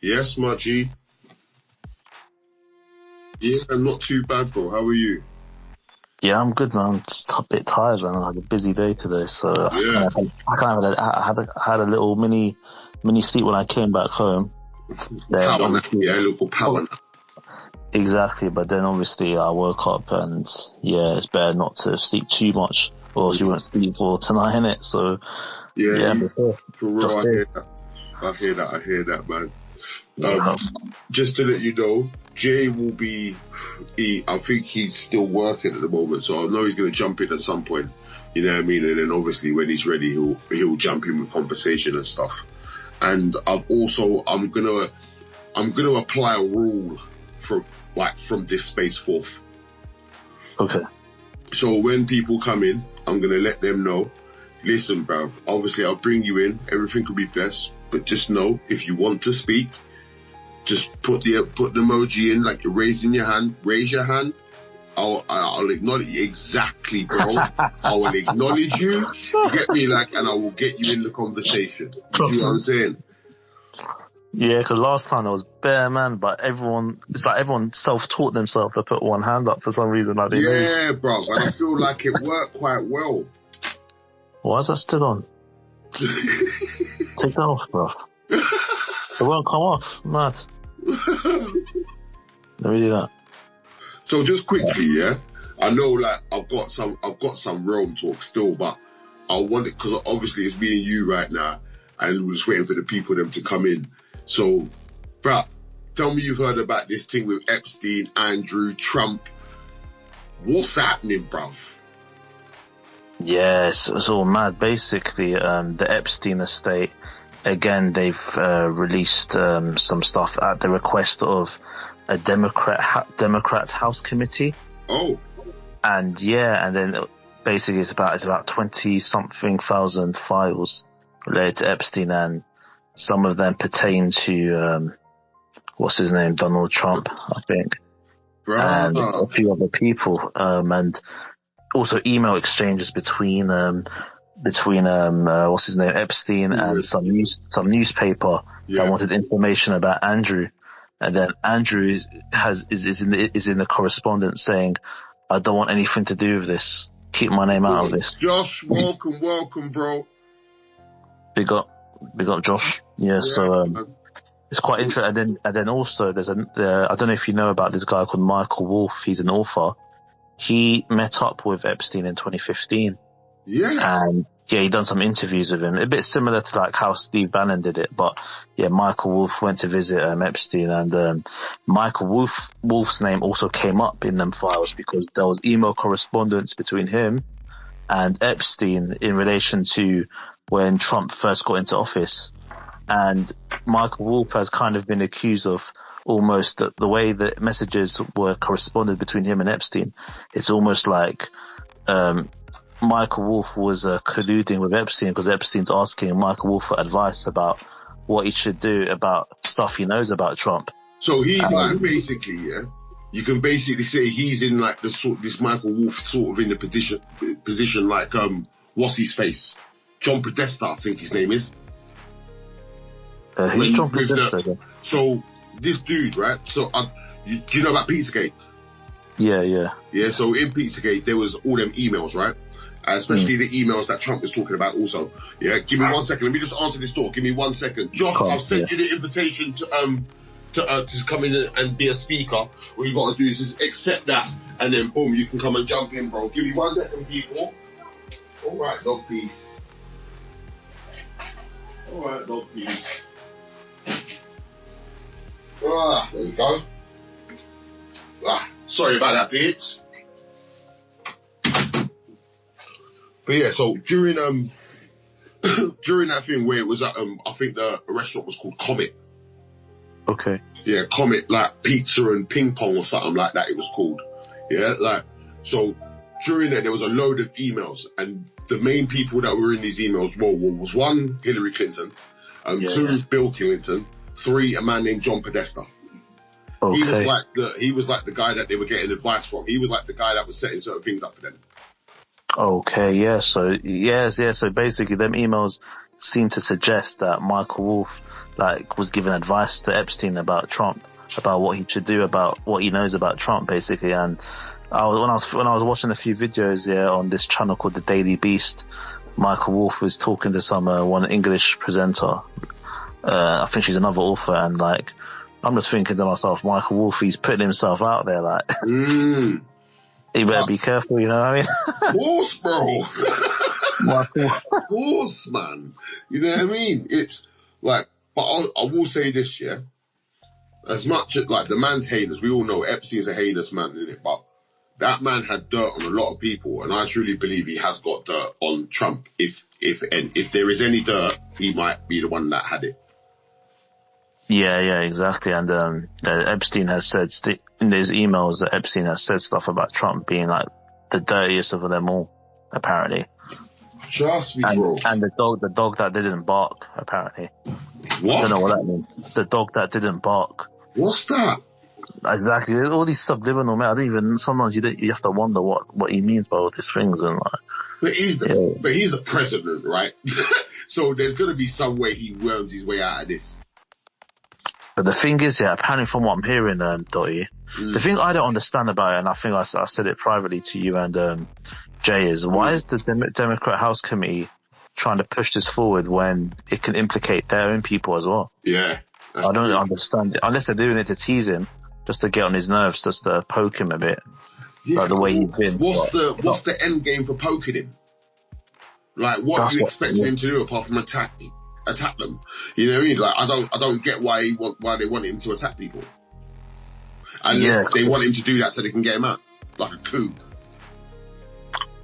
Yes, my G. Yeah, I'm not too bad, bro. How are you? Yeah, I'm good, man. Just a bit tired, man. I had a busy day today, so Yeah. I had a little mini sleep when I came back home. Power nap. Yeah, a little power nap. Exactly, but then obviously I woke up and yeah, it's better not to sleep too much, or else you won't sleep for tonight, innit? So Yeah, for real, I hear that, man. Yeah. Just to let you know, Jay will be, I think he's still working at the moment, so I know he's going to jump in at some point, you know what I mean? And then obviously when he's ready, he'll jump in with conversation and stuff. And I'm going to apply a rule from this space forth. Okay. So when people come in, I'm going to let them know, listen, bro, obviously I'll bring you in, everything will be blessed, but just know, if you want to speak, just put the emoji in, like you're raising your hand, raise your hand. I'll acknowledge you. Exactly, bro. I will acknowledge you, get me, and I will get you in the conversation. You see what I'm saying? Yeah, because last time there was bare man, but everyone self-taught themselves to put one hand up for some reason. Like yeah, bro, and I feel like it worked quite well. Why is that still on? Take that off, bro. It won't come off. Mad. Let me do that. So just quickly, yeah, I know I've got some Realmtalk still, but I want it because obviously it's me and you right now, and we're just waiting for the people them to come in. So, bruh, tell me you've heard about this thing with Epstein, Andrew, Trump. What's happening, bruv? Yes, it's all mad. Basically, the Epstein estate, again, they've released some stuff at the request of a Democrats House Committee. Oh. And then basically it's about 20-something thousand files related to Epstein, and some of them pertain to what's his name, Donald Trump, I think, and a few other people, and also email exchanges between what's his name, Epstein, and some newspaper that wanted information about Andrew, and then Andrew is in the correspondence saying, I don't want anything to do with this. Keep my name out of this. Josh, welcome, bro. Big up, Josh. Yeah, so it's quite interesting. And then also there's I don't know if you know about this guy called Michael Wolff. He's an author. He met up with Epstein in 2015. Yeah. And he done some interviews with him. A bit similar to how Steve Bannon did it. But yeah, Michael Wolff went to visit Epstein, and Michael Wolff's name also came up in them files because there was email correspondence between him and Epstein in relation to when Trump first got into office. And Michael Wolff has kind of been accused of almost the way that messages were corresponded between him and Epstein. It's almost like Michael Wolff was colluding with Epstein because Epstein's asking Michael Wolff for advice about what he should do about stuff he knows about Trump. So he's basically, you can basically say he's in this Michael Wolff sort of in the position like what's his face? John Podesta, I think his name is. Who's John Podesta? So this dude, right? So do you know about Pizzagate? Yeah. Yeah, so in Pizzagate there was all them emails, right? Especially the emails that Trump was talking about also. Yeah, give me 1 second. Let me just answer this door. Give me 1 second. Josh, I've sent you the invitation to come in and be a speaker. All you got to do is just accept that, and then boom, you can come and jump in, bro. Give me 1 second, people. All right, dog, please. All right, dog, please. There you go. Sorry about that, bitch. But yeah, so during that thing where it was at I think the restaurant was called Comet. Okay. Yeah, Comet, like pizza and ping pong or something like that it was called. Yeah, so during that there was a load of emails, and the main people that were in these emails was 1, Hillary Clinton, 2, Bill Clinton, 3, a man named John Podesta. Okay. He was like the guy that they were getting advice from. He was like the guy that was setting certain things up for them. Okay, yeah. So so basically them emails seemed to suggest that Michael Wolff like was giving advice to Epstein about Trump, about what he should do, about what he knows about Trump, basically. And when I was watching a few videos on this channel called The Daily Beast, Michael Wolff was talking to some one English presenter. I think she's another author, and like I'm just thinking to myself, Michael Wolff, he's putting himself out there, like. You better be careful, you know what I mean? Of course, bro. Of course, man. You know what I mean? It's like, but I will say this, yeah. As much as, like, the man's heinous, we all know Epstein's a heinous man, isn't it? But that man had dirt on a lot of people, and I truly believe he has got dirt on Trump. If there is any dirt, he might be the one that had it. Yeah, exactly. And Epstein has said in his emails that Epstein has said stuff about Trump being like the dirtiest of them all, apparently. Trust me, bro. And the dog that didn't bark, apparently. What? I don't know what that means. The dog that didn't bark. What's that? Exactly. There's all these subliminal, man. I don't even. Sometimes you have to wonder what he means by all these things and like. But he's the president, right? So there's gonna be some way he worms his way out of this. But the thing is, apparently from what I'm hearing, Dotty, the thing I don't understand about it, and I think I said it privately to you and Jay, is why is the Democrat House Committee trying to push this forward when it can implicate their own people as well? Yeah. I don't understand it. Unless they're doing it to tease him, just to get on his nerves, just to poke him a bit. Yeah, like the way he's been. What's the end game for poking him? Like, what are you expecting him to do apart from attack them? You know what I mean? Like, I don't get why they want him to attack people. Unless they want him to do that so they can get him out. Like a coup.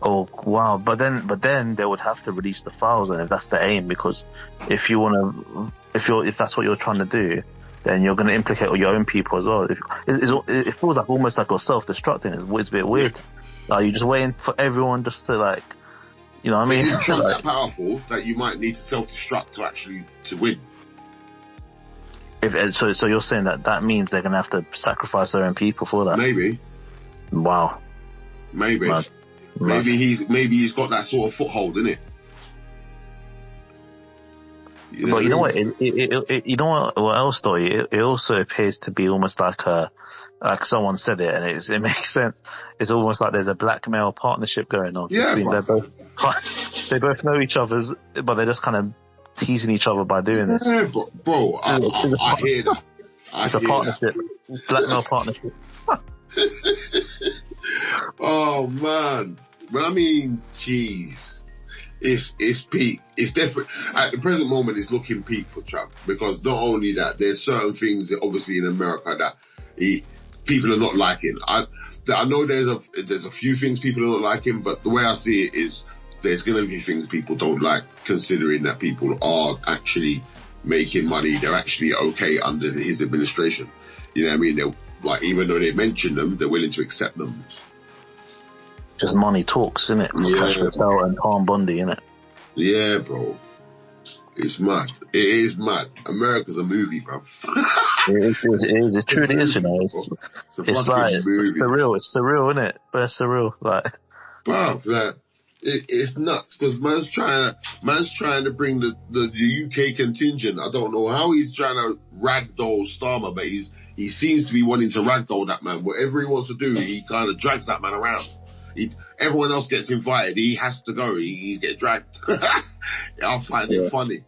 Oh wow! But then they would have to release the files, and if that's the aim, because if that's what you're trying to do, then you're going to implicate all your own people as well. It feels like almost like you're self-destructing. It's a bit weird. Like you're just waiting for everyone just to like, you know what I mean? It's not that powerful that you might need to self-destruct to win. So you're saying that means they're going to have to sacrifice their own people for that? Maybe. Wow. Maybe. Maybe he's got that sort of foothold, innit? But you know what? You know what else though? It also appears to be almost like someone said it, and it makes sense. It's almost like there's a blackmail partnership going on. Yeah, they both know each other's, but they're just kind of teasing each other by doing this. Yeah, bro, I hear that. It's a partnership, blackmail partnership. Oh man, but I mean, jeez, it's peak. It's definitely at the present moment. It's looking peak for Trump, because not only that, there's certain things that obviously in America that people are not liking. I know there's a few things people are not liking, but the way I see it is there's going to be things people don't like, considering that people are actually making money. They're actually okay under his administration. You know what I mean? They're like, even though they mention them, they're willing to accept them. Just money talks, innit? Yeah, Cash Patel and Palm Bundy, innit? Yeah, bro. It's mad. It is mad. America's a movie, bro. It is. It truly is, you know. It's like, it's surreal. It's surreal, innit? But it's surreal, like. Bro, it's nuts, because man's trying to bring the UK contingent. I don't know how he's trying to ragdoll Starmer, but he seems to be wanting to ragdoll that man. Whatever he wants to do, he kind of drags that man around. Everyone else gets invited, he has to go. He gets dragged. I find it funny.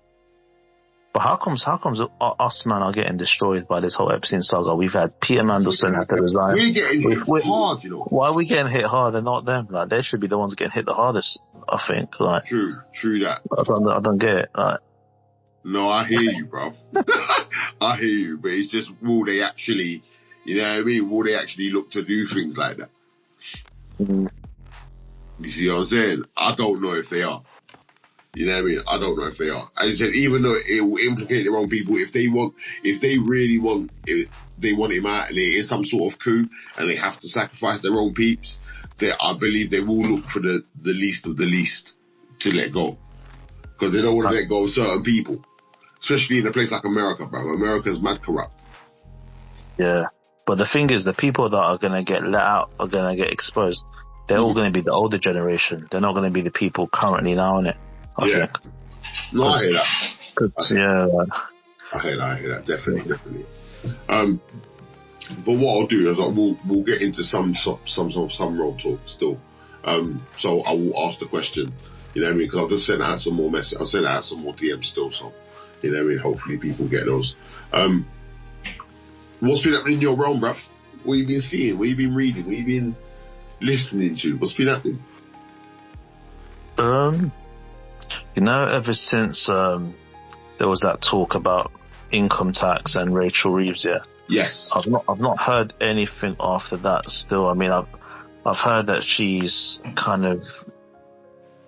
But how comes us man are getting destroyed by this whole Epstein saga? We've had Peter Mandelson have to resign. We're getting hit hard, you know. Why are we getting hit hard and not them? Like, they should be the ones getting hit the hardest, I think. Like, true that. I don't get it. Like, no, I hear you, bro. I hear you, but it's just, will they actually, you know what I mean? Will they actually look to do things like that? You see what I'm saying? I don't know if they are. You know what I mean? I don't know if they are. As I said, even though it will implicate the wrong people, if they really want him out and it is some sort of coup and they have to sacrifice their own peeps, I believe they will look for the least of the least to let go. Because they don't want to let go of certain people. Especially in a place like America, bro. America's mad corrupt. Yeah. But the thing is, the people that are going to get let out are going to get exposed. They're all going to be the older generation. They're not going to be the people currently now, innit? I think. No, I hear that. I hear that. Definitely. But what I'll do is we'll get into some road talk still. So I will ask the question. You know what I mean? Because I've just sent out some more messages. I've sent out some more DMs still. So you know what I mean? Hopefully people get those. What's been happening in your realm, bruv? What you been seeing? What you been reading? What you been listening to? What's been happening? Ever since there was that talk about income tax and Rachel Reeves, yes, I've not heard anything after that. Still, I mean, I've heard that she's kind of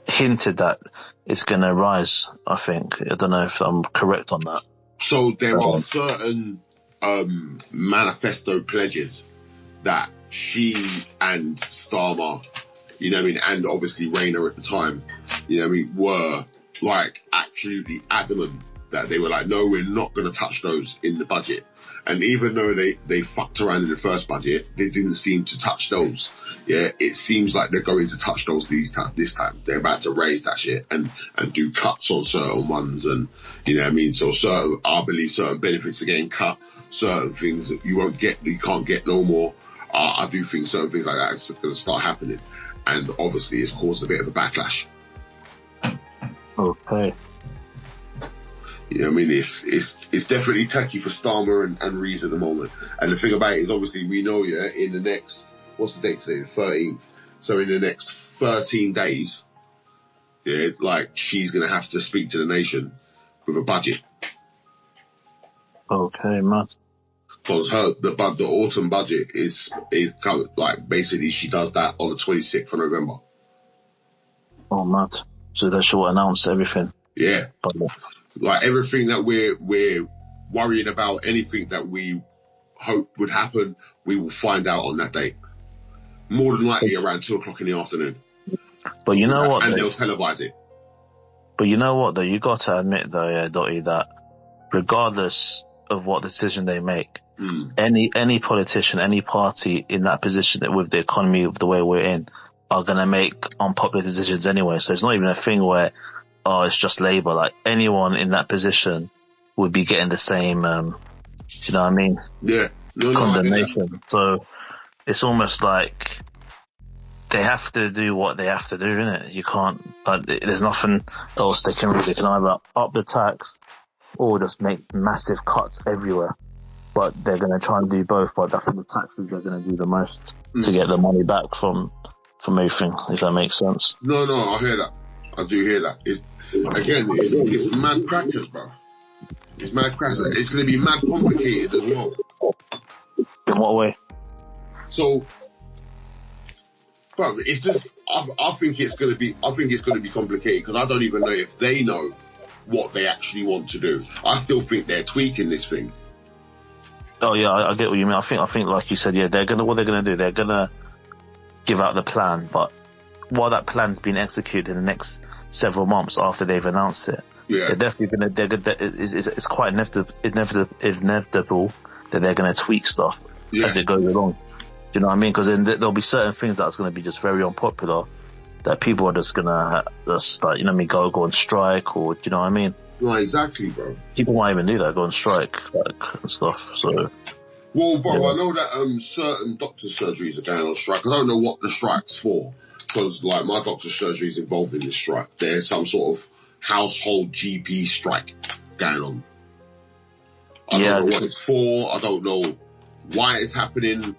hinted that it's going to rise. I think, I don't know if I'm correct on that. So there are certain manifesto pledges that she and Starmer, you know what I mean, and obviously Rayner at the time, you know what I mean, were like absolutely adamant that they were like, no, we're not going to touch those in the budget. And even though they fucked around in the first budget, they didn't seem to touch those. Yeah, it seems like they're going to touch those this time. They're about to raise that shit and do cuts on certain ones, and you know what I mean. So I believe certain benefits are getting cut. Certain things that you can't get no more. I do think certain things like that is going to start happening, and obviously it's caused a bit of a backlash. Okay. You know what I mean? It's definitely tacky for Starmer and Reeves at the moment. And the thing about it is, obviously, we know, in the next, what's the date today? The 13th. So in the next 13 days, like, she's going to have to speak to the nation with a budget. Okay, man. Because the autumn budget is kind of like, basically she does that on the 26th of November. Oh, man. So that she'll announce everything. Yeah. Like everything that we're worrying about, anything that we hope would happen, we will find out on that date. More than likely around 2:00 in the afternoon. But you know what? And they'll televise it. But you know what, though? You got to admit, though, Dottie, that regardless of what decision they make, any politician, any party in that position that with the economy of the way we're in are going to make unpopular decisions anyway. So it's not even a thing where, it's just Labour. Like anyone in that position would be getting the same, you know what I mean? Yeah. Condemnation. So it's almost like they have to do what they have to do, innit? You can't, there's nothing else they can do. They can either up the tax or just make massive cuts everywhere. But they're going to try and do both. But I think the taxes they're going to do the most to get the money back from everything, if that makes sense. No, I hear that. I do hear that. It's mad crackers, bro. It's mad crackers. It's going to be mad complicated as well. In what way? So, bro, it's just. I think it's going to be complicated because I don't even know if they know what they actually want to do. I still think they're tweaking this thing. Oh yeah, I get what you mean. I think, like you said, what they're gonna do. They're gonna give out the plan, but while that plan's been executed in the next several months after they've announced it, they're definitely it's quite inevitable that they're gonna tweak stuff as it goes along. Do you know what I mean? Because then there'll be certain things that's gonna be just very unpopular that people are just gonna like, you know what I mean, go on strike, or do you know what I mean? No, exactly, bro. People won't even do that, go on strike, and stuff. So, well, bro, I know that certain doctor's surgeries are going on strike. I don't know what the strike's for, because like my doctor's surgery is involved in this strike. There's some sort of household GP strike going on. I don't know what it's for. I don't know why it's happening.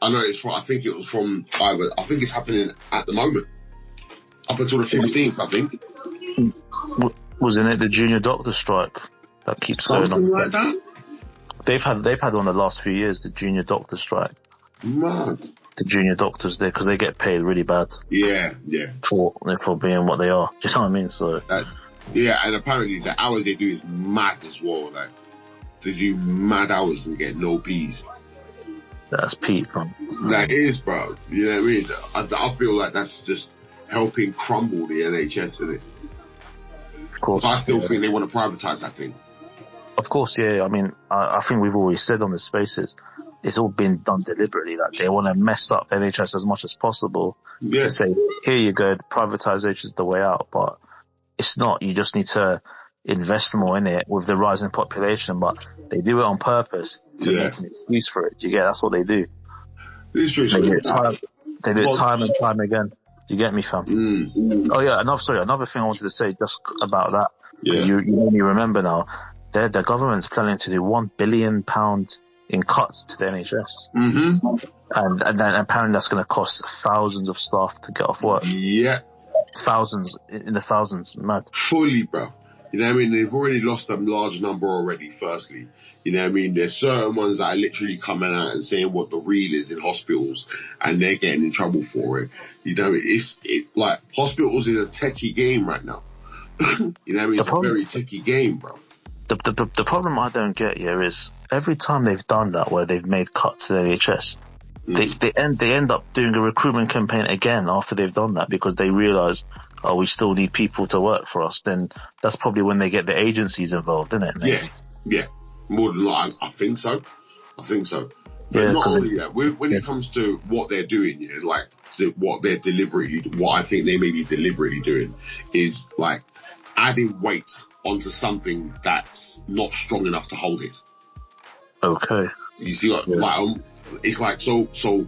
I know it's from. I think it's happening at the moment, up until the 15th. I think. Wasn't it the junior doctor strike that keeps going on? Something like that? They've had one the last few years, the junior doctor strike. Mad. The junior doctors there, because they get paid really bad. Yeah. For being what they are. Do you know what I mean? So. And apparently the hours they do is mad as well. Like, they do mad hours and get no P's. That's peak, bro. That is, bro. You know what I mean? I feel like that's just helping crumble the NHS, isn't it? Of course. I still think they want to privatise that thing. Of course, yeah. I mean, I think we've always said on the spaces, it's all been done deliberately. That they want to mess up NHS as much as possible. Yeah. And say, here you go, privatisation is the way out. But it's not. You just need to invest more in it with the rising population, but they do it on purpose to make an excuse for it. You get? That's what they do. They do it time and time again. You get me, fam? Oh yeah, another thing I wanted to say just about that. Yeah. You made me remember now. The government's planning to do £1 billion in cuts to the NHS. And then apparently that's going to cost thousands of staff to get off work. Yeah. Thousands, in the thousands, mad. Fully, bro. You know what I mean? They've already lost a large number already, firstly. You know what I mean? There's certain ones that are literally coming out and saying what the real is in hospitals, and they're getting in trouble for it. You know, like, hospitals is a techie game right now. You know what I mean? It's a very techie game, bro. The problem I don't get here is every time they've done that, where they've made cuts to the NHS, they end up doing a recruitment campaign again after they've done that, because they realise, oh, we still need people to work for us. Then that's probably when they get the agencies involved, isn't it? Maybe? Yeah. More than likely, I think so. But not only that, when it comes to what they're doing, like what I think they may be deliberately doing is like adding weight onto something that's not strong enough to hold it. Okay. You see, it's like, so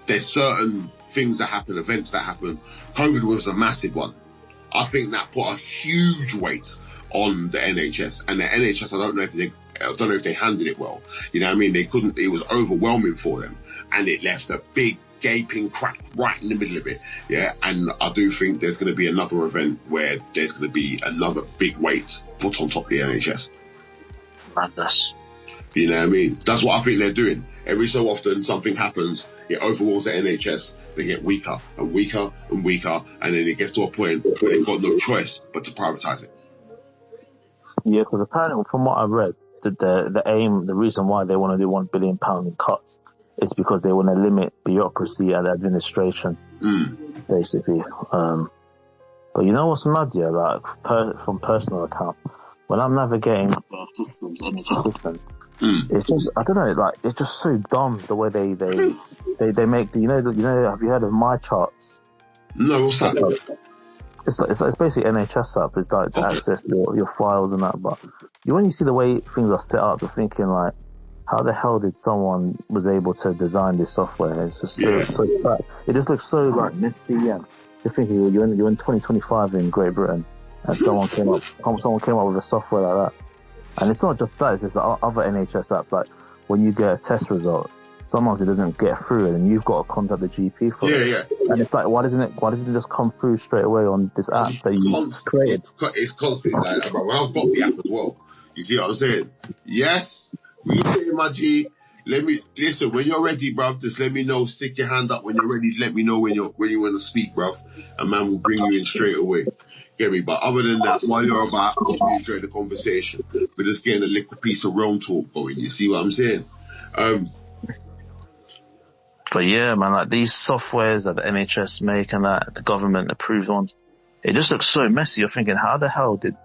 there's certain things that happen, events that happen. COVID was a massive one. I think that put a huge weight on the NHS, and the NHS, I don't know if they handled it well. You know what I mean? It was overwhelming for them, and it left a big gaping crack right in the middle of it. Yeah. And I do think there's going to be another event where there's going to be another big weight put on top of the NHS. Madness. You know what I mean? That's what I think they're doing. Every so often something happens, it overwhelms the NHS, they get weaker and weaker and weaker, and then it gets to a point where they've got no choice but to privatise it. Yeah, because apparently from what I've read, the reason why they want to do £1 billion in cuts is because they want to limit bureaucracy and administration, basically. But you know what's mad, yeah? Like, from personal account, when I'm navigating systems, energy systems, it's just, I don't know, like, it's just so dumb the way they make the, you know, have you heard of My Charts? No, what's that? It's basically NHS app. It's like to access your files and that. But when you see the way things are set up, you're thinking like, how the hell did someone was able to design this software? It's just so bad. It just looks so like messy. Yeah, you're thinking you're in 2025 in Great Britain, and someone came up with a software like that. And it's not just that; it's just like other NHS apps. Like when you get a test result, sometimes it doesn't get through, and you've got to contact the GP for it. Yeah. And it's like, why doesn't it just come through straight away on this app that you created? It's constant. Like, when I've got the app as well, you see what I'm saying? Yes, we say, my G. Listen, when you're ready, bruv, just let me know. Stick your hand up when you're ready. Let me know when you want to speak, bruv, and man will bring you in straight away. Get me? But other than that, while you're about, I hope you enjoy the conversation. We're just getting a little piece of Realmtalk going. You see what I'm saying? But yeah, man, like these softwares that the NHS make and that the government approves ones, it just looks so messy. You're thinking, how the hell did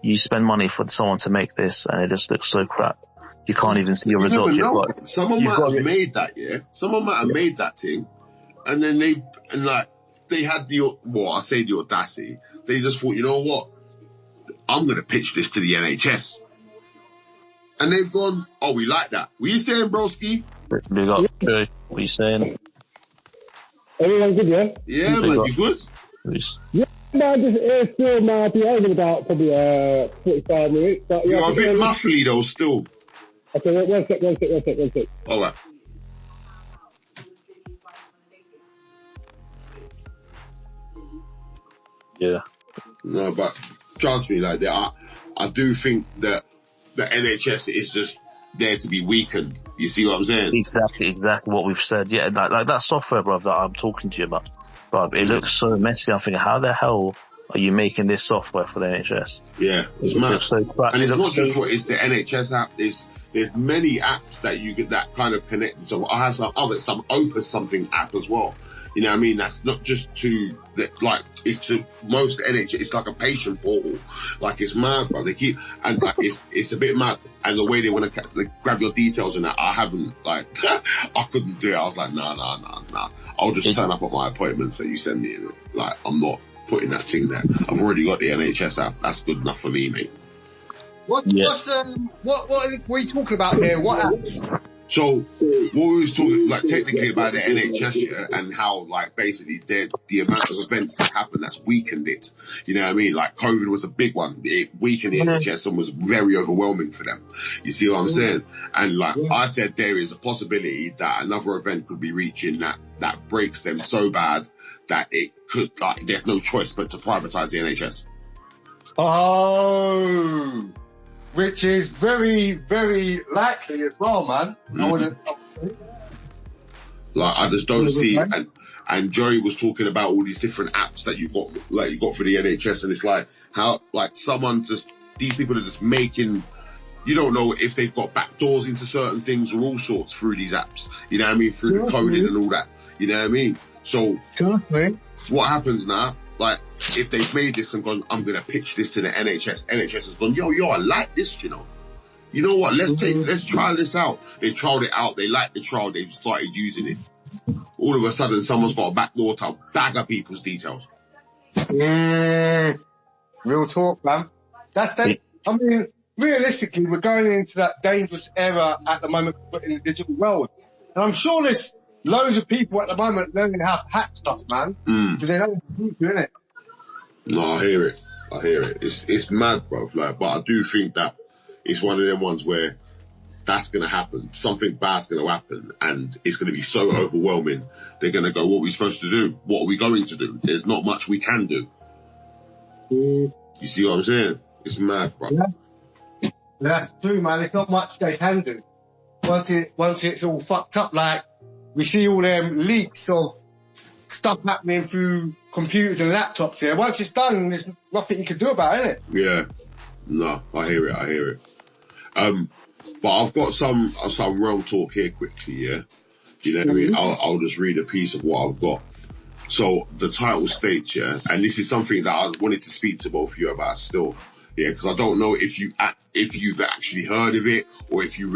you spend money for someone to make this? And it just looks so crap. You can't even see your results. Someone might have made that, yeah? Someone might have made that thing, and then they had the audacity. They just thought, you know what? I'm going to pitch this to the NHS. And they've gone, oh, we like that. What are you saying, broski? Big up, Joey. What are you saying? Everyone good, yeah? Yeah, man, you good? Yeah, man, it's still, man, I'll be over in about probably 45 minutes. But, yeah, you're a bit muffly, though, still. Okay, one sec. All right. Yeah. No, but trust me, like that, I do think that the NHS is just there to be weakened. You see what I'm saying? Exactly what we've said. Yeah, like that software, bruv, that I'm talking to you about. Bruv, it looks so messy. I'm thinking, how the hell are you making this software for the NHS? Yeah, it's mad. So and it's not just what is the NHS app. There's many apps that you get that kind of connect. So I have some Opus something app as well. You know what I mean? That's not just it's to most NHS. It's like a patient portal. Like, it's mad, bro. They keep, and like, it's a bit mad. And the way they want to grab your details and that, I haven't, like, I couldn't do it. I was like, nah. I'll just turn up at my appointments that you send me. Like, I'm not putting that thing there. I've already got the NHS app. That's good enough for me, mate. What are you talking about here? What app? So what we was talking, like, technically about the NHS, yeah, and how, like, basically the amount of events that happened that's weakened it. You know what I mean? Like, COVID was a big one. It weakened the NHS and was very overwhelming for them. You see what I'm saying? And like I said, there is a possibility that another event could be reaching that breaks them so bad that it could, like, there's no choice but to privatize the NHS. Oh, which is very, very likely as well, man. Like, I just don't see, and Joey was talking about all these different apps that you got for the NHS, and it's like, how, like, these people are just making, you don't know if they've got back doors into certain things or all sorts through these apps, you know what I mean, through the coding and all that, you know what I mean? So, what happens now, like, if they've made this and gone, I'm gonna pitch this to the NHS has gone, yo, I like this, you know. You know what? Let's try this out. They tried it out. They liked the trial. They started using it. All of a sudden, someone's got a backdoor to bag up people's details. Real talk, man. I mean, realistically, we're going into that dangerous era at the moment in the digital world. And I'm sure there's loads of people at the moment learning how to hack stuff, man. Because they don't do it. No, I hear it. It's mad, bro. Like, but I do think that it's one of them ones where that's going to happen. Something bad's going to happen, and it's going to be so overwhelming. They're going to go, what are we supposed to do? What are we going to do? There's not much we can do. You see what I'm saying? It's mad, bro. Yeah. That's true, man. There's not much they can do. Once it's all fucked up, like, we see all them leaks of stuff happening through computers and laptops here. Once it's done, there's nothing you can do about it, innit? Yeah. No, I hear it. But I've got some real talk here quickly, yeah? Do you know what I mean? I'll just read a piece of what I've got. So the title states, yeah, and this is something that I wanted to speak to both of you about still, yeah, because I don't know if you've actually heard of it, or if you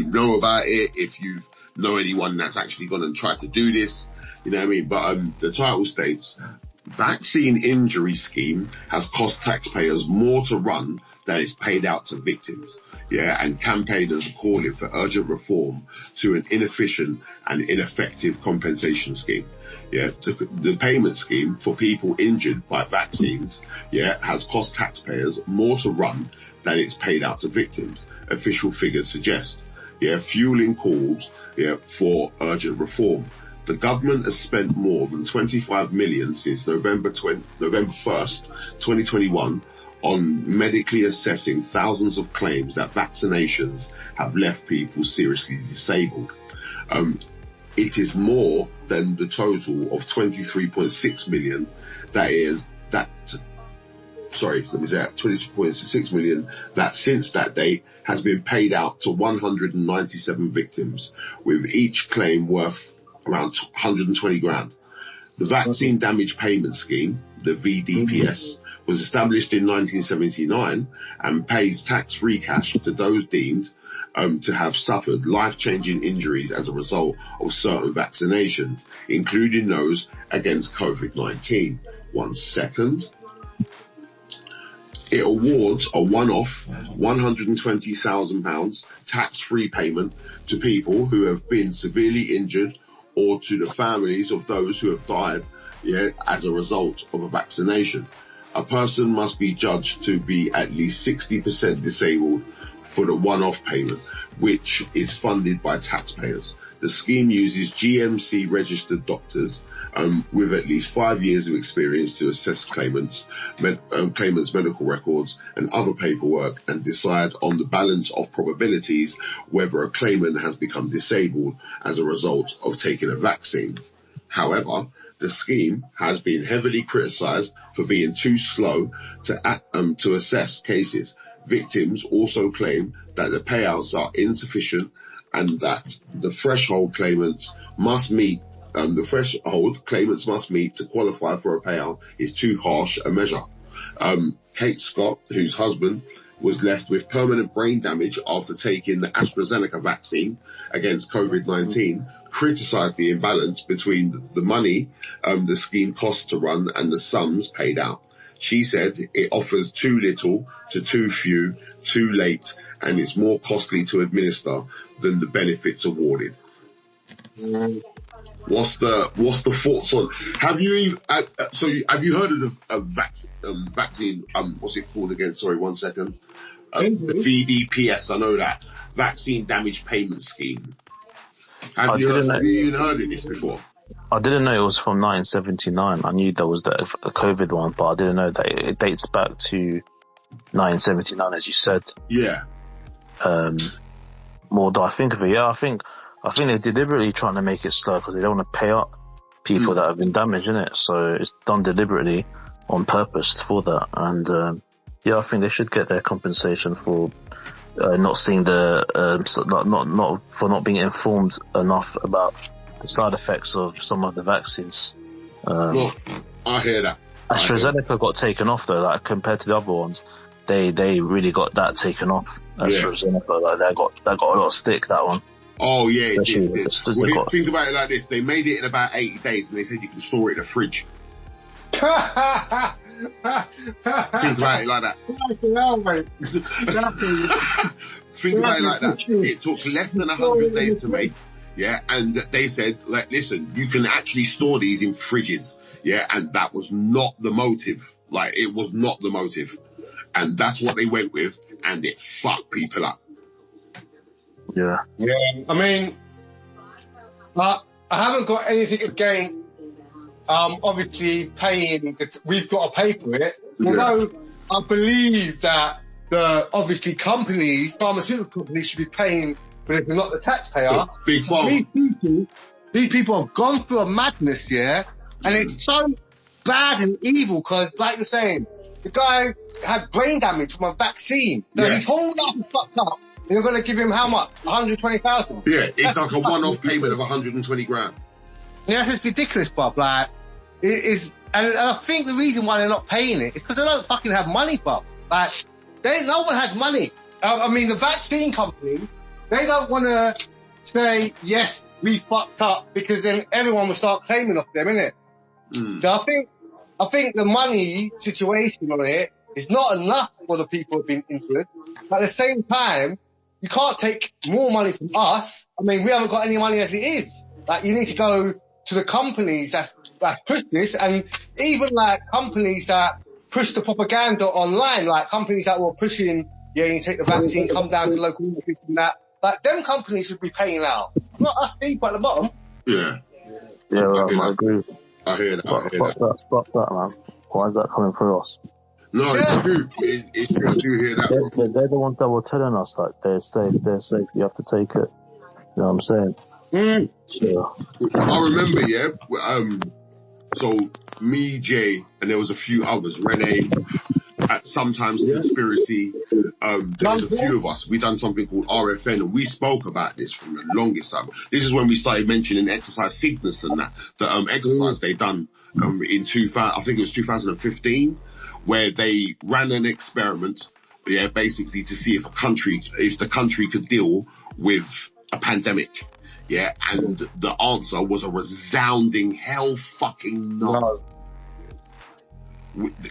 know about it, if you know anyone that's actually gone and tried to do this, you know what I mean? But the title states, vaccine injury scheme has cost taxpayers more to run than is paid out to victims. Yeah, and campaigners are calling for urgent reform to an inefficient and ineffective compensation scheme. Yeah, the payment scheme for people injured by vaccines, yeah, has cost taxpayers more to run than it's paid out to victims, official figures suggest. Yeah, fueling calls, yeah, for urgent reform. The government has spent more than 25 million since November 1st, 2021 on medically assessing thousands of claims that vaccinations have left people seriously disabled. It is more than the total of 23.6 million 26.6 million that since that date has been paid out to 197 victims, with each claim worth around 120 grand. The Vaccine Damage Payment Scheme, the VDPS, was established in 1979 and pays tax-free cash to those deemed to have suffered life-changing injuries as a result of certain vaccinations, including those against COVID-19. 1 second. It awards a one-off £120,000 tax-free payment to people who have been severely injured or to the families of those who have died, yeah, as a result of a vaccination. A person must be judged to be at least 60% disabled for the one-off payment, which is funded by taxpayers. The scheme uses GMC registered doctors with at least 5 years of experience to assess claimants' medical records and other paperwork and decide on the balance of probabilities whether a claimant has become disabled as a result of taking a vaccine. However, the scheme has been heavily criticised for being too slow to assess cases. Victims also claim that the payouts are insufficient and that the threshold claimants must meet to qualify for a payout is too harsh a measure. Kate Scott, whose husband was left with permanent brain damage after taking the AstraZeneca vaccine against COVID-19, criticised the imbalance between the money the scheme costs to run and the sums paid out. She said it offers too little to too few, too late, and it's more costly to administer than the benefits awarded. What's the thoughts on? Have you heard of the vaccine? What's it called again? Sorry, 1 second. The VDPS. I know that vaccine damage payment scheme. Have you even heard of this before? I didn't know it was from 1979. I knew there was the COVID one, but I didn't know that it dates back to 1979, as you said. Yeah. More do I think of it? Yeah, I think they're deliberately trying to make it slow because they don't want to pay up people that have been damaged, innit? So it's done deliberately on purpose for that. And yeah, I think they should get their compensation for not seeing for not being informed enough about the side effects of some of the vaccines. Look, I hear that. AstraZeneca got taken off though, like compared to the other ones. They really got that taken off. AstraZeneca, like that got a lot of stick, that one. Oh yeah, it did. Well, think about it like this: they made it in about 80 days, and they said you can store it in a fridge. Think about it like that. Think about it like that. It took less than 100 days to make. Yeah, and they said, like, listen, you can actually store these in fridges. Yeah, and that was not the motive. Like, it was not the motive. And that's what they went with, and it fucked people up. Yeah. Yeah, I mean, I haven't got anything against, obviously paying, we've got to pay for it. Although I believe that obviously pharmaceutical companies should be paying for it, not the taxpayer. Big pharma. These people have gone through a madness, yeah? And it's so bad and evil because, like you're saying, the guy had brain damage from a vaccine. So his whole life is fucked up. And you're going to give him how much? 120,000? Yeah, it's like a one-off payment of 120 grand. Yeah, that's just ridiculous, bruv. Like, it is, and I think the reason why they're not paying it is because they don't fucking have money, bruv. Like, no one has money. I mean, the vaccine companies, they don't want to say, yes, we fucked up, because then everyone will start claiming off them, innit? So I think the money situation on it is not enough for the people who've been injured. At the same time, you can't take more money from us. I mean, we haven't got any money as it is. Like, you need to go to the companies that push this, and even like companies that push the propaganda online, like companies that were pushing, you take the vaccine, come down to local office and that. Like, them companies should be paying out. Not us people at the bottom. Yeah. Yeah, I agree. I hear that. Fuck that, man. Why is that coming through us? No, it's true. It's true. I do hear that. They're the ones that were telling us, like, they're safe, you have to take it. You know what I'm saying? So. I remember, so me, Jay, and there was a few others, Renee, at sometimes Conspiracy, there was a few of us. We done something called RFN, and we spoke about this from the longest time. This is when we started mentioning exercise sickness and that. The exercise they done in 2000, I think it was 2015, where they ran an experiment, basically to see if the country could deal with a pandemic. Yeah, and the answer was a resounding hell fucking no.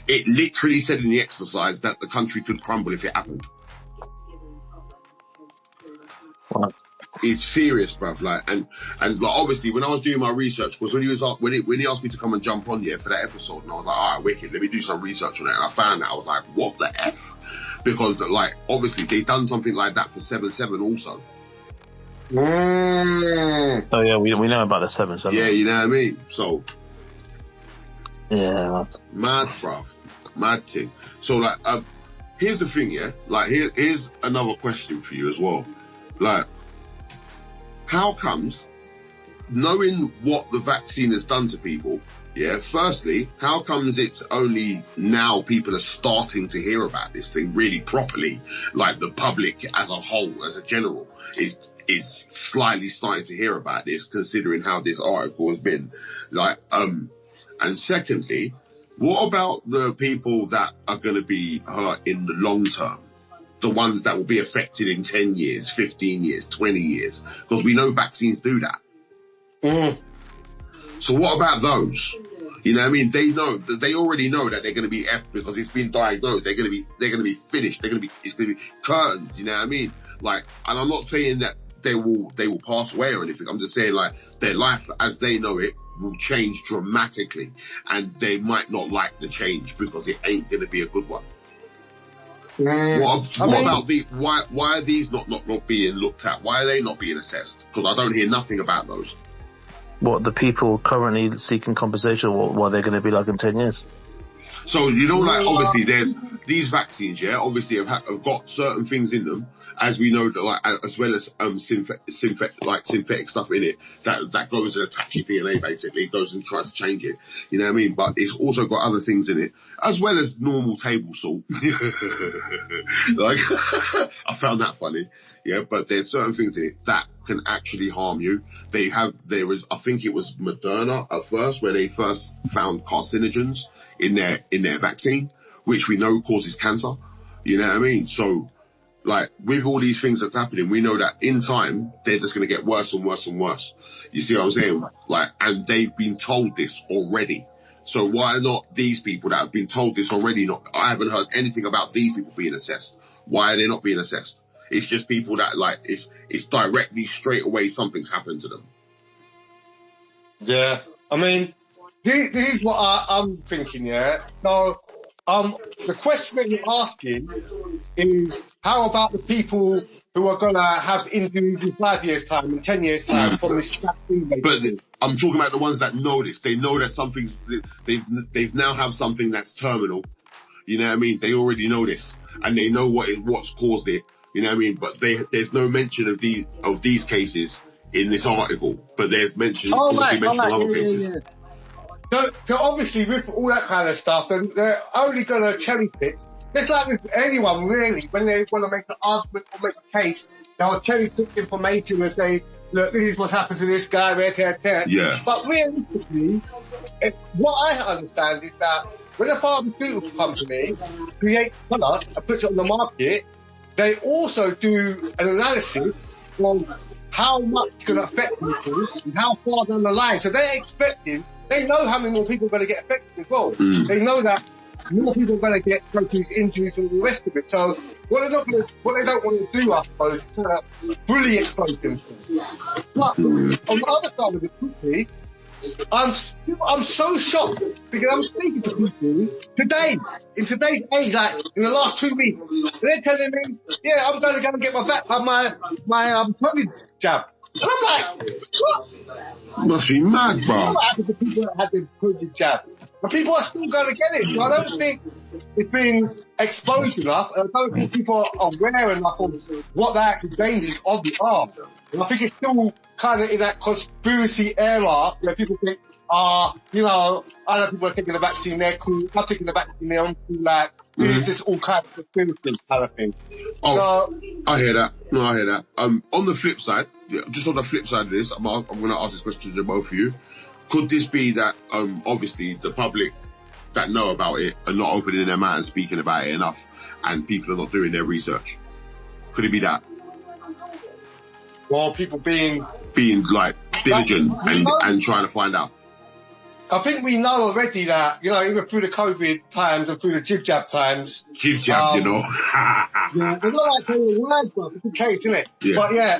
It literally said in the exercise that the country could crumble if it happened. What? It's serious, bruv. Like, and like, obviously, when I was doing my research, because when he asked me to come and jump on here for that episode, and I was like, all right, wicked, let me do some research on it. And I found that I was like, what the F? Because, like, obviously, they done something like that for 7/7 also. Oh yeah, we know about the 7/7. Yeah, you know what I mean? So, yeah, mad, bruv. Mad thing. So, like, here's the thing, yeah? Like, here's another question for you as well. Like, how comes, knowing what the vaccine has done to people, firstly, how comes it's only now people are starting to hear about this thing really properly? Like, the public as a whole, as a general, is slightly starting to hear about this, considering how this article has been. Like, and secondly, what about the people that are going to be hurt in the long term? the ones that will be affected in 10 years, 15 years, 20 years, because we know vaccines do that. So what about those? You know what I mean? They already know that they're going to be F because it's been diagnosed. They're going to be finished. It's going to be curtains. You know what I mean? Like, and I'm not saying that they will pass away or anything. I'm just saying, like, their life as they know it will change dramatically, and they might not like the change because it ain't going to be a good one. What about why are these not being looked at? Why are they not being assessed? Because I don't hear nothing about those. What, the people currently seeking compensation, what they're going to be like in 10 years? So, you know, like, obviously there's these vaccines, yeah, obviously have got certain things in them, as we know, that, like, as well as synthetic stuff in it that goes and attaches DNA, basically, goes and tries to change it. You know what I mean? But it's also got other things in it, as well as normal table salt. Like, I found that funny. Yeah, but there's certain things in it that can actually harm you. I think it was Moderna at first, where they first found carcinogens in their vaccine, which we know causes cancer. You know what I mean? So, like, with all these things that's happening, we know that in time, they're just going to get worse and worse and worse. You see what I'm saying? Like, and they've been told this already. So why not these people that have been told this already? I haven't heard anything about these people being assessed. Why are they not being assessed? It's just people that, like, it's directly straight away something's happened to them. Yeah. I mean, this is what I'm thinking, yeah? So, the question that you're asking is, how about the people who are going to have injuries in 5 years' time, in 10 years' time from this vaccine? But I'm talking about the ones that know this. They know that something's, they've now have something that's terminal. You know what I mean? They already know this, and they know what's caused it. You know what I mean? But there's no mention of these cases in this article, but there's mention of other cases. Yeah. So obviously with all that kind of stuff, they're only going to cherry pick. Just like with anyone really, when they want to make an argument or make a case, they'll cherry pick information and say, look, this is what happens to this guy, Yeah. But realistically, what I understand is that when a pharmaceutical company creates a product and puts it on the market, they also do an analysis of how much it's going to affect people and how far down the line. So they know how many more people are going to get affected as well. They know that more people are going to get these injuries and the rest of it. So what they don't want to do, I suppose, is kind of fully expose themselves. But on the other side of it, quickly, I'm so shocked because I'm speaking to people today, in today's age, like in the last 2 weeks, they're telling me, yeah, I'm going to go and get my COVID jab. And I'm like, what? Must be mad, bro. What happens to people that had the COVID jab? And people are still going to get it. So I don't think it's been exposed enough. And I don't think people are aware enough of what the actual dangers of the are. And I think it's still kind of in that conspiracy era where people think, you know, other people are taking the vaccine, they're cool. I'm taking the vaccine, they're cool. Like, this is all kind of conspiracy kind of thing. Oh, so, I hear that. No, I hear that. On the flip side, just on the flip side of this, I'm going to ask this question to both of you. Could this be that, obviously, the public that know about it are not opening their mouth and speaking about it enough, and people are not doing their research? Could it be that? Well, people being like diligent and trying to find out. I think we know already that, you know, even through the COVID times and through the jib-jab times. Jib-jab, you know. Yeah, it's not like saying words, but it's a case, isn't it? Yeah. But yeah,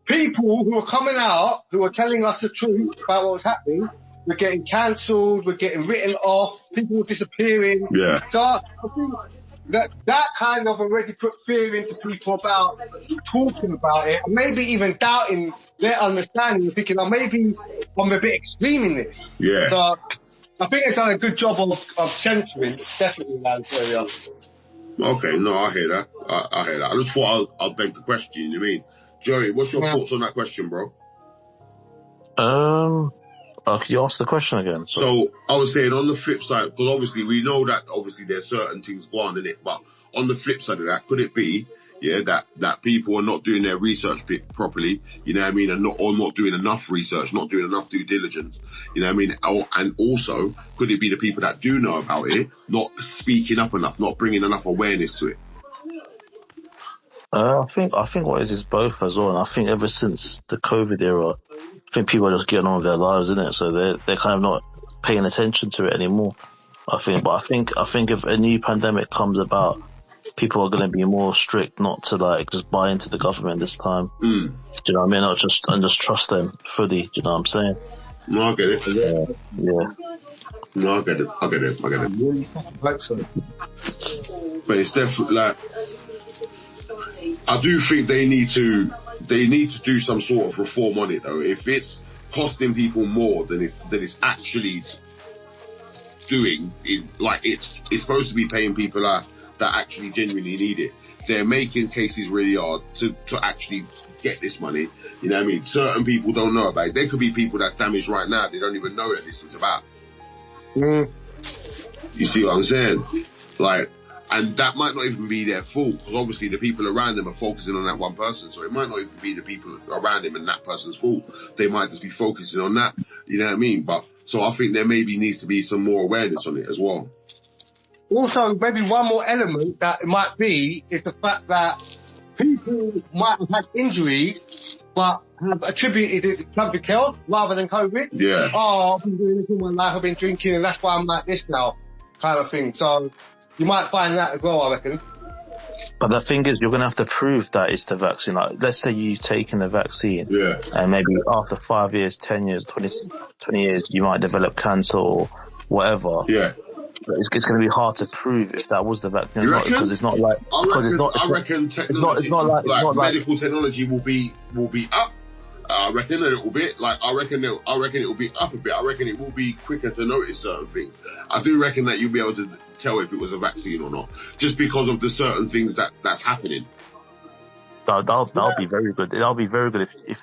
people who are coming out, who are telling us the truth about what's happening, we're getting cancelled, we're getting written off, people are disappearing. Yeah. So I think that kind of already put fear into people about talking about it, and maybe even doubting their understanding, thinking, oh, maybe I'm a bit extreme in this. Yeah. So I think they've done a good job of censoring, definitely, in that area. Okay, no, I hear that. I hear that. I just thought I'll beg the question, you mean? Joey, what's your thoughts on that question, bro? Can you ask the question again? So I was saying on the flip side, because obviously we know that obviously there's certain things go on in it, but on the flip side of that, could it be, yeah, that people are not doing their research bit properly, you know what I mean, and not doing enough research, not doing enough due diligence, you know what I mean? And also, could it be the people that do know about it not speaking up enough, not bringing enough awareness to it? I think what it is both as well. And I think ever since the COVID era, I think people are just getting on with their lives, isn't it? So they're kind of not paying attention to it anymore. I think if a new pandemic comes about, people are going to be more strict not to like just buy into the government this time. Do you know what I mean? Not just trust them fully. Do you know what I'm saying? No, I get it. Yeah. No, I get it. Hope so. But it's definitely like, I do think they need to do some sort of reform on it though. If it's costing people more than it's actually doing, it's supposed to be paying people that actually genuinely need it. They're making cases really hard to actually get this money. You know what I mean? Certain people don't know about it. There could be people that's damaged right now. They don't even know that this is about. You see what I'm saying? Like, and that might not even be their fault, because obviously the people around them are focusing on that one person. So it might not even be the people around him and that person's fault. They might just be focusing on that. You know what I mean? But so I think there maybe needs to be some more awareness on it as well. Also, maybe one more element that it might be is the fact that people might have had injuries, but have attributed it to something else rather than COVID. Yeah. Oh, I've been doing this all my life, I've been drinking, and that's why I'm like this now, kind of thing. So you might find that as well, I reckon. But the thing is, you're going to have to prove that it's the vaccine. Like, let's say you've taken the vaccine, and maybe after 5 years, 10 years, 20 years, you might develop cancer or whatever. Yeah. But it's going to be hard to prove if that was the vaccine or not, because it's not like, I reckon technology, like medical technology will be up. I reckon a little bit. Like I reckon it will be up a bit. I reckon it will be quicker to notice certain things. I do reckon that you'll be able to tell if it was a vaccine or not, just because of the certain things that's happening. That'll be very good. That'll be very good if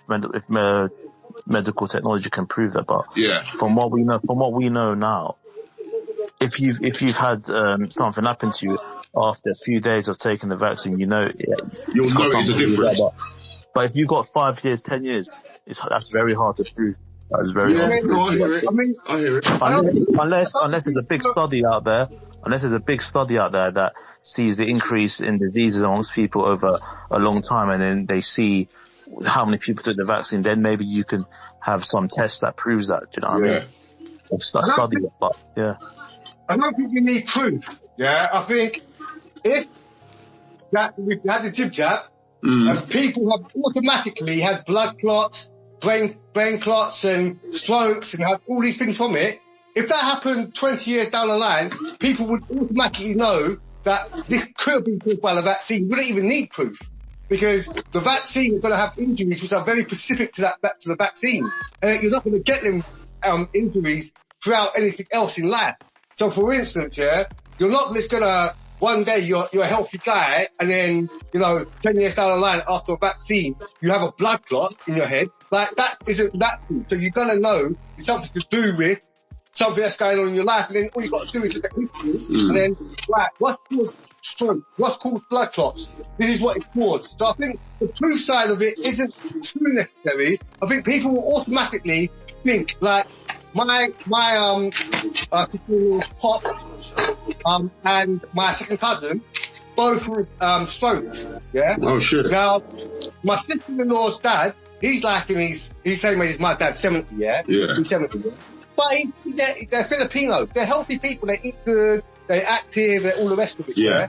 medical technology can prove that. But from what we know now, if you've had something happen to you after a few days of taking the vaccine, you'll notice a difference. But if you got 5 years, 10 years, that's very hard to prove. That's very hard to prove. No, I hear it. Unless there's a big study out there, that sees the increase in diseases amongst people over a long time, and then they see how many people took the vaccine, then maybe you can have some test that proves that. Do you know what I mean? Study it, but I don't think we need proof. Yeah, I think if we had the jab, and people have automatically had blood clots, brain clots and strokes and have all these things from it. If that happened 20 years down the line, people would automatically know that this could have been caused by the vaccine. You wouldn't even need proof, because the vaccine is going to have injuries which are very specific to the vaccine, and you're not going to get them injuries throughout anything else in life. So, for instance, you're not just going to one day you're a healthy guy, and then 10 years down the line after a vaccine you have a blood clot in your head. Like, that isn't natural. So you're gonna know it's something to do with something that's going on in your life, and then all you got to do is look at history, and then what's caused stroke? What's caused blood clots? This is what it caused. So I think the proof side of it isn't too necessary. I think people will automatically think like my pops and my second cousin both had strokes. Yeah. Oh shit. Now my sister-in-law's dad, he's like he's same age as my dad, 70. Yeah. He's 70. But they're Filipino. They're healthy people. They eat good. They're active. They're all the rest of it. Yeah.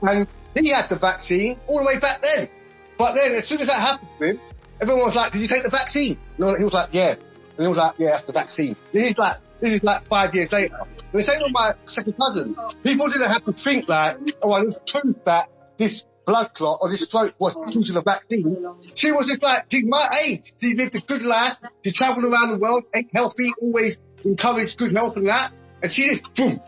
And he had the vaccine all the way back then. But then as soon as that happened to him, everyone was like, "Did you take the vaccine?" No, he was like, "Yeah." And he was like, "Yeah, the vaccine." This is like 5 years later. And the same with my second cousin. People didn't have to think like, "Oh, I need proof that this blood clot or this stroke was due to the vaccine." She was just like, she's my age. She lived a good life. She travelled around the world, ate healthy, always encouraged good health and that. And she just, boom.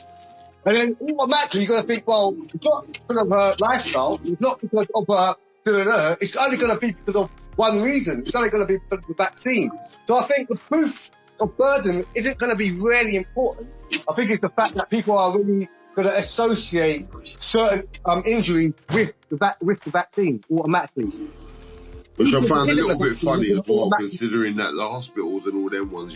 And then automatically you're going to think, well, it's not because of her lifestyle. It's not because of her it's only going to be because of one reason. It's only going to be because of the vaccine. So I think the proof of burden isn't going to be really important. I think it's the fact that people are really going to associate certain injuries with the vaccine automatically. Which I found a little bit funny as well, considering that the hospitals and all them ones,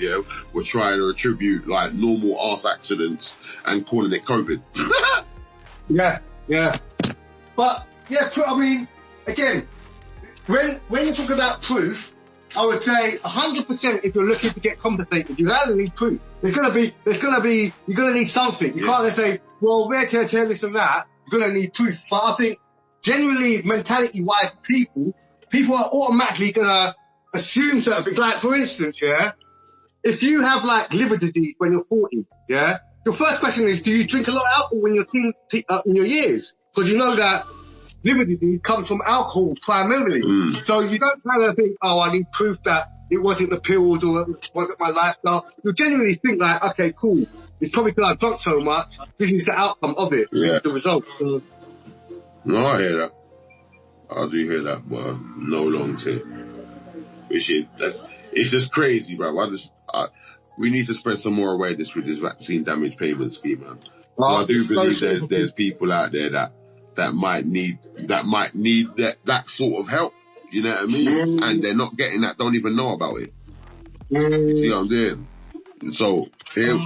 were trying to attribute like normal arse accidents and calling it COVID. Yeah. But, I mean, again, when you talk about proof, I would say 100% if you're looking to get compensated, you either need proof. You're gonna need something. You can't just say, well, we're tear this and that. You're gonna need proof. But I think generally, mentality-wise, people are automatically gonna assume certain things. Like, for instance, yeah, if you have like liver disease when you're 40, yeah, your first question is, do you drink a lot of alcohol when you're in your years? Because you know that liver disease comes from alcohol primarily. So you don't kind of think, oh, I need proof that it wasn't the pills or it wasn't my lifestyle. You genuinely think like, okay, cool. It's probably because I've drunk so much. This is the outcome of it. This is the result. No, I hear that. I do hear that, but no long term. It's just crazy, bro. We need to spread some more awareness with this vaccine damage payment scheme, man. I do believe there's people out there that might need that sort of help. You know what I mean? And they're not getting that, don't even know about it. You see what I'm doing? So hear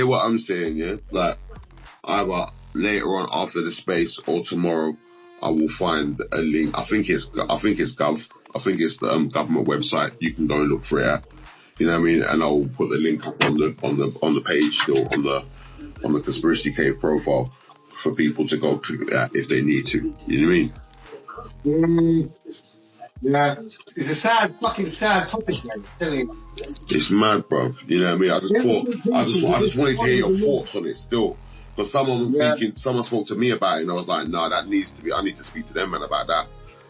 what I'm saying, yeah? Like, either later on after the space or tomorrow, I will find a link. I think it's Gov. I think it's the government website. You can go and look for it at. You know what I mean? And I'll put the link up on the page still on the Conspiracy Cave profile for people to go click that if they need to. You know what I mean? Yeah. It's a fucking sad topic, man. I'm telling you. It's mad, bro. You know what I mean? I just wanted to hear your thoughts on it still. Because someone spoke to me about it and I was like, no, I need to speak to them, man, about that.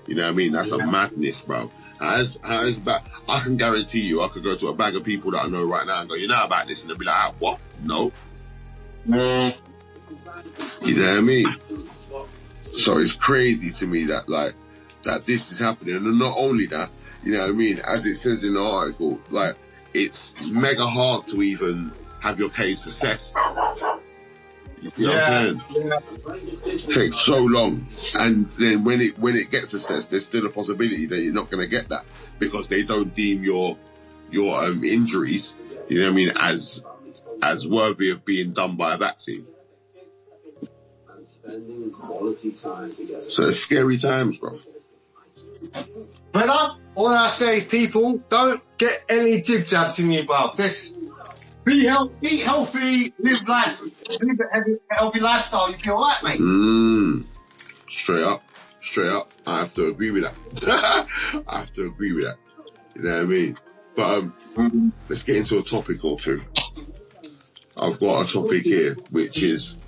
You know what I mean? That's a madness, bro. How is that? I can guarantee you, I could go to a bag of people that I know right now and go, you know about this? And they'll be like, ah, what? No. You know what I mean? So it's crazy to me that this is happening. And not only that, you know what I mean? As it says in the article, like, it's mega hard to even have your case assessed. You see what I'm saying? It takes so long. And then when it gets assessed, there's still a possibility that you're not going to get that because they don't deem your injuries, you know what I mean, as worthy of being done by a vaccine. So it's scary times, bro. Brother, all I say is, people, don't get any jib jabs in you, bro. Just be healthy, live life, live a healthy lifestyle. You feel alright, mate? Straight up. I have to agree with that. You know what I mean? But let's get into a topic or two. I've got a topic here which is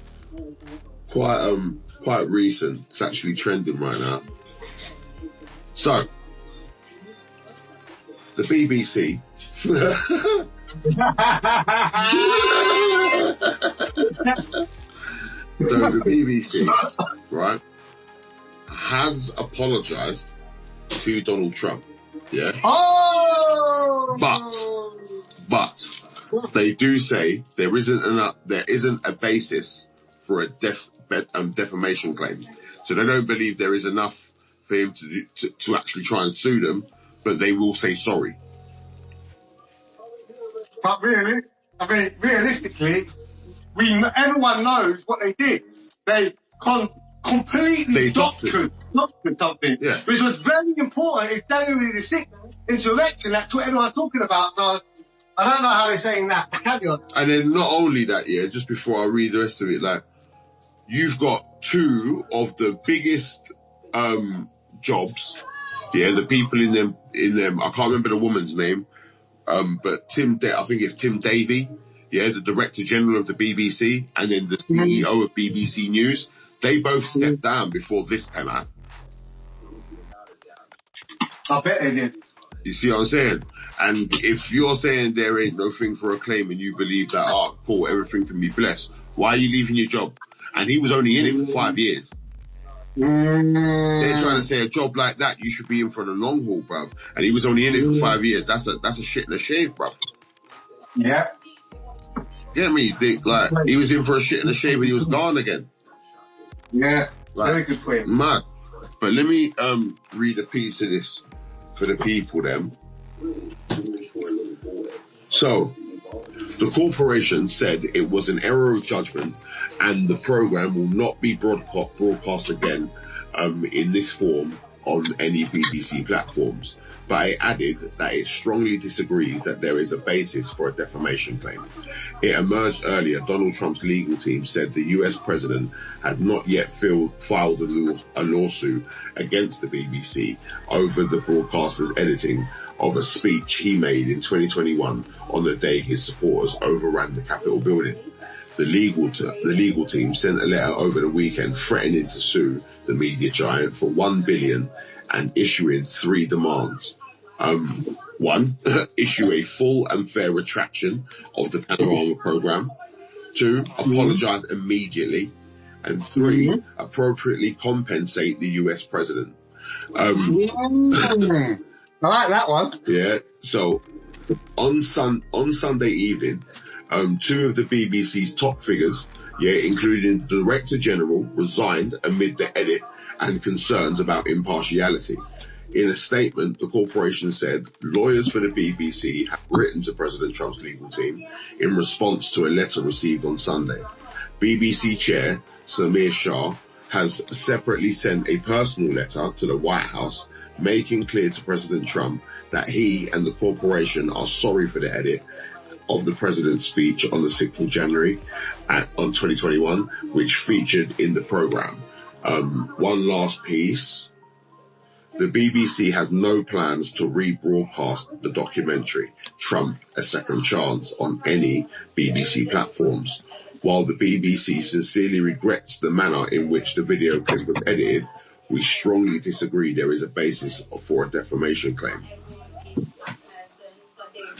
quite recent. It's actually trending right now. So, the BBC the BBC, right, has apologised to Donald Trump. Yeah. Oh! But they do say there isn't a basis for a defamation claim. So they don't believe there is enough for him to actually try and sue them, but they will say sorry. But really, I mean, realistically, everyone knows what they did. They completely doctored something, which was very important. It's January the 6th insurrection. That's what everyone's talking about. So I don't know how they're saying that. Carry on. And then not only that, just before I read the rest of it, like, you've got two of the biggest jobs, the people in them. I can't remember the woman's name. But I think it's Tim Davie, the Director General of the BBC, and then the CEO of BBC News. They both stepped down before this came out. I bet they did. You see what I'm saying? And if you're saying there ain't no thing for a claim and you believe that, cool, everything can be blessed, why are you leaving your job? And he was only in it for 5 years. They're trying to say a job like that, you should be in for the long haul, bruv. And he was only in it for 5 years. That's a shit and a shave, bruv. Yeah. Get me? Like, he was in for a shit and a shave and he was gone again. Yeah. Like, very good point. Mad. But let me read a piece of this for the people then. So, the corporation said it was an error of judgment and the program will not be broadcast again in this form on any BBC platforms, but it added that it strongly disagrees that there is a basis for a defamation claim. It emerged earlier Donald Trump's legal team said the US president had not yet filed a lawsuit against the BBC over the broadcaster's editing of a speech he made in 2021 on the day his supporters overran the Capitol building. The legal team sent a letter over the weekend threatening to sue the media giant for $1 billion and issuing 3 demands. 1, issue a full and fair retraction of the Panorama program. 2, apologize immediately. And 3, appropriately compensate the US president. I like that one. Yeah. So on Sunday evening, 2 of the BBC's top figures, including the Director General, resigned amid the edit and concerns about impartiality. In a statement, the corporation said lawyers for the BBC have written to President Trump's legal team in response to a letter received on Sunday. BBC Chair Samir Shah has separately sent a personal letter to the White House making clear to President Trump that he and the corporation are sorry for the edit of the president's speech on the 6th of January on 2021, which featured in the program. One last piece. The BBC has no plans to rebroadcast the documentary Trump, A Second Chance on any BBC platforms. While the BBC sincerely regrets the manner in which the video clip was edited, we strongly disagree there is a basis for a defamation claim.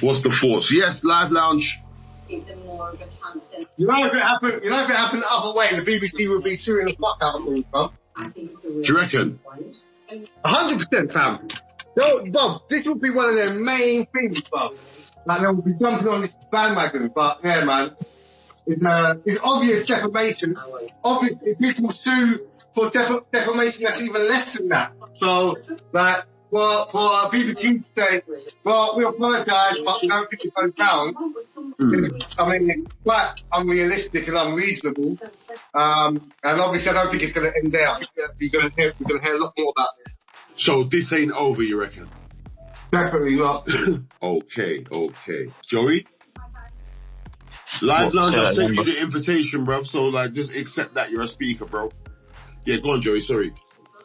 What's the thoughts? Yes, Live Lounge. You know, if it happened the other way, the BBC would be suing the fuck out of me, bro. Do you reckon? 100%, fam. No, Bob, this would be one of their main things, Bob. Like, they will be jumping on this bandwagon, but yeah, man. It's obvious defamation. Obviously, people sue for defamation that's even less than that. So, like, well, for BBC to say, well, we apologise, but we don't think it goes down. I mean, it's quite unrealistic and unreasonable. And obviously, I don't think it's going to end there. I think we're going to hear a lot more about this. So this ain't over, you reckon? Definitely not. Okay. Joey? Live Lounge, I sent you the invitation, bro. So, like, just accept that you're a speaker, bro. Yeah, go on, Joey, sorry.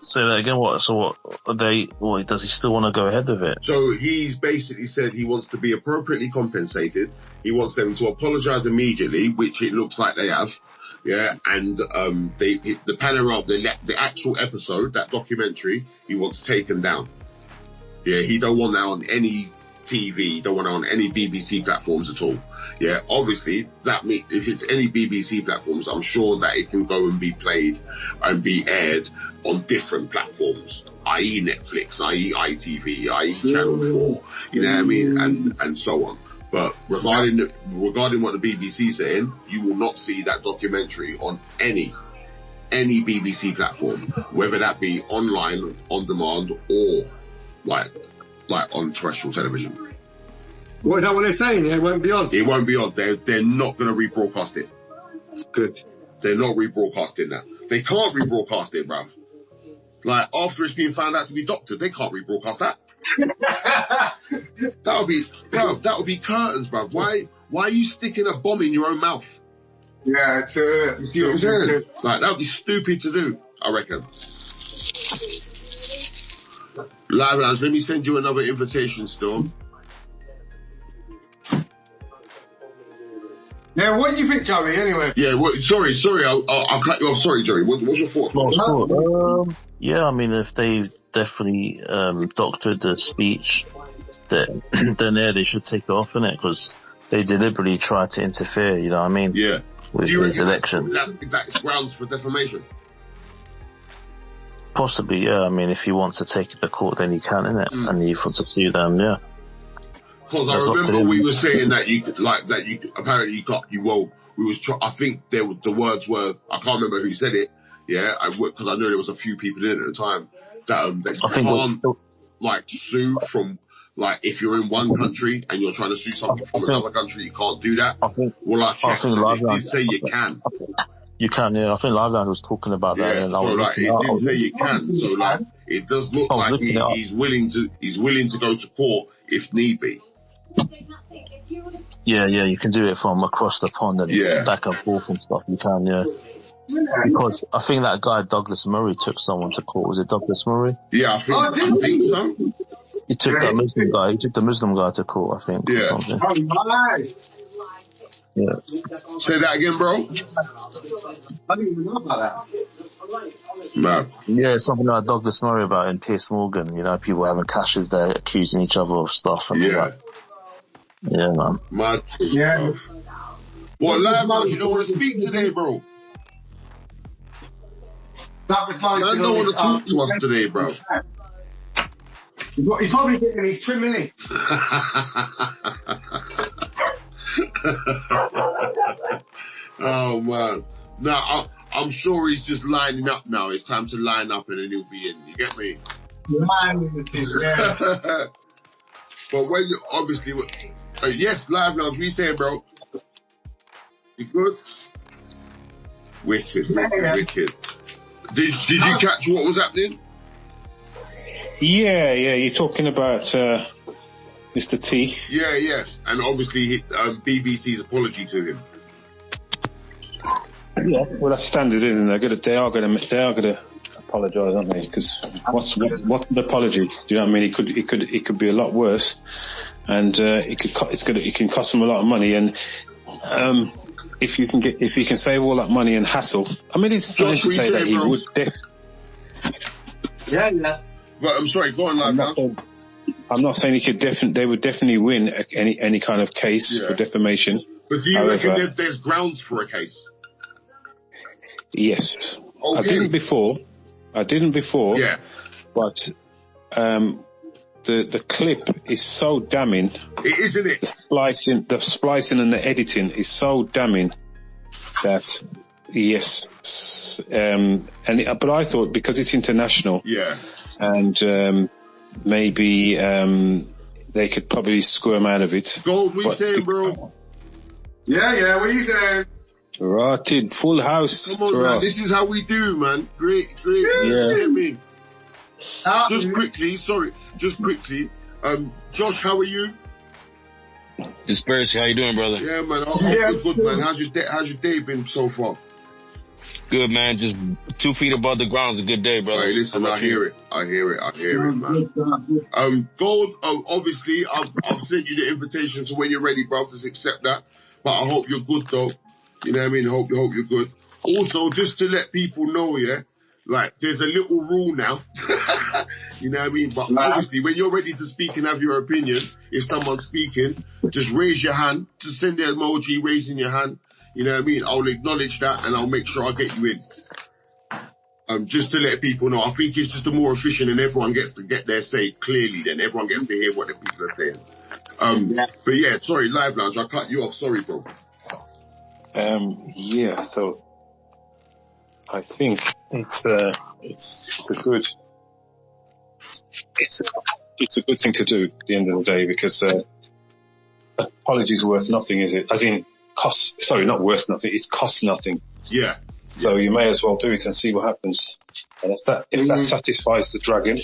Say that again, what? So what does he still want to go ahead with it? So he's basically said he wants to be appropriately compensated. He wants them to apologise immediately, which it looks like they have. Yeah, and the panorama, the actual episode, that documentary, he wants taken down. Yeah, he don't want that on any TV, don't want it on any BBC platforms at all. Yeah, obviously, that means if it's any BBC platforms, I'm sure that it can go and be played and be aired on different platforms, i.e. Netflix, i.e. ITV, i.e. Channel 4, you know what I mean, and so on. But regarding what the BBC is saying, you will not see that documentary on any BBC platform, whether that be online, on demand, or like on terrestrial television. Well, is that what they're saying? It won't be on. It won't be on. They're not going to rebroadcast it. Good. They're not rebroadcasting that. They can't rebroadcast it, bruv. Like, after it's been found out to be doctored, they can't rebroadcast that. That would be curtains, bruv. Why are you sticking a bomb in your own mouth? Yeah, sure. You see what I'm saying? Like, that would be stupid to do, I reckon. Live Lounge, let me send you another invitation, Storm. Yeah, what do you think, Joey, anyway? Yeah, sorry, I'll cut you off. Sorry, Joey, what's your thought? Yeah, I mean, if they definitely doctored the speech, then they should take it off, innit? Because they deliberately tried to interfere, you know what I mean? Yeah. With his election. That's grounds for defamation? Possibly, yeah. I mean, if he wants to take it to court, then he can, innit? And he wants to sue them, yeah. Because I remember we were saying that I think the words were, I can't remember who said it, yeah, because I know there was a few people in it at the time, that you can't, sue from, if you're in one country and you're trying to sue something from another country, you can't do that. I checked, it did say you can. You can, yeah. I think LiveLounge was talking about that. Yeah, so it did say you can. So it does look like he's willing to go to court if need be. Yeah, you can do it from across the pond and back and forth and stuff. You can, because I think that guy Douglas Murray took someone to court. Was it Douglas Murray? Yeah, I think so. He took that Muslim guy. He took the Muslim guy to court, I think. Yeah. Or something. Yeah. Say that again, bro. I didn't even know about that. Man. Yeah, something like Douglas Murray about in Piers Morgan. You know, people having clashes there, accusing each other of stuff. And yeah, man. Mad thing, bro. What, LiveLounge, you don't want to speak today, bro? Man don't want to talk to us today, bro. He's probably getting his trim, isn't he? Oh, man. Now, I'm sure he's just lining up now. It's time to line up and then he'll be in. You get me? Yeah. But when you obviously... yes, LiveLounge, we saying, bro? You good? Wicked. Did you catch what was happening? Yeah, you're talking about Mr. T. Yeah, and obviously BBC's apology to him. Yeah, well that's standard, isn't it? They are going to apologise, aren't they? Because what's an apology? Do you know what I mean? It could be a lot worse, and it can cost them a lot of money. And if you can save all that money and hassle, I mean, it's strange to say that he would. Yeah. But I'm sorry, go on, LiveLounge. I'm not saying they would definitely win any kind of case for defamation. But do you reckon there's grounds for a case? Yes. Okay. I didn't before. Yeah. But the clip is so damning. Isn't it? The splicing and the editing is so damning that yes. But I thought because it's international. Yeah. And maybe they could probably squirm out of it. G.O.L.D, what you saying, bro? Yeah, what are you doing? Rotted, full house. Come on, man, this is how we do, man. Great. Yeah. You hear me? Just quickly, Josh, how are you? Disperse, how you doing, brother? Yeah, man, I'm good, man. How's your day been so far? Good, man. Just 2 feet above the ground is a good day, brother. Hey, listen, I hear it, man. G.O.L.D, obviously, I've sent you the invitation, so when you're ready, bro, just accept that. But I hope you're good, though. You know what I mean? Hope you're good. Also, just to let people know, like, there's a little rule now. You know what I mean? But obviously, when you're ready to speak and have your opinion, if someone's speaking, just raise your hand. Just send the emoji raising your hand. You know what I mean? I'll acknowledge that and I'll make sure I get you in. Just to let people know, I think it's just more efficient and everyone gets to get their say clearly, then everyone gets to hear what the people are saying. But yeah, sorry, LiveLounge, I cut you off. Sorry, bro. So I think it's a good thing to do at the end of the day because apologies are worth nothing, is it? As in not worth nothing. It costs nothing. Yeah. So you may as well do it and see what happens. And if that satisfies the dragon,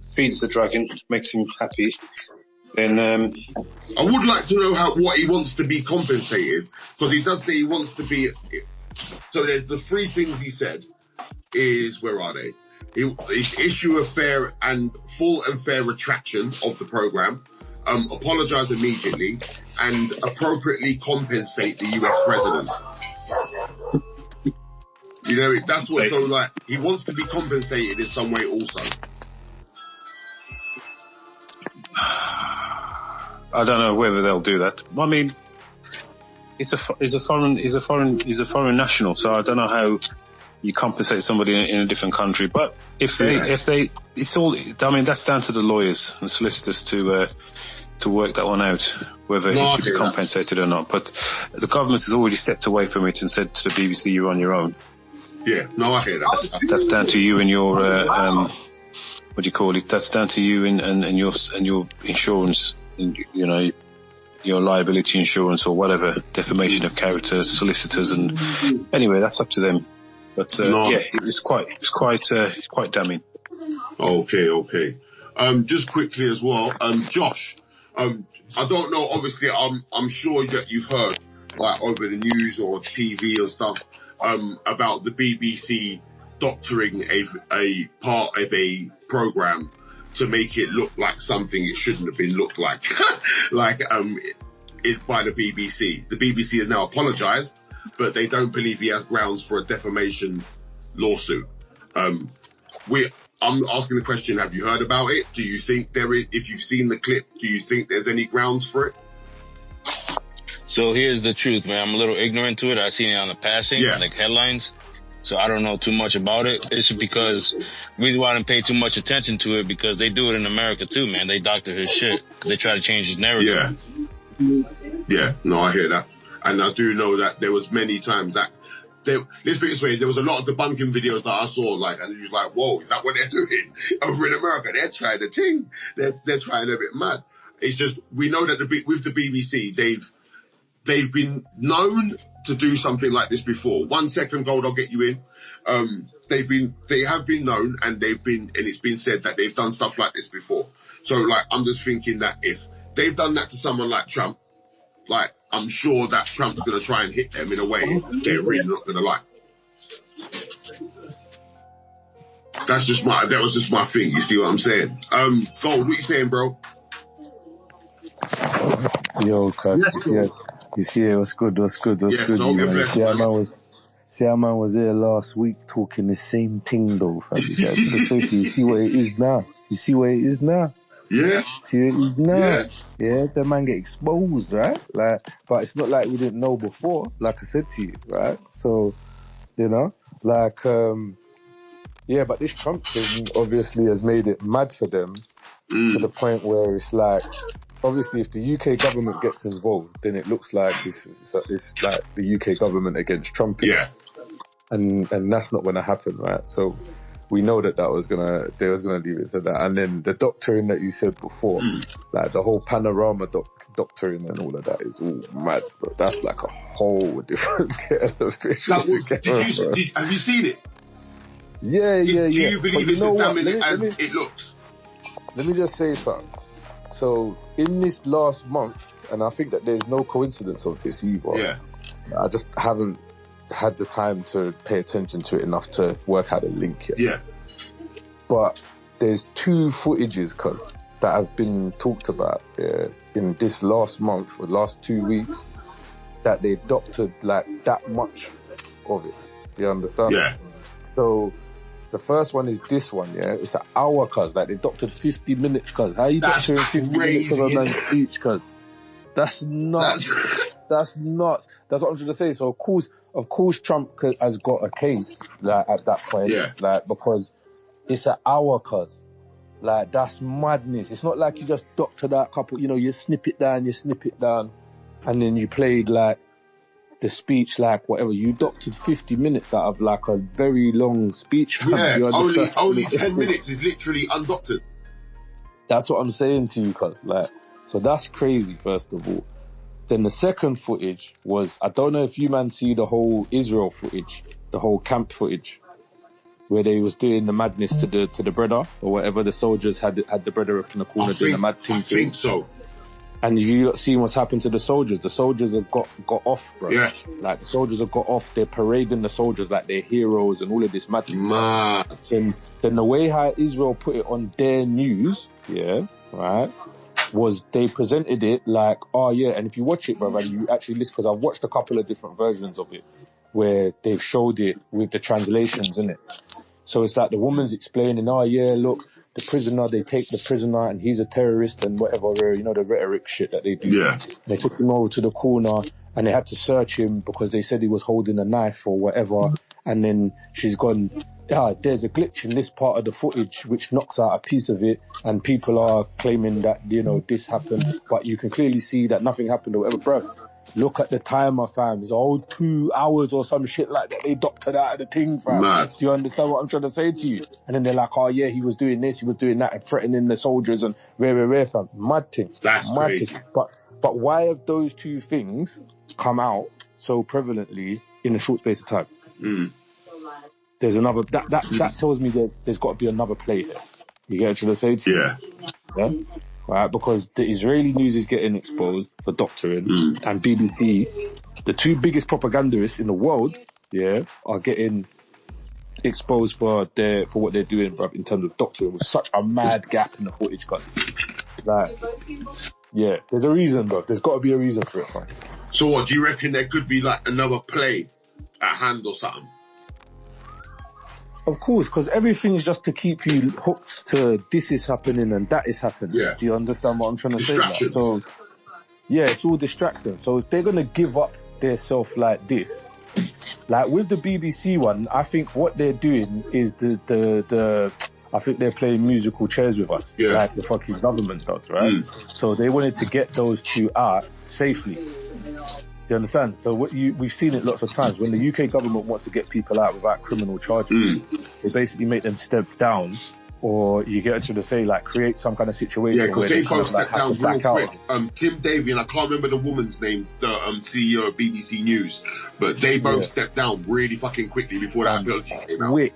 feeds the dragon, makes him happy, then I would like to know what he wants to be compensated, because he does say he wants to be. So the 3 things he said is, where are they? He issue a full and fair retraction of the program, apologise immediately, and appropriately compensate the US president. You know, that's what, so like, he wants to be compensated in some way also. I don't know whether they'll do that. I mean, he's a foreign national, so I don't know how you compensate somebody in a different country. But it's all. I mean, that's down to the lawyers and solicitors to work that one out, whether he should be compensated or not. But the government has already stepped away from it and said to the BBC, "You're on your own." Yeah, no, I hear that. That's down to you and your what do you call it? That's down to you and your insurance, you know, your liability insurance or whatever, defamation of character, solicitors, and anyway, that's up to them. But it was quite damning. Okay. Just quickly as well, Josh, I don't know, obviously, I'm sure that you've heard, like, over the news or TV or stuff, about the BBC doctoring a part of a program to make it look like something it shouldn't have been looked like. By the BBC. The BBC has now apologised, but they don't believe he has grounds for a defamation lawsuit. I'm asking the question, have you heard about it? Do you think there is, if you've seen the clip, do you think there's any grounds for it? So here's the truth, man. I'm a little ignorant to it. I seen it on the passing, like headlines. So I don't know too much about it. It's because the reason why I didn't pay too much attention to it, because they do it in America too, man. They doctor his shit. They try to change his narrative. Yeah, no, I hear that. And I do know that there was many times that let's put it this way, there was a lot of debunking videos that I saw, like, and you was like, whoa, is that what they're doing over in America? They're trying to ting. They're trying a bit mad. It's just, we know that with the BBC, they've been known to do something like this before. 1 second, G.O.L.D, I'll get you in. They have been known, and it's been said that they've done stuff like this before. So, like, I'm just thinking that if they've done that to someone like Trump, like, I'm sure that Trump's going to try and hit them in a way they're really not going to like. That was just my thing. You see what I'm saying? G.O.L.D, what you saying, bro? Yo, cuz, you see it, what's good, man. See how man was there last week talking the same thing though, fam. You see what it is now? Yeah. See what it is now? Yeah, the man get exposed, right? Like, but it's not like we didn't know before, like I said to you, right? So, you know, like, but this Trump thing obviously has made it mad for them to the point where it's like, obviously, if the UK government gets involved, then it looks like it's like the UK government against Trump. Yeah. And that's not going to happen, right? So we know that they was going to leave it to that. And then the doctoring that you said before, like the whole panorama doctoring and all of that is all mad, bro. That's like a whole different kettle of fish. Have you seen it? Yeah. Do you believe it's as damning as it looks? Let me just say something. So in this last month, and I think that there's no coincidence of this either. Yeah. I just haven't had the time to pay attention to it enough to work out a link yet. Yeah. But there's 2 footages, that have been talked about in this last month or last 2 weeks that they doctored like that much of it. Do you understand? Yeah. So the first one is this one, it's an hour, like they doctored 50 minutes, How you doctoring 50 minutes of a man's speech, That's nuts. That's nuts. That's what I'm trying to say. So of course Trump has got a case, like, at that point, like, because it's an hour, like, that's madness. It's not like you just doctor that couple, you snip it down, and then you played, like, the speech, like, whatever. You doctored 50 minutes out of, like, a very long speech. Yeah, only 10 minutes is literally undoctored. That's what I'm saying to you, like, so that's crazy, first of all. Then the second footage was, I don't know if you man see the whole Israel footage, the whole camp footage, where they was doing the madness to the brother, or whatever. The soldiers had the brother up in the corner doing the mad thing. I think so. And you seen what's happened to the soldiers. The soldiers have got off, bro. Yeah. Like, the soldiers have got off. They're parading the soldiers like they're heroes and all of this madness. Mad. Then the way how Israel put it on their news, right, was they presented it like, and if you watch it, brother, and you actually listen, because I've watched a couple of different versions of it where they've showed it with the translations in it. So it's like the woman's explaining, look, the prisoner, they take the prisoner and he's a terrorist and whatever, the rhetoric shit that they do. Yeah. They took him over to the corner and they had to search him because they said he was holding a knife or whatever. And then she's gone, there's a glitch in this part of the footage which knocks out a piece of it, and people are claiming that, this happened, but you can clearly see that nothing happened or whatever. Bro, look at the timer, fam. It's all 2 hours or some shit like that. They doctored out of the thing, fam. Mad. Do you understand what I'm trying to say to you? And then they're like, he was doing this, he was doing that, and threatening the soldiers and rare, fam. Mad thing. That's mad crazy. Thing. But why have those 2 things come out so prevalently in a short space of time? There's another, that tells me there's got to be another play here. You get what I'm trying to say to you? Yeah? Right, because the Israeli news is getting exposed for doctoring, and BBC, the two biggest propagandists in the world, are getting exposed for what they're doing, bruv, in terms of doctoring, with such a mad gap in the footage cuts. Like, yeah, there's a reason, bro. There's got to be a reason for it, bro. So what, do you reckon there could be like another play at hand or something? Of course, because everything's just to keep you hooked to this is happening and that is happening. Yeah. Do you understand what I'm trying to say? Like? So, yeah, it's all distracting. So if they're going to give up their self like this, like with the BBC one, I think what they're doing is I think they're playing musical chairs with us, like the fucking government does, right? So they wanted to get those two out safely. Do you understand? So we've seen it lots of times. When the UK government wants to get people out without criminal charges, they basically make them step down, or you get to say, like, create some kind of situation. Yeah, because they both stepped down real quick. Tim Davie, and I can't remember the woman's name, the CEO of BBC News, but they both stepped down really fucking quickly before that apology came out.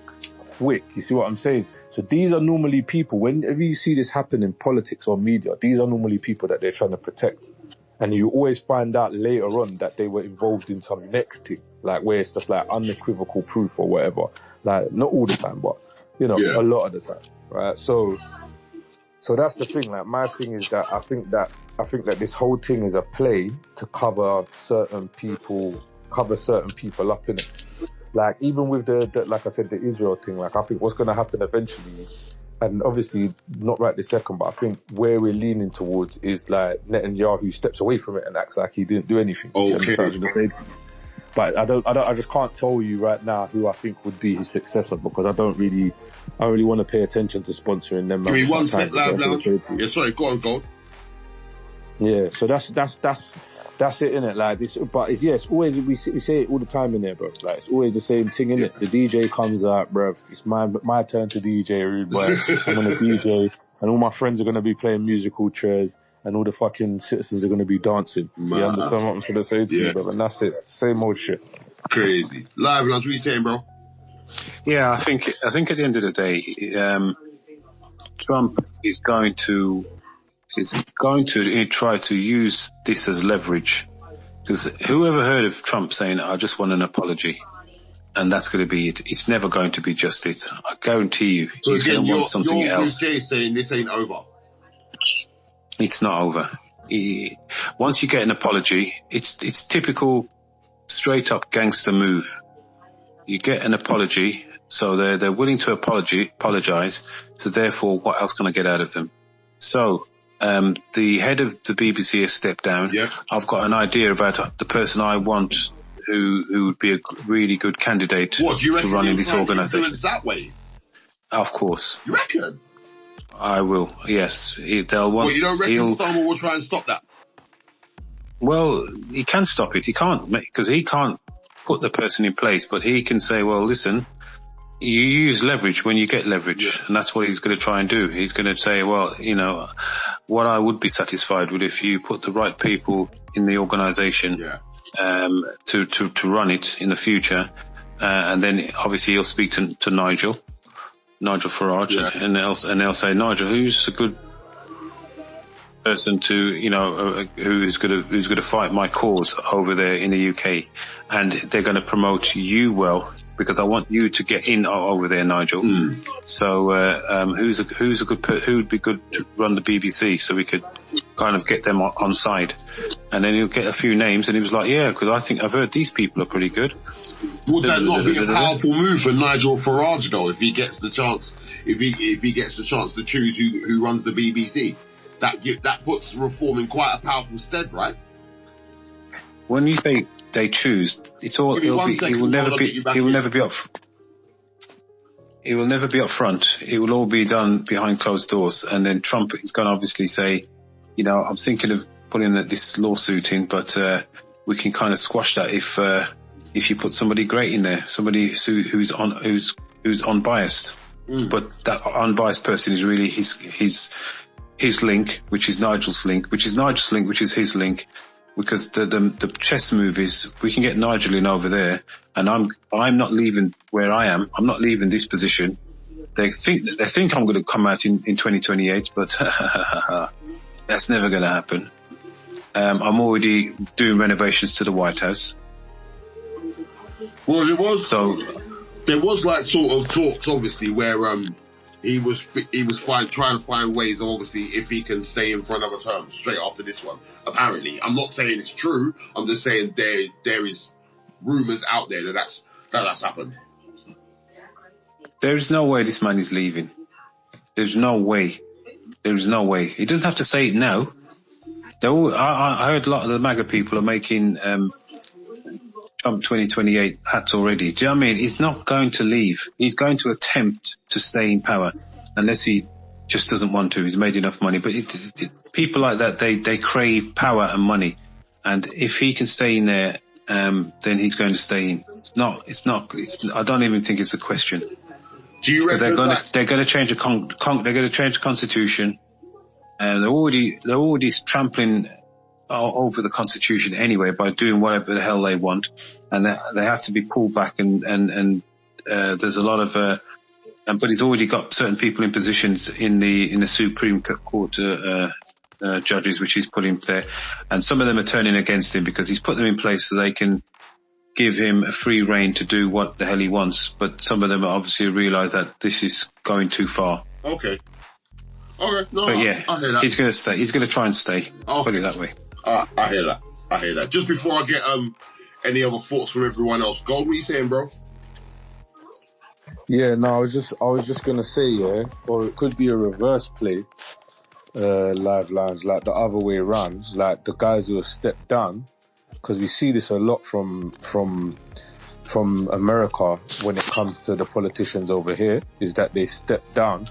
Quick. You see what I'm saying? So these are normally people, whenever you see this happen in politics or media, these are normally people that they're trying to protect. And you always find out later on that they were involved in some next thing, like where it's just like unequivocal proof or whatever. Like, not all the time, but, you know, a lot of the time, right? So that's the thing. Like, my thing is that I think that this whole thing is a play to cover certain people up in it. Like, even with the like I said, the Israel thing, like, I think what's going to happen eventually, and obviously not right this second, but I think where we're leaning towards is like Netanyahu steps away from it and acts like he didn't do anything. But I just can't tell you right now who I think would be his successor, because I don't really want to pay attention to sponsoring them. Give me one sec, LiveLounge. Yeah, sorry, go on, G.O.L.D. Yeah, so that's it, innit? Like this, but it's always, we say it all the time in there, bro. Like, it's always the same thing, innit? The DJ comes out, bro. It's my turn to DJ, rude boy. I'm gonna DJ, and all my friends are gonna be playing musical chairs, and all the fucking citizens are gonna be dancing. You understand what I'm trying to say to you, bro? And that's it. Same old shit. Crazy. LiveLounge, what are you saying, bro? Yeah, I think at the end of the day, Trump is going to try to use this as leverage, because whoever heard of Trump saying, I just want an apology, and that's going to be it. It's never going to be just it. I guarantee you. So he's going to want something else. You're saying this ain't over. It's not over. Once you get an apology, it's typical straight up gangster move. You get an apology, so they're willing to apologize. So therefore, what else can I get out of them? So, the head of the BBC has stepped down. Yeah. I've got an idea about the person I want who would be a really good candidate to run in this organisation. That way? Of course. You reckon? I will, yes. They'll want... Well, you don't reckon Starmer will try and stop that? Well, he can stop it. He can't, because he can't put the person in place, but he can say, well, listen, you use leverage when you get leverage, and that's what he's going to try and do. He's going to say, well, you know, what I would be satisfied with if you put the right people in the organisation to run it in the future, and then obviously he'll speak to Nigel Farage, and they'll say, Nigel, who's a good person to, you know, who's going to fight my cause over there in the UK, and they're going to promote you well, because I want you to get in over there, Nigel. So who would be good to run the BBC, so we could kind of get them on side, and then he'll get a few names, and he was like, yeah, because I think I've heard these people are pretty good. Would that not be a powerful move for Nigel Farage though, if he gets the chance? If he gets the chance to choose who runs the BBC, that puts reform in quite a powerful stead, right? When you say they choose, it's all. He will never be up front. It will all be done behind closed doors, and then Trump is going to obviously say, you know, I'm thinking of putting this lawsuit in, but we can kind of squash that if you put somebody great in there, somebody who's unbiased. But that unbiased person is really his link, which is Nigel's link, which is his link. Because the chess move is, we can get Nigel in over there, and I'm not leaving where I am. I'm not leaving this position They think I'm going to come out in 2028, but that's never going to happen. I'm already doing renovations to the White House. Well, there was like sort of talks, obviously, where he was trying to find ways, obviously, if he can stay in for another term straight after this one. Apparently, I'm not saying it's true. I'm just saying there is rumors out there that's happened. There's no way this man is leaving. There's no way. There's no way. He doesn't have to say it now. I heard a lot of the MAGA people are making Trump 2028 hats already. Do you know what I mean? He's not going to leave. He's going to attempt to stay in power unless he just doesn't want to. He's made enough money. But people like that, they crave power and money. And if he can stay in there, then he's going to stay in. I don't even think it's a question. Do you reckon they're going to change they're going to change the constitution, and they're already trampling over the constitution anyway by doing whatever the hell they want, and they have to be pulled back. And there's a lot of, but he's already got certain people in positions in the Supreme Court judges, which he's put in there, and some of them are turning against him because he's put them in place so they can give him a free rein to do what the hell he wants, but some of them obviously realise that this is going too far. Okay. No, but yeah, I hear that. He's going to stay. He's going to try and stay. Okay. Put it that way. I hear that. Just before I get any other thoughts from everyone else, G.O.L D, what are you saying, bro? Yeah, no, I was just going to say, yeah, or it could be a reverse play, Live Lounge, like the other way around, like the guys who have stepped down. Because we see this a lot from America when it comes to the politicians over here, is that they step down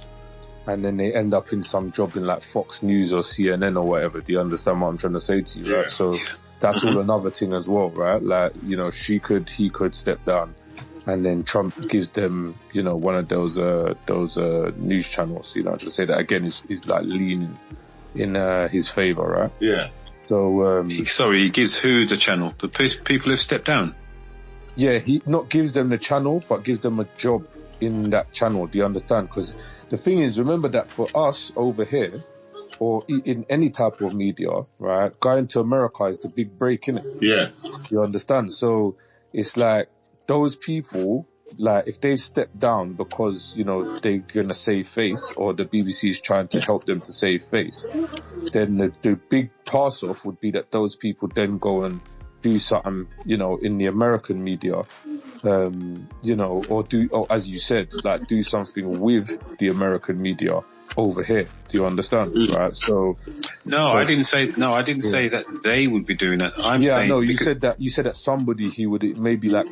and then they end up in some job in like Fox News or CNN or whatever. Do you understand what I'm trying to say to you? Yeah. Right? So that's all another thing as well, right? Like, you know, he could step down and then Trump gives them, you know, one of those news channels, you know, to say that again is like leaning in his favor, right? Yeah. So, he gives who the channel? The people who've stepped down? Yeah, he not gives them the channel, but gives them a job in that channel. Do you understand? Because the thing is, remember that for us over here, or in any type of media, right, going to America is the big break, innit? Yeah. You understand? So it's like those people, like if they've stepped down because, you know, they're going to save face, or the BBC is trying to help them to save face, then the big pass off would be that those people then go and do something, you know, in the American media, you know, or as you said, like do something with the American media over here. Do you understand? Right. So I didn't say say that they would be doing that. You said that somebody he would maybe like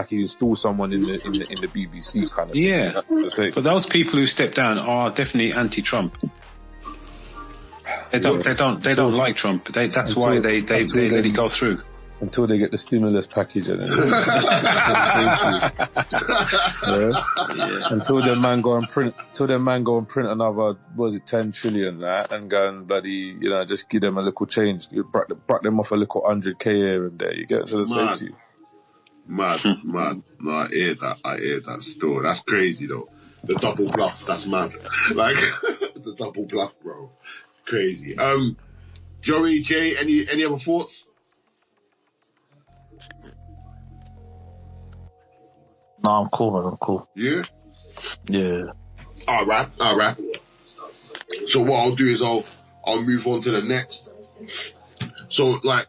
he install someone in the BBC kind of thing. Yeah. But those people who step down are definitely anti-Trump. They don't like Trump. That's why they let it go through. Until they get the stimulus package and until their man go and print another, 10 trillion that, and go and bloody, you know, just give them a little change. You brought them off a little 100k here and there. You get to the same to you. Mad. No, I hear that still. That's crazy though. The double bluff, that's mad. Like, the double bluff, bro. Crazy. Joey, Jay, any other thoughts? No, I'm cool, man. I'm cool. Yeah? Yeah. All right. So what I'll do is I'll move on to the next. So, like,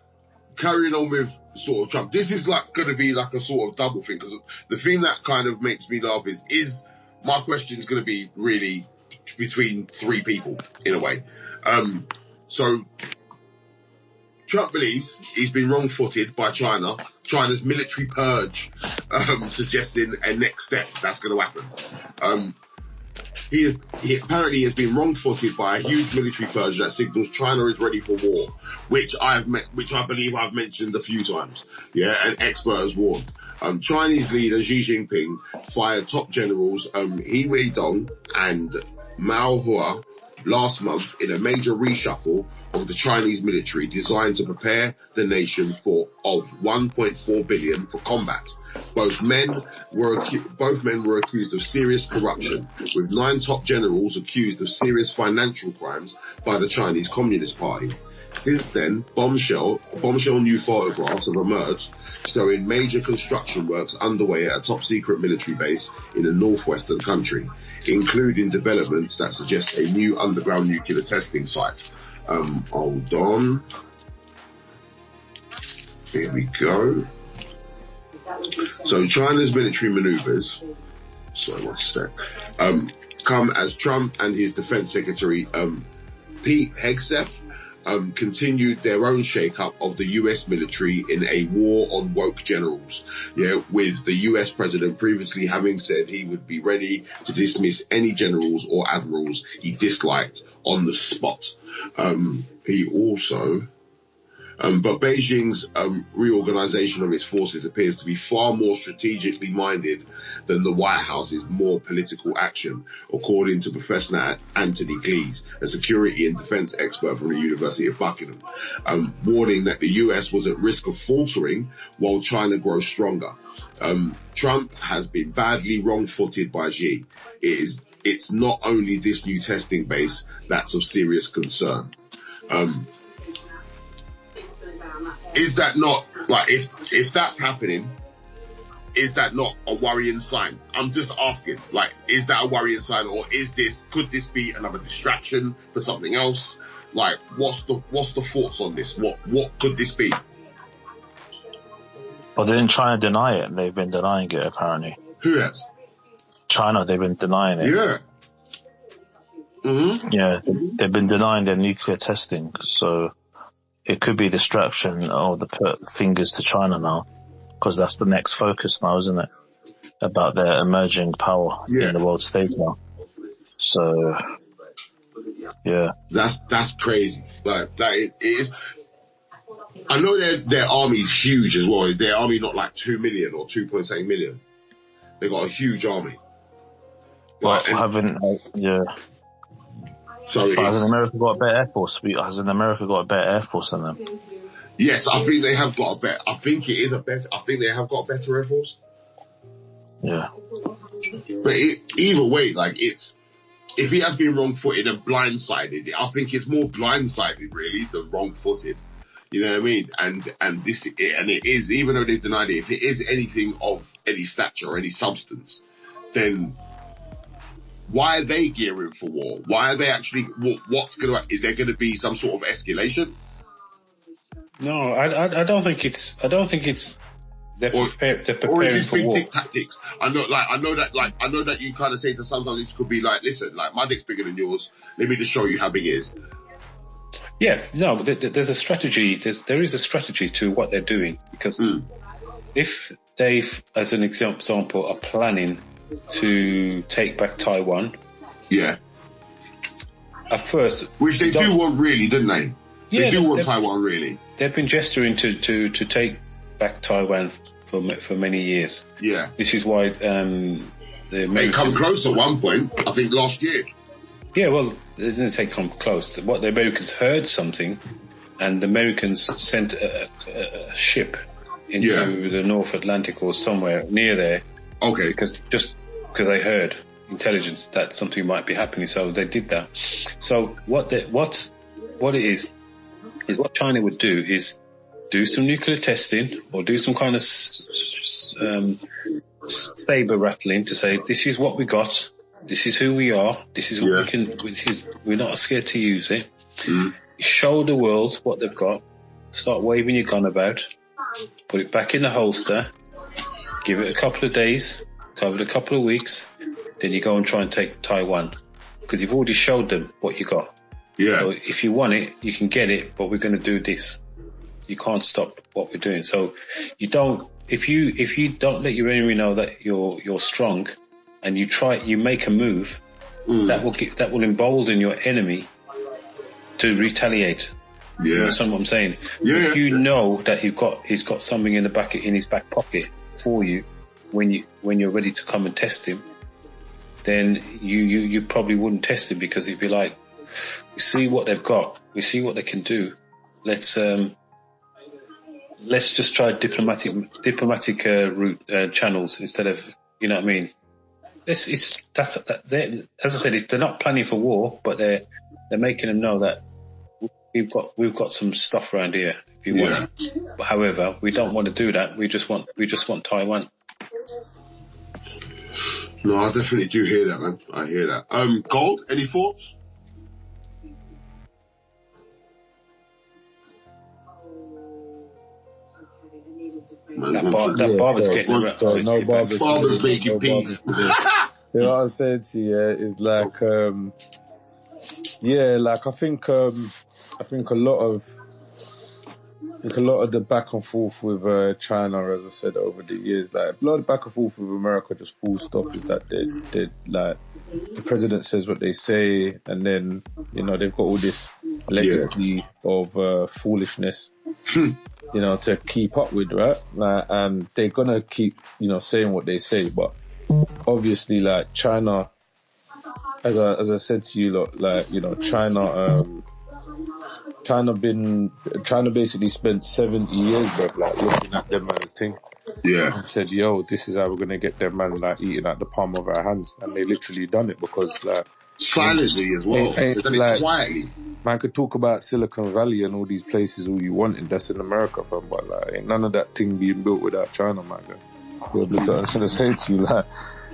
carrying on with sort of Trump, this is like going to be like a sort of double thing, because the thing that kind of makes me laugh is my question is going to be really between three people in a way. So Trump believes he's been wrong-footed by China's military purge, suggesting a next step that's going to happen. He apparently has been wrong-footed by a huge military purge that signals China is ready for war, which I believe I've mentioned a few times. Yeah, an expert has warned. Chinese leader Xi Jinping fired top generals He Weidong and Mao Hua last month in a major reshuffle of the Chinese military designed to prepare the nation of 1.4 billion for combat. Both men were accused of serious corruption, with 9 top generals accused of serious financial crimes by the Chinese Communist Party. Since then, bombshell new photographs have emerged showing major construction works underway at a top-secret military base in the northwestern country, including developments that suggest a new underground nuclear testing site. Hold on. Here we go. So China's military maneuvers, come as Trump and his defense secretary, Pete Hegseth, continued their own shake-up of the US military in a war on woke generals, with the US president previously having said he would be ready to dismiss any generals or admirals he disliked on the spot. But Beijing's reorganization of its forces appears to be far more strategically minded than the White House's more political action, according to Professor Anthony Glees, a security and defense expert from the University of Buckingham, warning that the US was at risk of faltering while China grows stronger. Trump has been badly wrong-footed by Xi. It's not only this new testing base that's of serious concern. Is that not, like, if that's happening, is that not a worrying sign? I'm just asking, like, is that a worrying sign, or could this be another distraction for something else? Like, what's the thoughts on this? What could this be? Well, didn't China deny it? They've been denying it, apparently. Who has? China, they've been denying it. Yeah. Mm-hmm. Yeah, they've been denying their nuclear testing, so it could be a distraction, or to put fingers to China now, because that's the next focus now, isn't it? About their emerging power in the world stage now. So, yeah. That's crazy. Like, that it is. I know their army is huge as well. Their army not like 2 million or 2.8 million. They got a huge army. But has America got a better air force? Has America got a better air force than them? Yes, I think they have got a better. I think they have got a better air force. Yeah. But either way, like, if he has been wrong-footed and blindsided, I think it's more blindsided really than wrong-footed. You know what I mean? And it is, even though they've denied it, if it is anything of any stature or any substance, then why are they gearing for war? Why are they actually? Is there going to be some sort of escalation? No, I don't think it's. They're preparing or is this for war. big dick tactics? I know that you kind of say that sometimes it could be like, listen, like, my dick's bigger than yours. Let me just show you how big it is. Yeah, no, there's a strategy. There is a strategy to what they're doing, because if they, as an example, are planning to take back Taiwan, at first, which they do want, really, didn't they? Yeah, they do want Taiwan, really. They've been gesturing to take back Taiwan for many years. Yeah, this is why they come close at one point. I think last year. Yeah, well, they didn't say come close. What the Americans heard something, and the Americans sent a ship into the North Atlantic or somewhere near there. Okay. Because they heard intelligence that something might be happening, so they did that. So what it is what China would do is do some nuclear testing or do some kind of saber rattling to say, this is what we got. This is who we are. This is what we can. We're not scared to use it. Show the world what they've got. Start waving your gun about. Put it back in the holster. Give it a couple of days. Give it a couple of weeks. Then you go and try and take Taiwan, because you've already showed them what you got. Yeah. So if you want it, you can get it. But we're going to do this. You can't stop what we're doing. So you don't. If you don't let your enemy know that you're strong, and you make a move, that will embolden your enemy to retaliate. Yeah. You understand what I'm saying? Yeah. If you know that he's got something in his back pocket for you when you're ready to come and test him, then you probably wouldn't test him, because he'd be like, we see what they've got, we see what they can do. Let's let's just try diplomatic route channels instead of, you know what I mean. As I said, they're not planning for war, but they're making them know that we've got some stuff around here if you want it. However, we don't want to do that. We just want Taiwan. No, I definitely do hear that, man. I hear that. G.O.L.D, any thoughts? That barber's getting around. No barber's making peace. You know what I'm saying to you? Is like, I think a lot of the back and forth with China, as I said over the years, like a lot of back and forth with America, just full stop, is that they like the president says what they say, and then they've got all this legacy of foolishness. To keep up with, right? And they're gonna keep, saying what they say, but obviously, like China, as I said to you, China basically spent 70 years, bro, like looking at them man's thing. Yeah. And said, yo, this is how we're gonna get them man like eating at the palm of our hands, and they literally done it because like silently as well. They've done it quietly. Man could talk about Silicon Valley and all these places all you want, and that's in America, fam, but like ain't none of that thing being built without China, man. That's what I was gonna say to you, like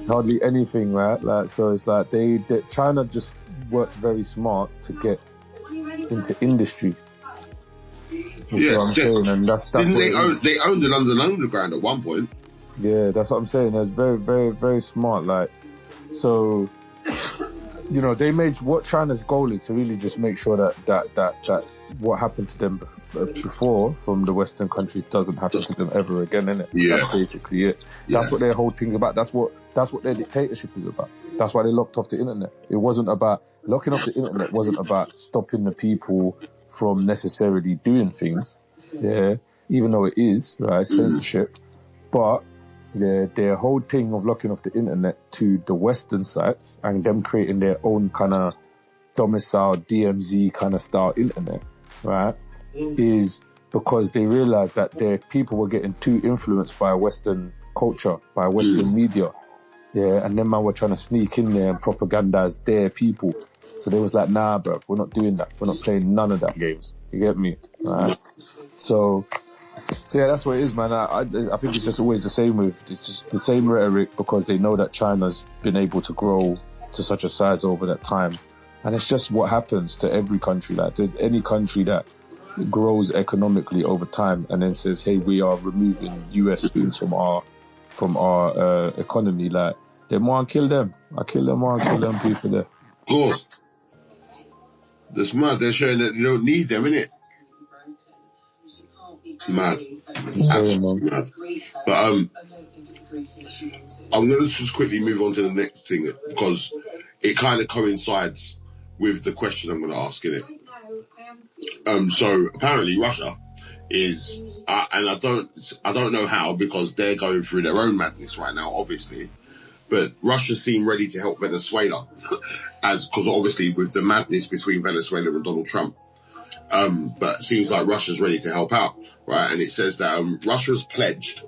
hardly anything, right? Like so, it's like they China just worked very smart to get into industry. What I'm saying, and that's they owned the London Underground at one point. Yeah, that's what I'm saying. It's very, very, very smart. Like so. They made what China's goal is to really just make sure that what happened to them before from the Western countries doesn't happen to them ever again, innit? Yeah. That's basically it. That's what their whole thing's about. That's what their dictatorship is about. That's why they locked off the internet. It wasn't about locking off the internet. Wasn't about stopping the people from necessarily doing things. Yeah, even though it is right censorship, but. Their whole thing of locking off the internet to the Western sites and them creating their own kind of domicile DMZ kind of style internet, right, is because they realized that their people were getting too influenced by Western culture, by Western media. Yeah, and them man were trying to sneak in there and propagandize their people. So they was like, nah, bro, we're not doing that. We're not playing none of that games. You get me? Right? So yeah, that's what it is, man. I think it's just always the same it's just the same rhetoric because they know that China's been able to grow to such a size over that time. And it's just what happens to every country. Like there's any country that grows economically over time and then says, hey, we are removing US things from our economy. Like they want to kill them. I kill them people there. Of course. That's mad. They're showing that you don't need them, innit? Mad. Absolutely mad. But I'm going to just quickly move on to the next thing because it kind of coincides with the question I'm going to ask, innit? So apparently Russia is, and I don't know how because they're going through their own madness right now, obviously. But Russia seemed ready to help Venezuela, because obviously with the madness between Venezuela and Donald Trump. But it seems like Russia's ready to help out, right? And it says that Russia's pledged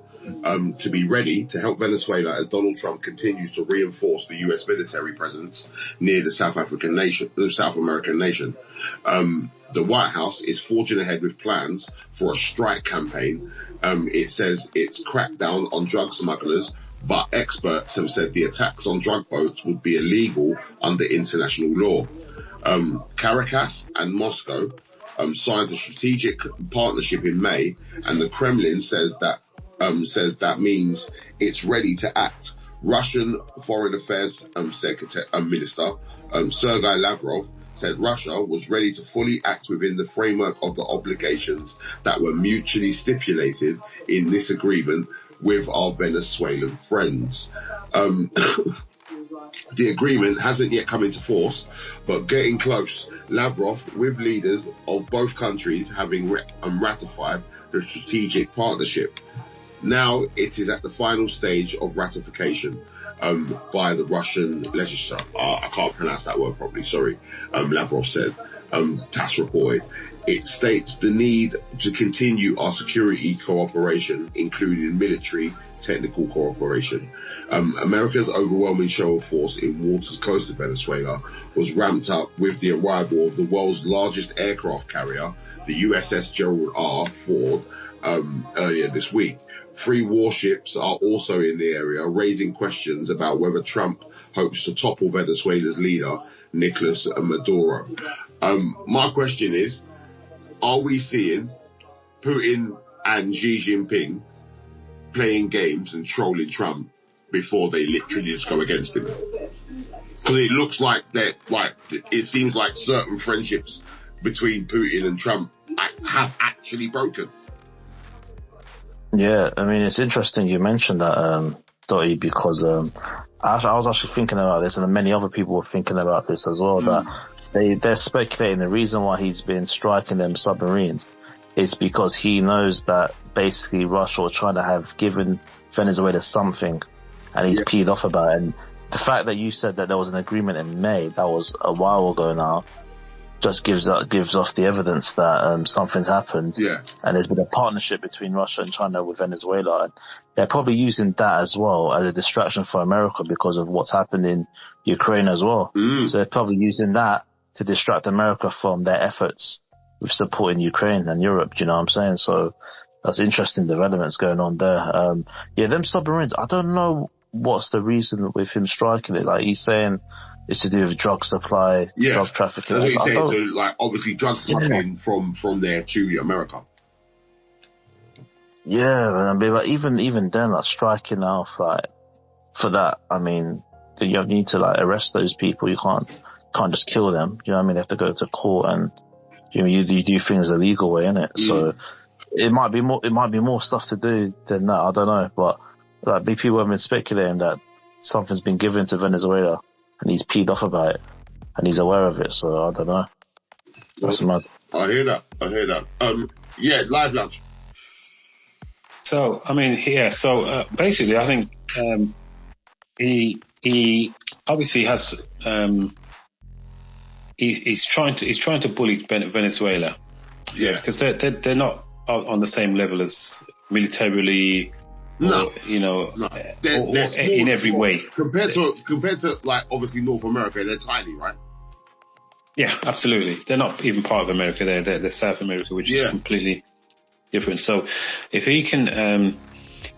to be ready to help Venezuela as Donald Trump continues to reinforce the US military presence near the South American nation. The White House is forging ahead with plans for a strike campaign. It says it's cracked down on drug smugglers, but experts have said the attacks on drug boats would be illegal under international law. Caracas and Moscow signed a strategic partnership in May, and the Kremlin says that means it's ready to act. Russian Foreign Affairs Minister Sergei Lavrov said Russia was ready to fully act within the framework of the obligations that were mutually stipulated in this agreement with our Venezuelan friends. The agreement hasn't yet come into force, but getting close. Lavrov, with leaders of both countries having ratified the strategic partnership. Now it is at the final stage of ratification by the Russian legislature. I can't pronounce that word properly, sorry, Lavrov said. TASS reported. It states the need to continue our security cooperation, including military technical cooperation. America's overwhelming show of force in waters close to Venezuela was ramped up with the arrival of the world's largest aircraft carrier, the USS Gerald R. Ford, earlier this week. 3 warships are also in the area, raising questions about whether Trump hopes to topple Venezuela's leader, Nicolas Maduro. My question is, are we seeing Putin and Xi Jinping playing games and trolling Trump before they literally just go against him? Because it looks like it seems like certain friendships between Putin and Trump have actually broken. Yeah, I mean, it's interesting you mentioned that, Dotty, because I was actually thinking about this, and many other people were thinking about this as well, that they're speculating the reason why he's been striking them submarines is because he knows that basically Russia or China have given Venezuela something, and he's peed off about it. And the fact that you said that there was an agreement in May, that was a while ago now, just gives off the evidence that something's happened. Yeah. And there's been a partnership between Russia and China with Venezuela. And they're probably using that as well as a distraction for America because of what's happened in Ukraine as well. So they're probably using that to distract America from their efforts with supporting Ukraine and Europe. Do you know what I'm saying? So that's interesting developments going on there. Yeah, them submarines, I don't know what's the reason with him striking it. Like he's saying it's to do with drug supply, drug trafficking. That's what he's saying. So like obviously drugs coming from there to America. Yeah, man, but even then, like striking off like for that, I mean, you need to like arrest those people. You can't just kill them. You know what I mean? They have to go to court and you do things the legal way, innit? So it might be more stuff to do than that. I don't know, but like people have been speculating that something's been given to Venezuela and he's peed off about it and he's aware of it. So I don't know. That's mad. I hear that. Yeah, Live Lounge. So I mean, yeah. So basically, I think he obviously has. He's trying to bully Venezuela. Yeah, because they're not on the same level as militarily. No, they're in every way compared to like obviously North America, they're tiny, right? Yeah, absolutely. They're not even part of America. They're South America, which is completely different. So, if he can,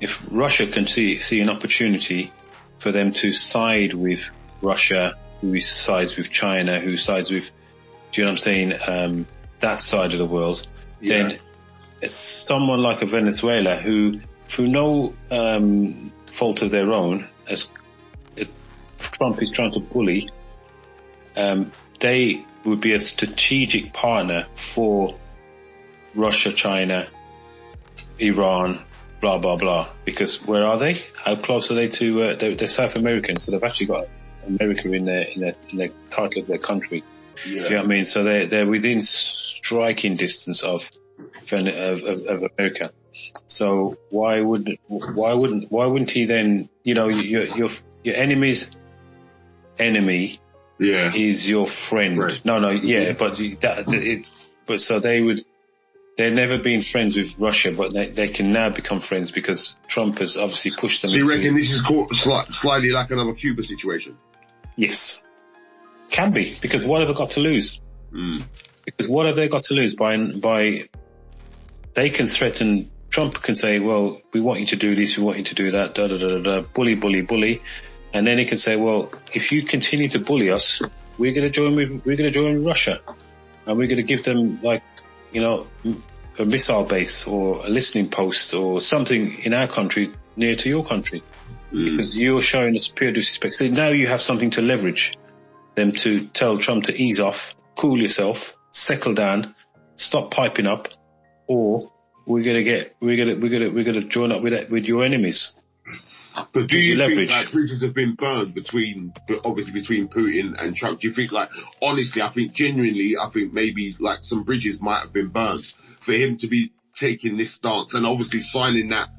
if Russia can see an opportunity for them to side with Russia, who sides with China, who sides with, do you know what I'm saying? That side of the world, then it's someone like a Venezuela who, through no fault of their own, as Trump is trying to bully, they would be a strategic partner for Russia, China, Iran, blah, blah, blah. Because where are they? How close are they to, they're South Americans, so they've actually got America in their title of their country. Yeah. You know what I mean? So they're within striking distance of America. So why wouldn't he then, your enemy's enemy is your friend. Right. No, but so they've never been friends with Russia, but they can now become friends because Trump has obviously pushed them. So you reckon this is slightly like another Cuba situation? Yes. Can be, because what have they got to lose? Because what have they got to lose by they can threaten, Trump can say, well, we want you to do this, we want you to do that, bully, bully, bully. And then he can say, well, if you continue to bully us, we're going to join with Russia. And we're going to give them a missile base or a listening post or something in our country near to your country. Because you're showing us pure disrespect. So now you have something to leverage them to tell Trump to ease off, cool yourself, settle down, stop piping up, or we're gonna join up with your enemies. But do you think that bridges have been burned between Putin and Trump? Do you think, like, honestly, I think maybe like some bridges might have been burned for him to be taking this stance and obviously signing that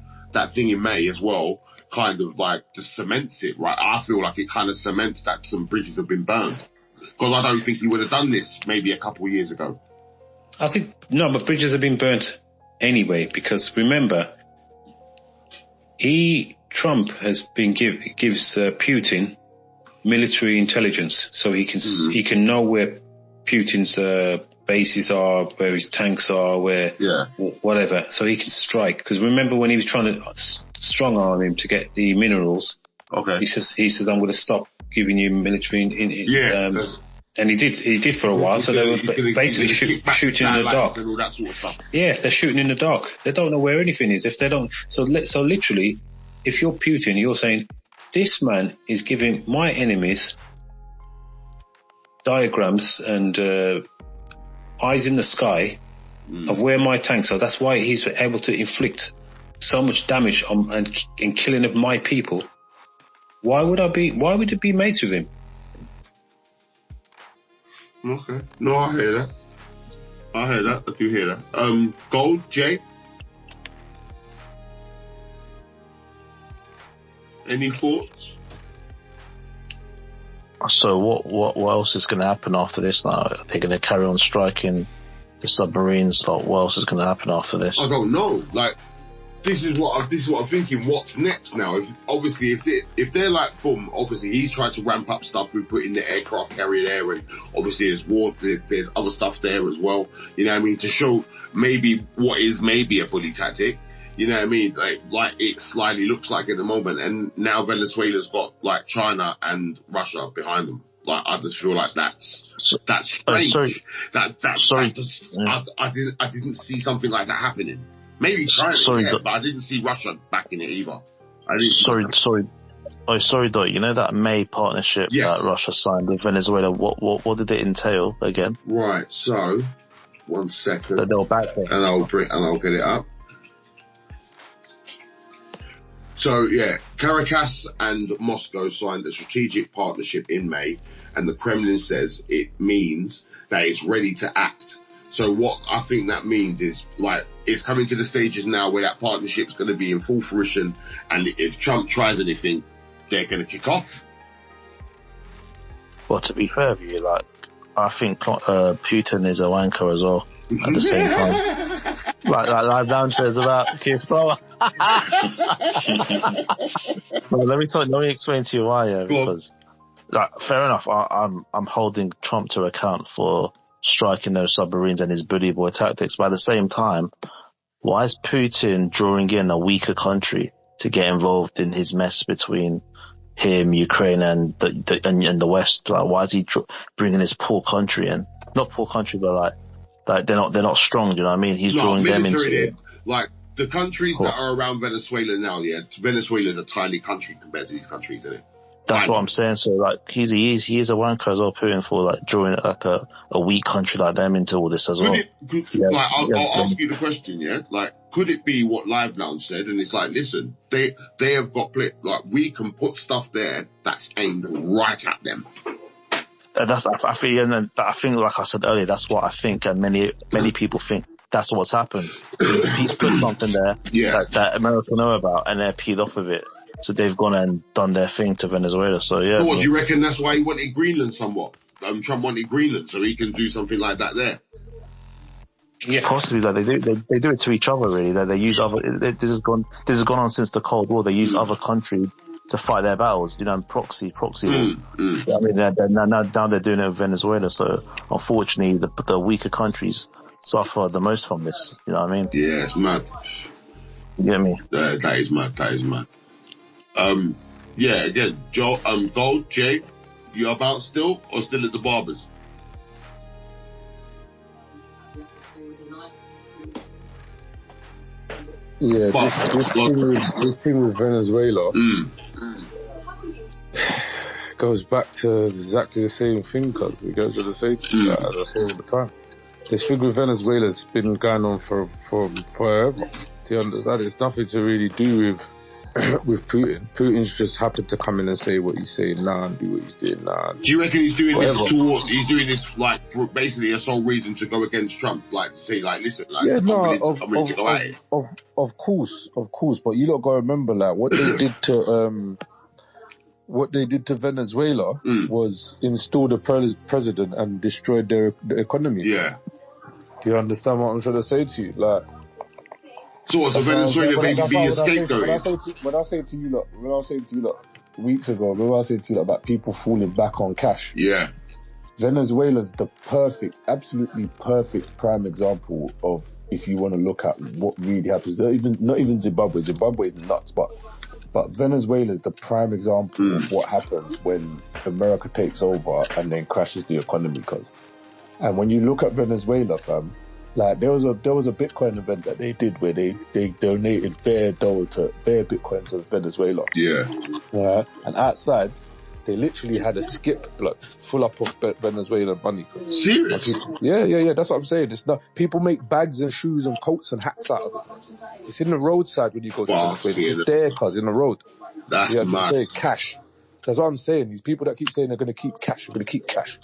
thing in May as well, kind of like just cements it, right? I feel like it kind of cements that some bridges have been burned. Because I don't think he would have done this maybe a couple of years ago. I think, no, but bridges have been burnt anyway, because remember, Trump has been gives Putin military intelligence, so he can know where Putin's bases are, where his tanks are, whatever, so he can strike. Because remember when he was trying to strong arm him to get the minerals, he says I'm going to stop giving you military and he did for a while. So they were basically shooting in the dark. And all that sort of stuff. Yeah, they're shooting in the dark. They don't know where anything is. If they don't, so literally, if you're Putin, you're saying this man is giving my enemies diagrams and eyes in the sky of where my tanks are. That's why he's able to inflict so much damage and killing of my people. Why would it be mates with him? Okay. No, I hear that. I do hear that. G.O.L.D, Jay? Any thoughts? So what else is going to happen after this now? Are they going to carry on striking the submarines? Like, what else is going to happen after this? I don't know. Like, this is what I'm thinking. What's next now? If they're like, boom, obviously he's tried to ramp up stuff with putting the aircraft carrier there, and obviously there's other stuff there as well. You know what I mean? To show maybe what is maybe a bully tactic. You know what I mean? Like it slightly looks like at the moment, and now Venezuela's got like China and Russia behind them. Like, I just feel like that's strange. I didn't see something like that happening. Maybe China, but I didn't see Russia backing it either. Sorry, Dot. You know that May partnership that Russia signed with Venezuela? What did it entail again? Right. So, 1 second, that they were back there. and I'll get it up. So yeah, Caracas and Moscow signed a strategic partnership in May, and the Kremlin says it means that it's ready to act. So what I think that means is, like, it's coming to the stages now where that partnership's going to be in full fruition, and if Trump tries anything, they're going to kick off. Well, to be fair with you, like, I think Putin is a wanker as well at the same time. Like LiveLoungeLuton is about Keir Starmer. Well, let me explain to you why. Because, like, fair enough, I'm holding Trump to account for striking those submarines and his bully boy tactics. But at the same time, why is Putin drawing in a weaker country to get involved in his mess between him, Ukraine, and the West? Like, why is he bringing his poor country in? Not poor country, but like they're not strong. Do you know what I mean? He's drawing them into it. Like, the countries that are around Venezuela now, Venezuela's a tiny country compared to these countries, isn't it? That's what I'm saying. So, like, he is a wanker as well, Putin, for like drawing like a weak country like them into all this as well. I'll ask you the question, like, could it be what Live Lounge said? And it's like, listen, they have got like, we can put stuff there that's aimed right at them. I think, like I said earlier, that's what I think, and many people think that's what's happened. He's put something there that America know about, and they're peed off with it. So they've gone and done their thing to Venezuela. So yeah. So what, do you reckon that's why he wanted Greenland somewhat? Trump wanted Greenland so he can do something like that there. Yeah, possibly. Like, they do it to each other, really. They use other. This has gone on since the Cold War. They use other countries to fight their battles. You know, proxy war. I mean, now they're doing it with Venezuela. So unfortunately, the weaker countries suffer the most from this. You know what I mean? Yeah, it's mad. You get me? That is mad. Yeah, again, G.O.L.D, Jay, you about still or still at the barbers? Yeah, this thing with Venezuela goes back to exactly the same thing, because it goes to the same thing that I say all the time. This thing with Venezuela's been going on for forever. Do you understand? It's nothing to really do with Putin. Putin's just happened to come in and say what he's saying now and do what he's doing now. Do you reckon he's doing this like for basically a sole reason to go against Trump? Like, to say, like, listen, like, I'm willing to go at it. Of course, but you lot gotta remember, like, what they did to what they did to Venezuela was install the president and destroy the economy. Yeah. Do you understand what I'm trying to say to you? Like, so Venezuela be a scapegoat? When I say to you, look, weeks ago, remember I said to you about people falling back on cash. Yeah. Venezuela's the absolutely perfect prime example of if you want to look at what really happens. Not even Zimbabwe. Zimbabwe is nuts, but Venezuela is the prime example of what happens when America takes over and then crashes the economy. And when you look at Venezuela, fam, like there was a Bitcoin event that they did where they donated bare Bitcoin to Venezuela. Yeah. And outside, they literally had a skip block full up of Venezuelan money. Serious? Yeah. That's what I'm saying. It's not, people make bags and shoes and coats and hats out of it. It's in the roadside when you go to Venezuela. It's there, cuz, in the road. That's mad. Say cash. That's what I'm saying. These people that keep saying they're going to keep cash,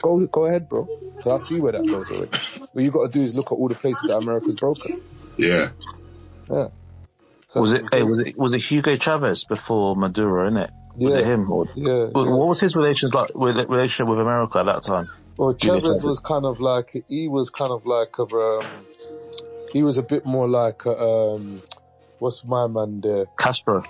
Go ahead, bro. Because I see where that goes already. What you got to do is look at all the places that America's broken. Yeah. So was it Hugo Chavez before Maduro, innit? Was it him? Yeah. What was his relationship with America at that time? Well, Chavez was kind of like he was a bit more like what's my man there? Castro,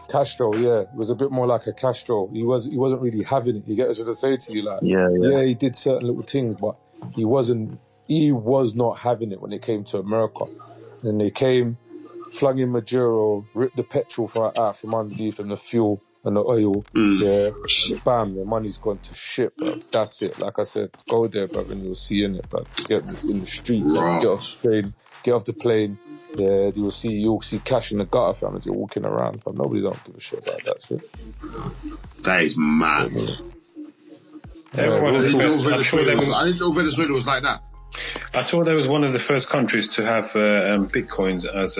yeah. It was a bit more like a Castro. He wasn't really having it. You get what I'm trying to say to you, like yeah, he did certain little things, but he was not having it when it came to America. And they came, flung in Maduro, ripped the petrol out from underneath and the fuel and the oil. Yeah, bam, the money's gone to shit, bro. That's it. Like I said, go there, bro, and you'll see in it, bro. Get in the street, get off the plane. Yeah, you'll see cash in the gutter, fam, as you're walking around, fam. Nobody don't give a shit about that shit. That is mad. I didn't know Venezuela was like that. I saw there was one of the first countries to have bitcoins as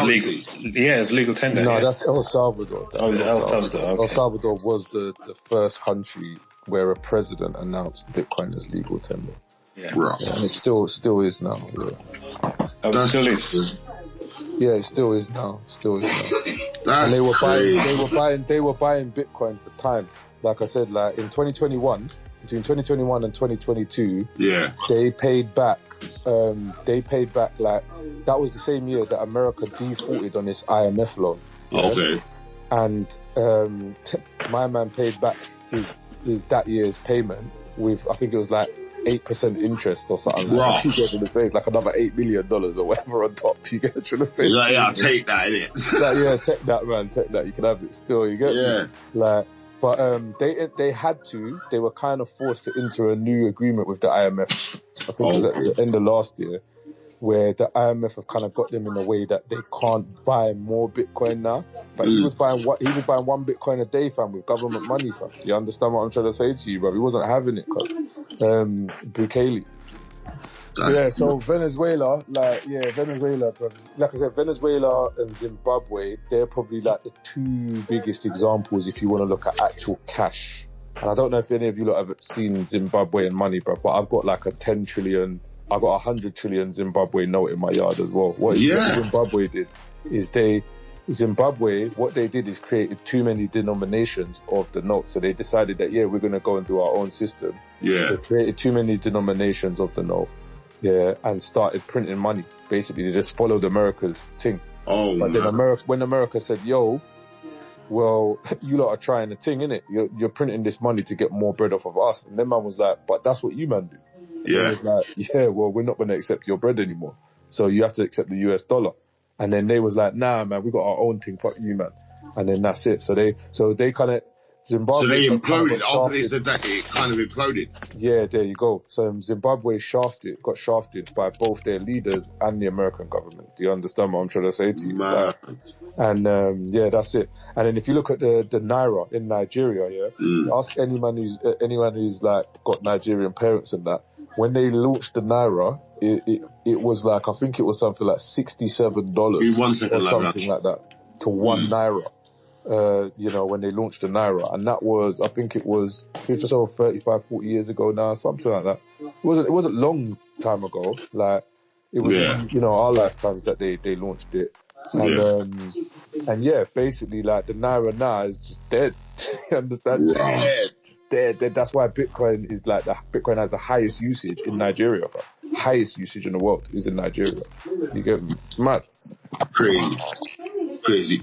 legal. Yeah, as legal tender. No, that's El Salvador. El Salvador. Okay. El Salvador was the first country where a president announced Bitcoin as legal tender. Yeah. And it still is now. Yeah. It still is. Yeah, it still is now. That's and they were crazy. buying Bitcoin for time. Like I said, like in 2021, between 2021 and 2022, they paid back like that was the same year that America defaulted on its IMF loan. Yeah? Okay. And my man paid back his that year's payment with, I think it was like 8% interest or something. Like, you get to the face, like another $8 million or whatever on top. You get to the face. Like, yeah, I'll take that, innit? Like, yeah, take that, man. Take that. You can have it still. You get me? Like, but they had to. They were kind of forced to enter a new agreement with the IMF. I think it was at the end of last year, where the IMF have kind of got them in a way that they can't buy more Bitcoin now. But he was buying one Bitcoin a day, fam, with government money, fam. You understand what I'm trying to say to you, bro? He wasn't having it, cause Bukele. Yeah, so Venezuela, bro. Like I said, Venezuela and Zimbabwe, they're probably like the two biggest examples if you want to look at actual cash. And I don't know if any of you lot have seen Zimbabwean money, bro, but I've got like a 10 trillion, I've got 100 trillion Zimbabwe note in my yard as well. What Zimbabwe did is what they did is created too many denominations of the note. So they decided that, we're going to go and do our own system. Yeah. They created too many denominations of the note. Yeah. And started printing money. Basically, they just followed America's thing. But then when America said, well, you lot are trying a thing, innit? You're printing this money to get more bread off of us. And then man was like, but that's what you man do. And he was like, well, we're not going to accept your bread anymore. So you have to accept the US dollar. And then they was like, nah, man, we got our own thing, fuck you, man. And then that's it. So they kind of, Zimbabwe. So they imploded. After they said that, it kind of imploded. Yeah, there you go. So Zimbabwe got shafted by both their leaders and the American government. Do you understand what I'm trying to say to you? Man. And that's it. And then if you look at the Naira in Nigeria, ask anyone who's like got Nigerian parents and that, when they launched the Naira, it was like, I think it was something like $67 or something like that to 1 Naira. When they launched the Naira, and that was, I think it was just over 35, 40 years ago now, something like that. It wasn't long time ago. Like, it was, our lifetimes that they launched it. And yeah, basically, like the naira now is just dead. You understand? Dead. That's why Bitcoin is like Bitcoin has the highest usage in Nigeria. Highest usage in the world is in Nigeria. You get me? It's mad. Crazy.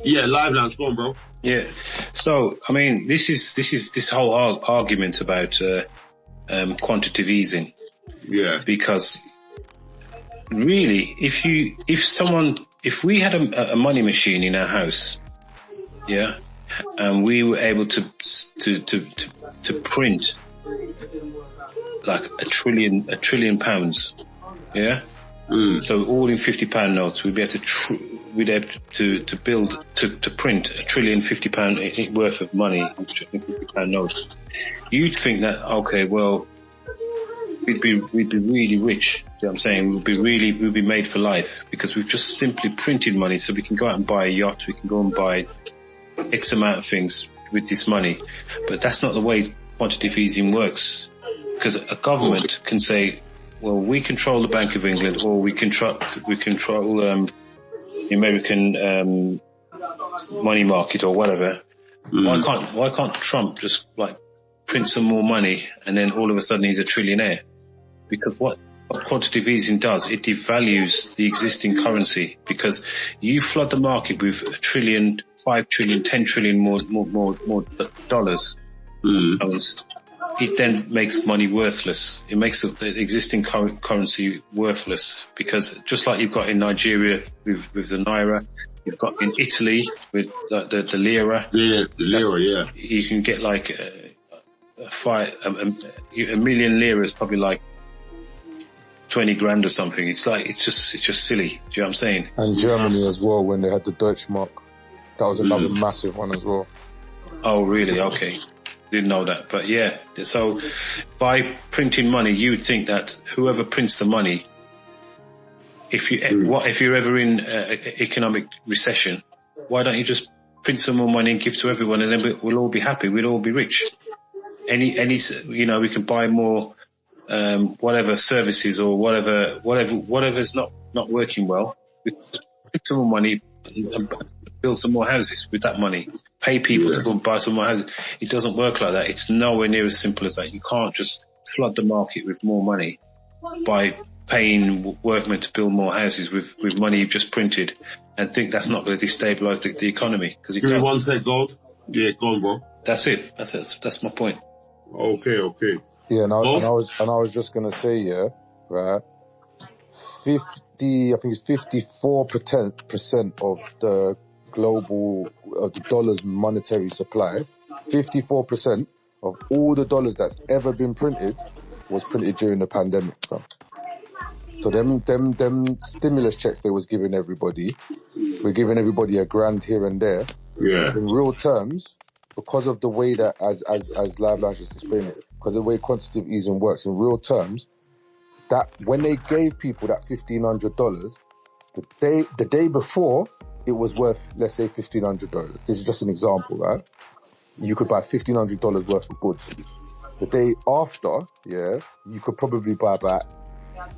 Yeah, LiveLounge, go on, bro. Yeah. So, I mean, this whole argument about quantitative easing. Yeah. Because really, if we had a money machine in our house, yeah, and we were able to print like a trillion pounds, yeah. So all in £50 notes, we'd be able to print £1 trillion £50 worth of money in £50 notes. You'd think that, okay, well, we'd be really rich. You know what I'm saying? We'd be made for life because we've just simply printed money, so we can go out and buy a yacht, we can go and buy X amount of things with this money. But that's not the way quantitative easing works, because a government can say, well, we control the Bank of England, or we control the American money market or whatever. Why can't Trump just like print some more money and then all of a sudden he's a trillionaire? Because what quantitative easing does, it devalues the existing currency, because you flood the market with $1 trillion, $5 trillion, $10 trillion more dollars. It then makes money worthless. It makes the existing currency worthless, because just like you've got in Nigeria with the naira, you've got in Italy with the lira. Yeah, the lira, yeah. You can get like a million lira is probably like 20 grand or something. It's just silly. Do you know what I'm saying? And Germany as well, when they had the Deutschmark, that was another massive one as well. Oh, really? Okay. Didn't know that. But yeah, so by printing money, you would think that whoever prints the money, if you're ever in economic recession, why don't you just print some more money and give to everyone, and then we'll all be happy, we'll all be rich. We can buy more whatever services or whatever's not working well. We print some more money and build some more houses with that money. Pay people to go and buy some more houses. It doesn't work like that. It's nowhere near as simple as that. You can't just flood the market with more money by paying workmen to build more houses with money you've just printed and think that's not going to destabilise the economy. Because Give me one sec, G.O.L.D. Yeah, go on, bro. That's it. That's my point. Okay. Yeah, and I was just gonna say, right. 50, I think it's 54% of the global the dollar's monetary supply. 54% of all the dollars that's ever been printed was printed during the pandemic. So them stimulus checks they was giving everybody, we're giving everybody a grand here and there. Yeah. In real terms, because of the way that, as LiveLounge just explained it, because of the way quantitative easing works, in real terms, that when they gave people that $1,500, the day before, it was worth, let's say, $1,500. This is just an example, right? You could buy $1,500 worth of goods. The day after, you could probably buy about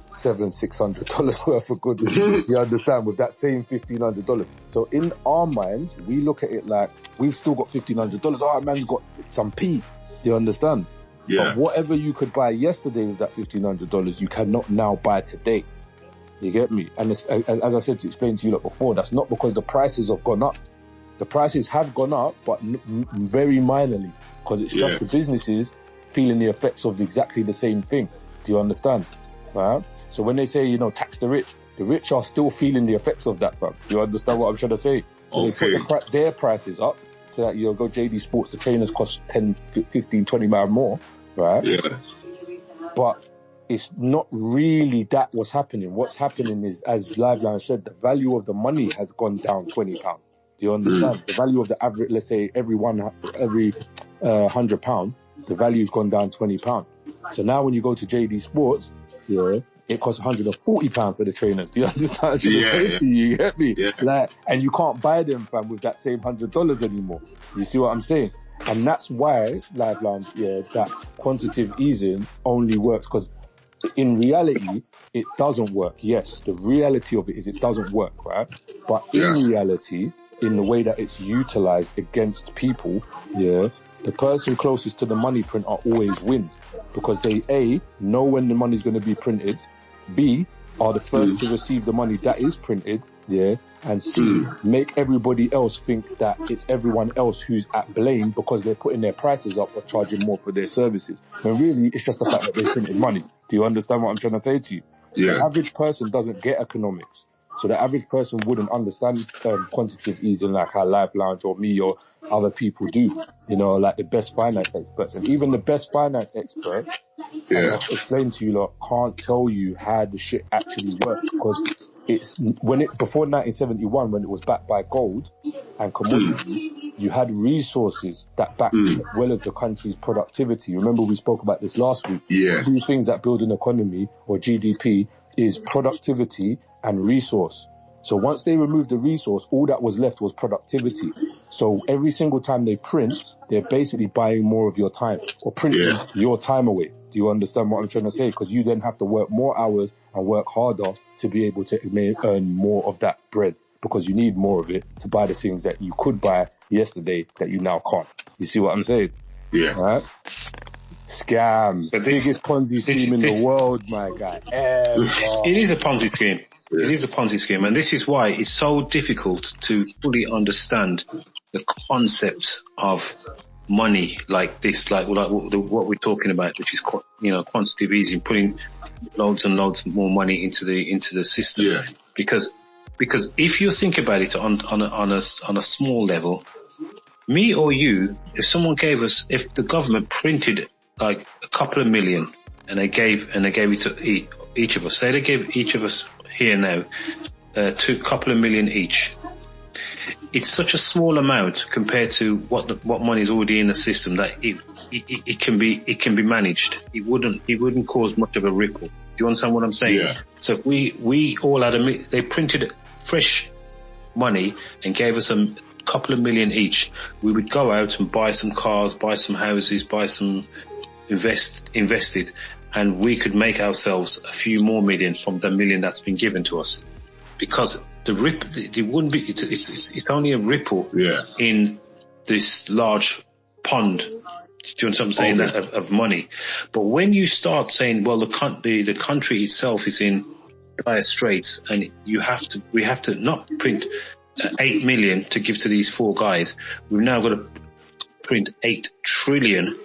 $600 worth of goods. You understand? With that same $1,500. So in our minds, we look at it like we've still got $1,500. Oh, man's got some P. Do you understand? Yeah. But whatever you could buy yesterday with that $1,500, you cannot now buy today. You get me? And as I said to explain to you before, that's not because the prices have gone up. The prices have gone up, but very minorly, because it's just the businesses feeling the effects of exactly the same thing. Do you understand? Right? So when they say, tax the rich are still feeling the effects of that, fam. Do you understand what I'm trying to say? So they put their prices up, so that go JD Sports, the trainers cost 10, 15, 20 pounds more, right? Yeah. But it's not really that what's happening. What's happening is, as LiveLounge said, the value of the money has gone down £20. Do you understand? The value of the average, let's say every £100, the value's gone down £20. So now when you go to JD Sports, it costs £140 for the trainers. Do you understand? You get me? Yeah. And you can't buy them, fam, with that same $100 anymore. You see what I'm saying? And that's why LiveLounge, that quantitative easing only works, because in reality, it doesn't work. Yes, the reality of it is it doesn't work, right? But in reality, in the way that it's utilized against people, the person closest to the money printer always wins, because they A, know when the money's going to be printed, B, are the first to receive the money that is printed, and C, make everybody else think that it's everyone else who's at blame because they're putting their prices up or charging more for their services. When really, it's just the fact that they printed money. Do you understand what I'm trying to say to you? The average person doesn't get economics. So the average person wouldn't understand quantitative easing like how Live Lounge or me or other people do, like the best finance experts. And even the best finance experts, as I've explained to you, lot, can't tell you how the shit actually works, because before 1971, when it was backed by gold and commodities, you had resources that backed it, as well as the country's productivity. Remember, we spoke about this last week. Two things that build an economy or GDP is productivity and resource. So once they removed the resource, all that was left was productivity. So every single time they print, they're basically buying more of your time or printing your time away. Do you understand what I'm trying to say? Because you then have to work more hours and work harder to be able to earn more of that bread, because you need more of it to buy the things that you could buy yesterday that you now can't. You see what I'm saying? Yeah. Right? Scam. But biggest Ponzi scheme in the world, my guy. It is a Ponzi scheme. It is a Ponzi scheme. And this is why it's so difficult to fully understand the concept of money like this, like what we're talking about, which is, quantitative easing, putting loads and loads more money into the system. Yeah. Because if you think about it on a small level, me or you, if the government printed like a couple of million and they gave it to each of us, say they gave each of us here now, couple of million each. It's such a small amount compared to what money is already in the system that it can be managed. It wouldn't cause much of a ripple. Do you understand what I'm saying? Yeah. So if we all they printed fresh money and gave us a couple of million each, we would go out and buy some cars, buy some houses, buy some invested, and we could make ourselves a few more million from the million that's been given to us. Because the ripple, it wouldn't be, it's only a ripple in this large pond. Do you understand what I'm saying? Of money. But when you start saying, well, the country itself is in dire straits, and we have to not print 8 million to give to these four guys. We've now got to print 8 trillion.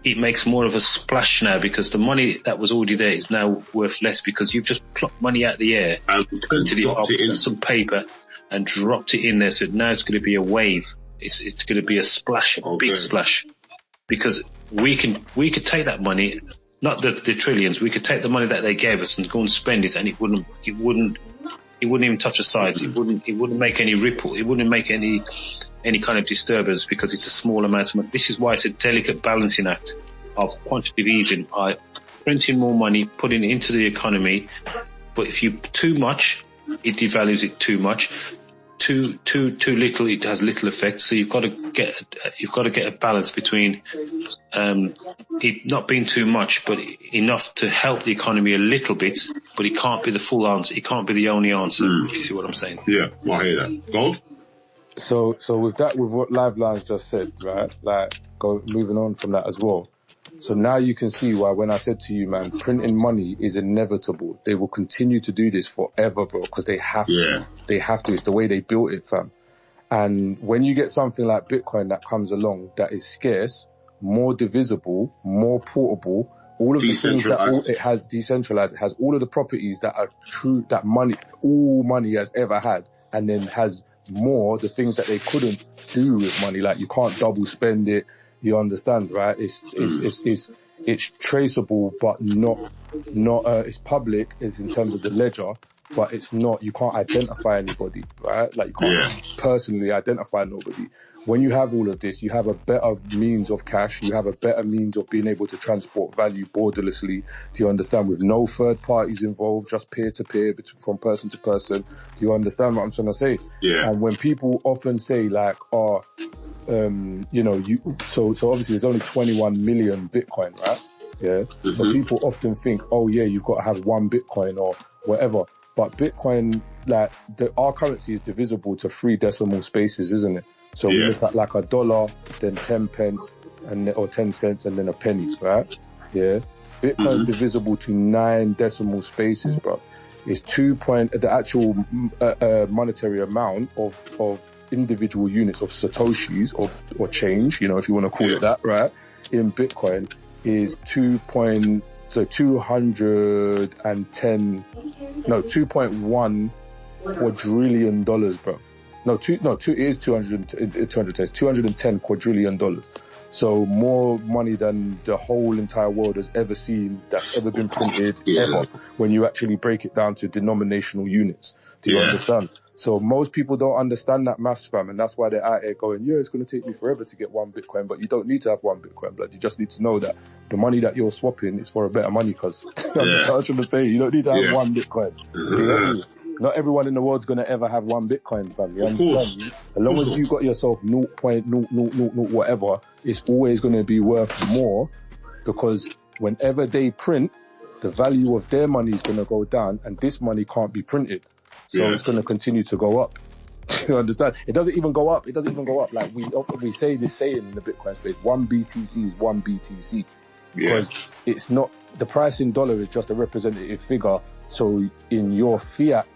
It makes more of a splash now, because the money that was already there is now worth less, because you've just plucked money out of the air, printed it up in some paper and dropped it in there. So now it's going to be a wave. It's going to be a splash, a big splash, because we could take that money, not the trillions. We could take the money that they gave us and go and spend it, and it wouldn't even touch the sides. It wouldn't make any ripple. It wouldn't make any kind of disturbance, because it's a small amount of money. This is why it's a delicate balancing act of quantitative easing, printing more money, putting it into the economy. But if you too much, it devalues it too much. Too little, it has little effect. So you've got to get a balance between it not being too much, but enough to help the economy a little bit. But it can't be the full answer. It can't be the only answer. If you see what I'm saying? Yeah, I hear that. Gold. So with what Live Lounge just said, right? Like, moving on from that as well. So now you can see why when I said to you, man, printing money is inevitable. They will continue to do this forever, bro, because they have to. They have to. It's the way they built it, fam. And when you get something like Bitcoin that comes along that is scarce, more divisible, more portable, all of the things that it has decentralized, it has all of the properties that are true, that all money has ever had, and then has more the things that they couldn't do with money. Like, you can't double spend it. You understand, right? It's traceable, but not it's public, is in terms of the ledger, but it's not, you can't identify anybody, right? Like, you can't personally identify nobody. When you have all of this, you have a better means of cash. You have a better means of being able to transport value borderlessly. Do you understand? With no third parties involved, just peer to peer, from person to person. Do you understand what I'm trying to say? Yeah. And when people often say like, so obviously there's only 21 million Bitcoin, right? Yeah. So people often think, oh yeah, you've got to have one Bitcoin or whatever. But Bitcoin, like our currency is divisible to 3 decimal spaces, isn't it? So we look at like $1, then 10 pence, or 10 cents, and then a penny, right? Yeah. Bitcoin is divisible to 9 decimal spaces, bro. It's the actual monetary amount of individual units of satoshis or change, if you want to call it that, right? In Bitcoin is 2.1 quadrillion dollars, bro. It is 210 quadrillion dollars. So more money than the whole entire world has ever seen, that's ever been printed, ever, when you actually break it down to denominational units. Do you understand? So most people don't understand that maths, fam, and that's why they're out here going, yeah, it's going to take me forever to get 1 Bitcoin, but you don't need to have 1 Bitcoin, blood. You just need to know that the money that you're swapping is for a better money, cuz. I'm trying to say, you don't need to have 1 Bitcoin. Not everyone in the world's going to ever have 1 Bitcoin, fam. You understand me? As long as you got yourself 0.000 whatever, it's always going to be worth more, because whenever they print, the value of their money is going to go down, and this money can't be printed. So it's going to continue to go up. You understand? It doesn't even go up. Like we say this saying in the Bitcoin space, 1 BTC is 1 BTC. Because it's not, the price in dollar is just a representative figure. So in your fiat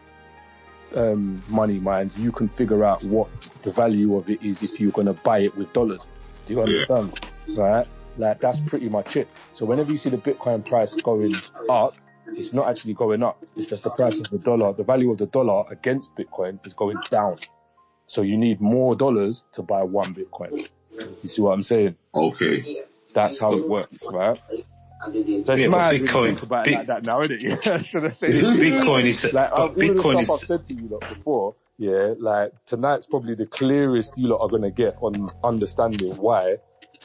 money mind, you can figure out what the value of it is if you're going to buy it with dollars. Do you understand? Right? Like, that's pretty much it. So whenever you see the Bitcoin price going up, it's not actually going up. It's just the price of the dollar. The value of the dollar against Bitcoin is going down. So you need more dollars to buy 1 Bitcoin. You see what I'm saying? Okay. That's how it works, right? That's mad Bitcoin. Think about it like that now, isn't it? Should I say Bitcoin is like Bitcoin is. I've said to you lot before. Yeah, like tonight's probably the clearest you lot are gonna get on understanding why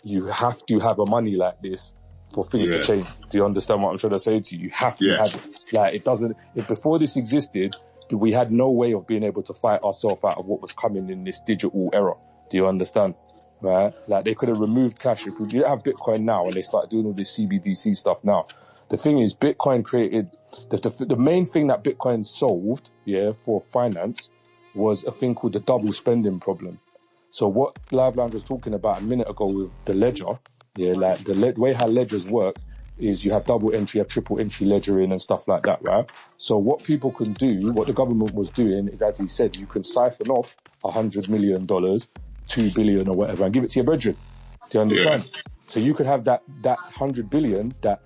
you have to have a money like this for things to change. Do you understand what I'm trying to say to you? You have to have it. Like, it doesn't. Before this existed, we had no way of being able to fight ourselves out of what was coming in this digital era. Do you understand? Right? Like, they could have removed cash. If we didn't have Bitcoin now and they started doing all this CBDC stuff now, the thing is, Bitcoin created the main thing that Bitcoin solved, for finance, was a thing called the double spending problem. So what LiveLounge was talking about a minute ago with the ledger, like the way how ledgers work is you have double entry, you have triple entry ledgering and stuff like that, right? So what people can do, what the government was doing is, as he said, you can siphon off $100 million, 2 billion or whatever, and give it to your brethren. Do you understand? So you could have that 100 billion that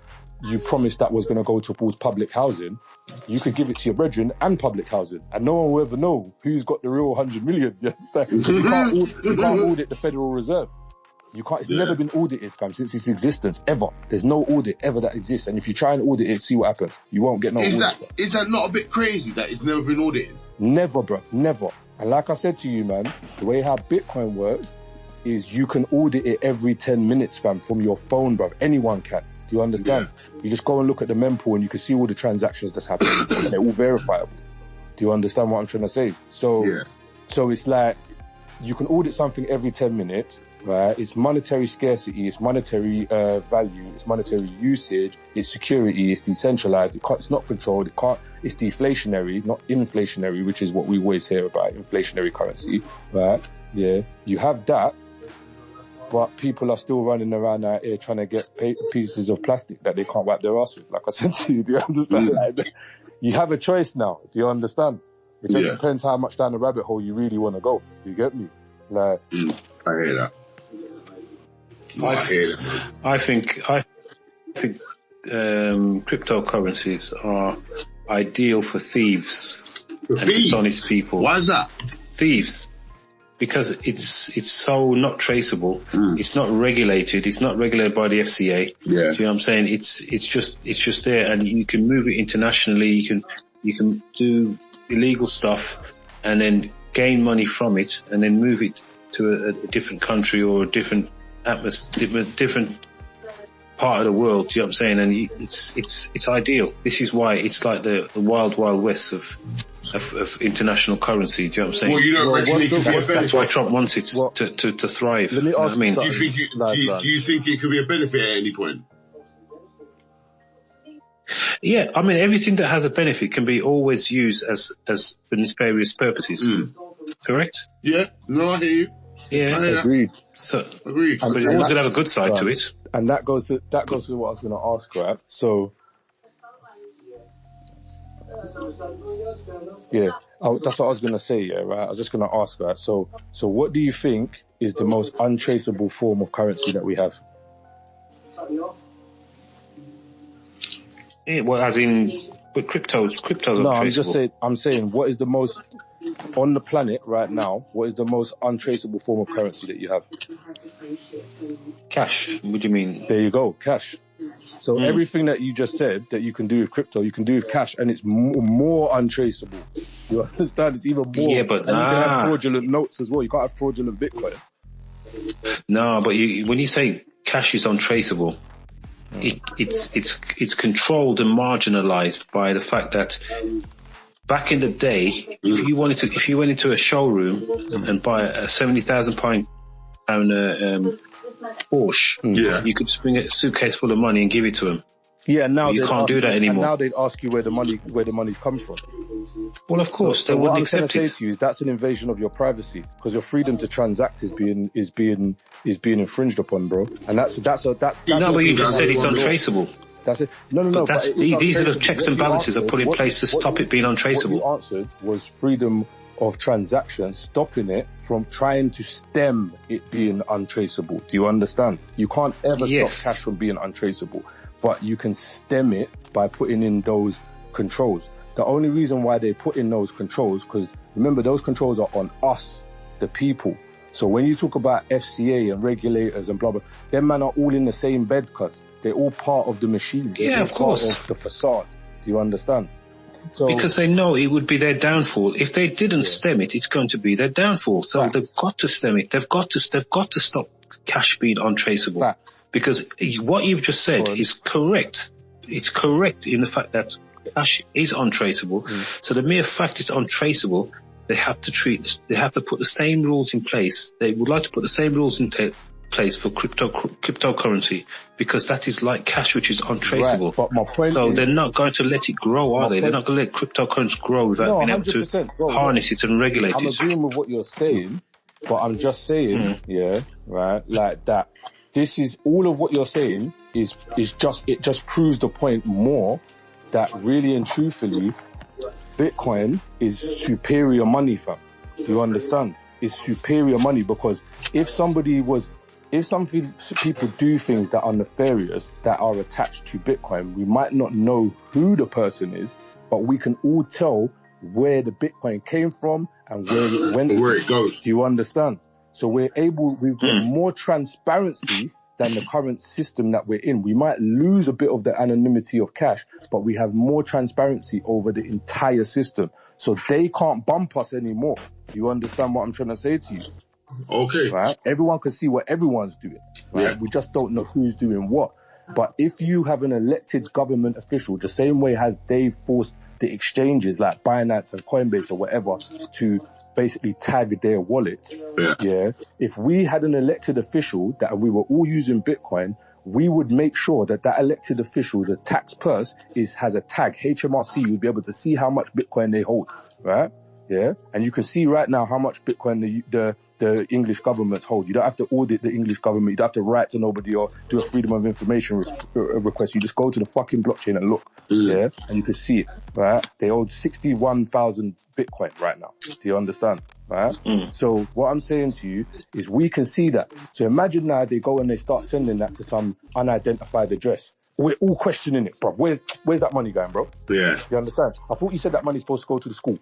you promised that was going to go towards public housing. You could give it to your brethren and public housing, and no one will ever know who's got the real 100 million. You understand? You can't audit the Federal Reserve. You can't. It's never been audited, fam, since its existence, ever. There's no audit ever that exists, and if you try and audit it, see what happens. You won't get no audit. Is that not a bit crazy that it's never been audited? Never, bro. Never. And like I said to you, man, the way how Bitcoin works is you can audit it every 10 minutes, fam, from your phone, bro. Anyone can. Do you understand? You just go and look at the mempool and you can see all the transactions that's happening, and they're all verifiable. Do you understand what I'm trying to say? So it's like, you can audit something every 10 minutes, right? It's monetary scarcity, it's monetary value, it's monetary usage, it's security, it's decentralized, it's not controlled, it's deflationary, not inflationary, which is what we always hear about, inflationary currency, right? Yeah, you have that, but people are still running around out here trying to get pieces of plastic that they can't wipe their ass with. Like I said to you, do you understand? Like, you have a choice now, do you understand? It just depends how much down the rabbit hole you really want to go. You get me? Like, I hear that. I think cryptocurrencies are ideal for thieves and dishonest people. Why is that? Thieves. Because it's so not traceable. It's not regulated. It's not regulated by the FCA. Do you know what I'm saying? It's just there, and you can move it internationally. You can do illegal stuff and then gain money from it and then move it to a different country or a different atmosphere, different part of the world. Do you know what I'm saying? And it's ideal. This is why it's like the wild west of international currency. Do you know what I'm saying? Well, you don't reckon it could be a benefit? That's why Trump wants it to thrive. Let me ask I mean, do you think it could be a benefit at any point? Yeah, I mean, everything that has a benefit can be always used as for nefarious purposes. Correct? Yeah. No, I hear you. Yeah. Agreed. So, Agreed. but it's always going to have a good side to it. And that goes to what I was going to ask, right? So, yeah, that's what I was going to say, yeah, right? I was just going to ask, right? So what do you think is the most untraceable form of currency that we have? Yeah, well, as in, but crypto's No, untraceable. I'm saying, what is the most, on the planet right now, what is the most untraceable form of currency that you have? Cash. What do you mean? There you go, cash. So everything that you just said that you can do with crypto, you can do with cash, and it's more untraceable. You understand? It's even more. Yeah, but and you can have fraudulent notes as well. You can't have fraudulent Bitcoin. No, but when you say cash is untraceable, it's controlled and marginalized by the fact that back in the day, if you went into a showroom and buy a £70,000 Porsche, you could just bring a suitcase full of money and give it to them. Yeah, now you can't do that anymore. And now they'd ask you where the money's come from. Well, of course, they wouldn't accept it. What I'm trying to say to you is that's an invasion of your privacy, because your freedom to transact is being infringed upon, bro. And that's. No, but you just said it's untraceable. That's it. No. But these are the checks and balances are put in place to stop it being untraceable. What you answered was freedom of transaction, stopping it from trying to stem it being untraceable. Do you understand? You can't ever stop cash from being untraceable, but you can stem it by putting in those controls. The only reason why they put in those controls, because remember, those controls are on us, the people. So when you talk about FCA and regulators and blah, blah, them man are all in the same bed, because they're all part of the machine. Yeah, of course. Part of the facade. Do you understand? So, because they know it would be their downfall. If they didn't stem it, it's going to be their downfall. So they've got to stem it. They've got to stop cash being untraceable. Facts. Because what you've just said is correct. It's correct in the fact that cash is untraceable. So the mere fact it's untraceable, they have to put the same rules in place. They would like to put the same rules in place for cryptocurrency, because that is like cash, which is untraceable. Right, but my point is, they're not going to let it grow, are they? They're not going to let cryptocurrency grow without being able to harness it and regulate it. I'm agreeing with what you're saying, but I'm just saying, like that. This is all of what you're saying is just proves the point more that really and truthfully, Bitcoin is superior money, fam. Do you understand? It's superior money, because if some people do things that are nefarious, that are attached to Bitcoin, we might not know who the person is, but we can all tell where the Bitcoin came from and where it went, where it goes. Do you understand? So we've got more transparency than the current system that we're in. We might lose a bit of the anonymity of cash, but we have more transparency over the entire system. So they can't bump us anymore. You understand what I'm trying to say to you? Okay. Right? Everyone can see what everyone's doing. Right? Yeah. We just don't know who's doing what. But if you have an elected government official, the same way as they forced the exchanges like Binance and Coinbase or whatever to basically tag their wallet, if we had an elected official that we were all using Bitcoin, we would make sure that elected official, the tax purse, has a tag, HMRC. You'd be able to see how much Bitcoin they hold, right? Yeah. And you can see right now how much Bitcoin the English governments hold. You don't have to audit the English government. You don't have to write to nobody or do a freedom of information request. You just go to the fucking blockchain and look, and you can see it, right? They hold 61,000 Bitcoin right now. Do you understand, right? So what I'm saying to you is we can see that. So imagine now they go and they start sending that to some unidentified address. We're all questioning it, bro. Where's that money going, bro? Yeah. You understand? I thought you said that money's supposed to go to the school.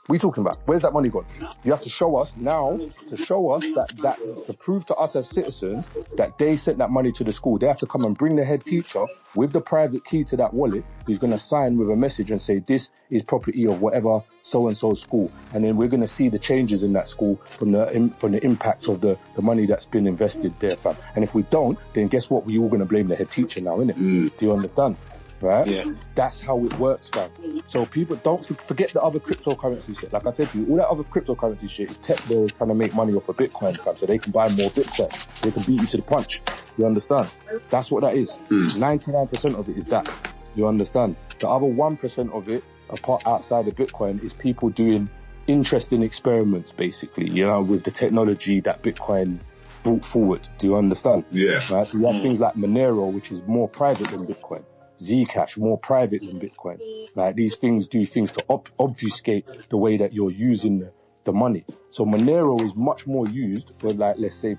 What are you talking about? Where's that money gone? You have to show us now, to prove to us as citizens that they sent that money to the school. They have to come and bring the head teacher with the private key to that wallet, who's going to sign with a message and say, this is property of whatever so-and-so school. And then we're going to see the changes in that school from the impact of the money that's been invested there, fam. And if we don't, then guess what? We're all going to blame the head teacher now, innit? Do you understand? Right? Yeah. That's how it works, fam. So people don't forget the other cryptocurrency shit. Like I said to you, all that other cryptocurrency shit is tech bills trying to make money off of Bitcoin, fam, so they can buy more Bitcoin. They can beat you to the punch. You understand? That's what that is. 99% of it is that. You understand? The other 1% of it, apart outside of Bitcoin, is people doing interesting experiments, basically, you know, with the technology that Bitcoin brought forward. Do you understand? Yeah. Right? So you have things like Monero, which is more private than Bitcoin. Zcash, more private than Bitcoin. Like, these things do things to obfuscate the way that you're using the money. So Monero is much more used for, like, let's say,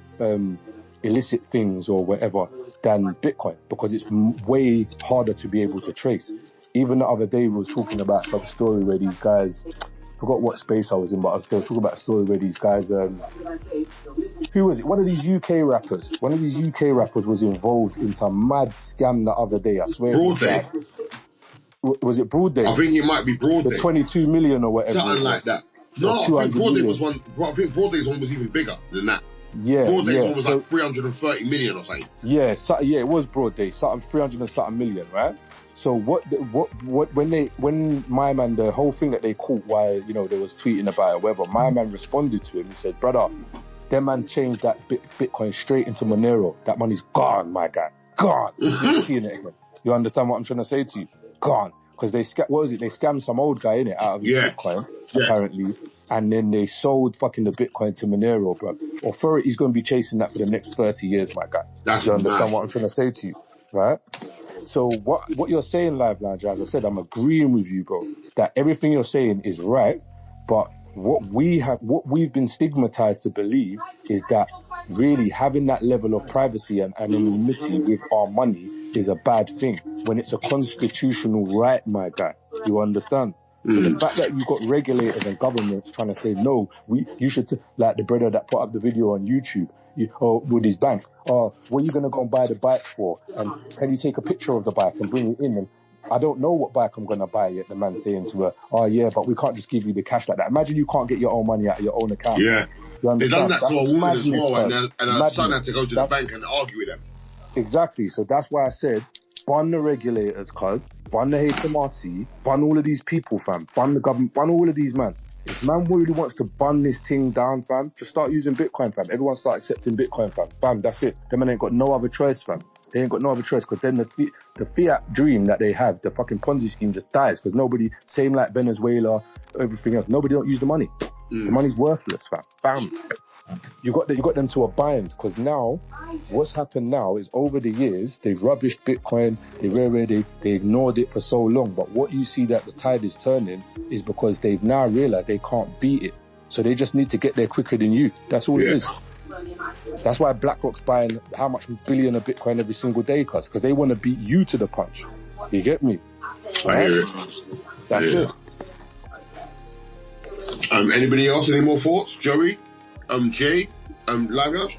illicit things or whatever than Bitcoin, because it's way harder to be able to trace. Even the other day we was talking about some story where these guys, forgot what space I was in, but they were talking about a story where these guys, who was it? One of these UK rappers was involved in some mad scam the other day. I swear. Broad Day. Was it Broad Day? I think it might be Broad Day. The 22 million or whatever. Something like that. No, I think Broad Day was one. I think Broad Day's one was even bigger than that. Yeah, Broad Day's one was like 330 million or something. Yeah, it was Broad Day. Something 300 and something million, right? So when my man, the whole thing that they caught while, you know, they was tweeting about it, whatever, my man responded to him. He said, brother, that man changed that Bitcoin straight into Monero. That money's gone, my guy. Gone. You're seeing it again. You understand what I'm trying to say to you? Gone. Because they scammed some old guy in it out of his Bitcoin, apparently. And then they sold fucking the Bitcoin to Monero, bro. Authority's going to be chasing that for the next 30 years, my guy. You understand what I'm trying to say to you? Right? So what you're saying, Live Lounge, as I said, I'm agreeing with you, bro, that everything you're saying is right, but what we've been stigmatized to believe is that really having that level of privacy and anonymity with our money is a bad thing, when it's a constitutional right, my guy. You understand? So the fact that you've got regulators and governments trying to say, no, you should, like the brother that put up the video on YouTube, with his bank, what are you going to go and buy the bike for? And can you take a picture of the bike and bring it in? And I don't know what bike I'm going to buy yet. The man saying to her, but we can't just give you the cash like that. Imagine you can't get your own money out of your own account. Yeah. They've done that to a woman as well, and her son had to go to the bank and argue with them. Exactly. So that's why I said, ban the regulators, ban the HMRC, ban all of these people, fam. Ban the government, ban all of these, man. If man really wants to ban this thing down, fam, just start using Bitcoin, fam. Everyone start accepting Bitcoin, fam. Bam, that's it. Them man ain't got no other choice, fam. They ain't got no other choice, because then the fiat dream that they have, the fucking Ponzi scheme, just dies, because nobody, same like Venezuela, everything else, nobody don't use the money. The money's worthless, fam. Bam. You got them to a bind, because now, what's happened now is over the years, they've rubbished Bitcoin, they ignored it for so long, but what you see that the tide is turning is because they've now realized they can't beat it. So they just need to get there quicker than you. That's all it is. That's why BlackRock's buying how much billion of Bitcoin every single day, because they want to beat you to the punch. You get me? I hear it. That's it. Anybody else? Any more thoughts? Joey? Jay? LiveLounge?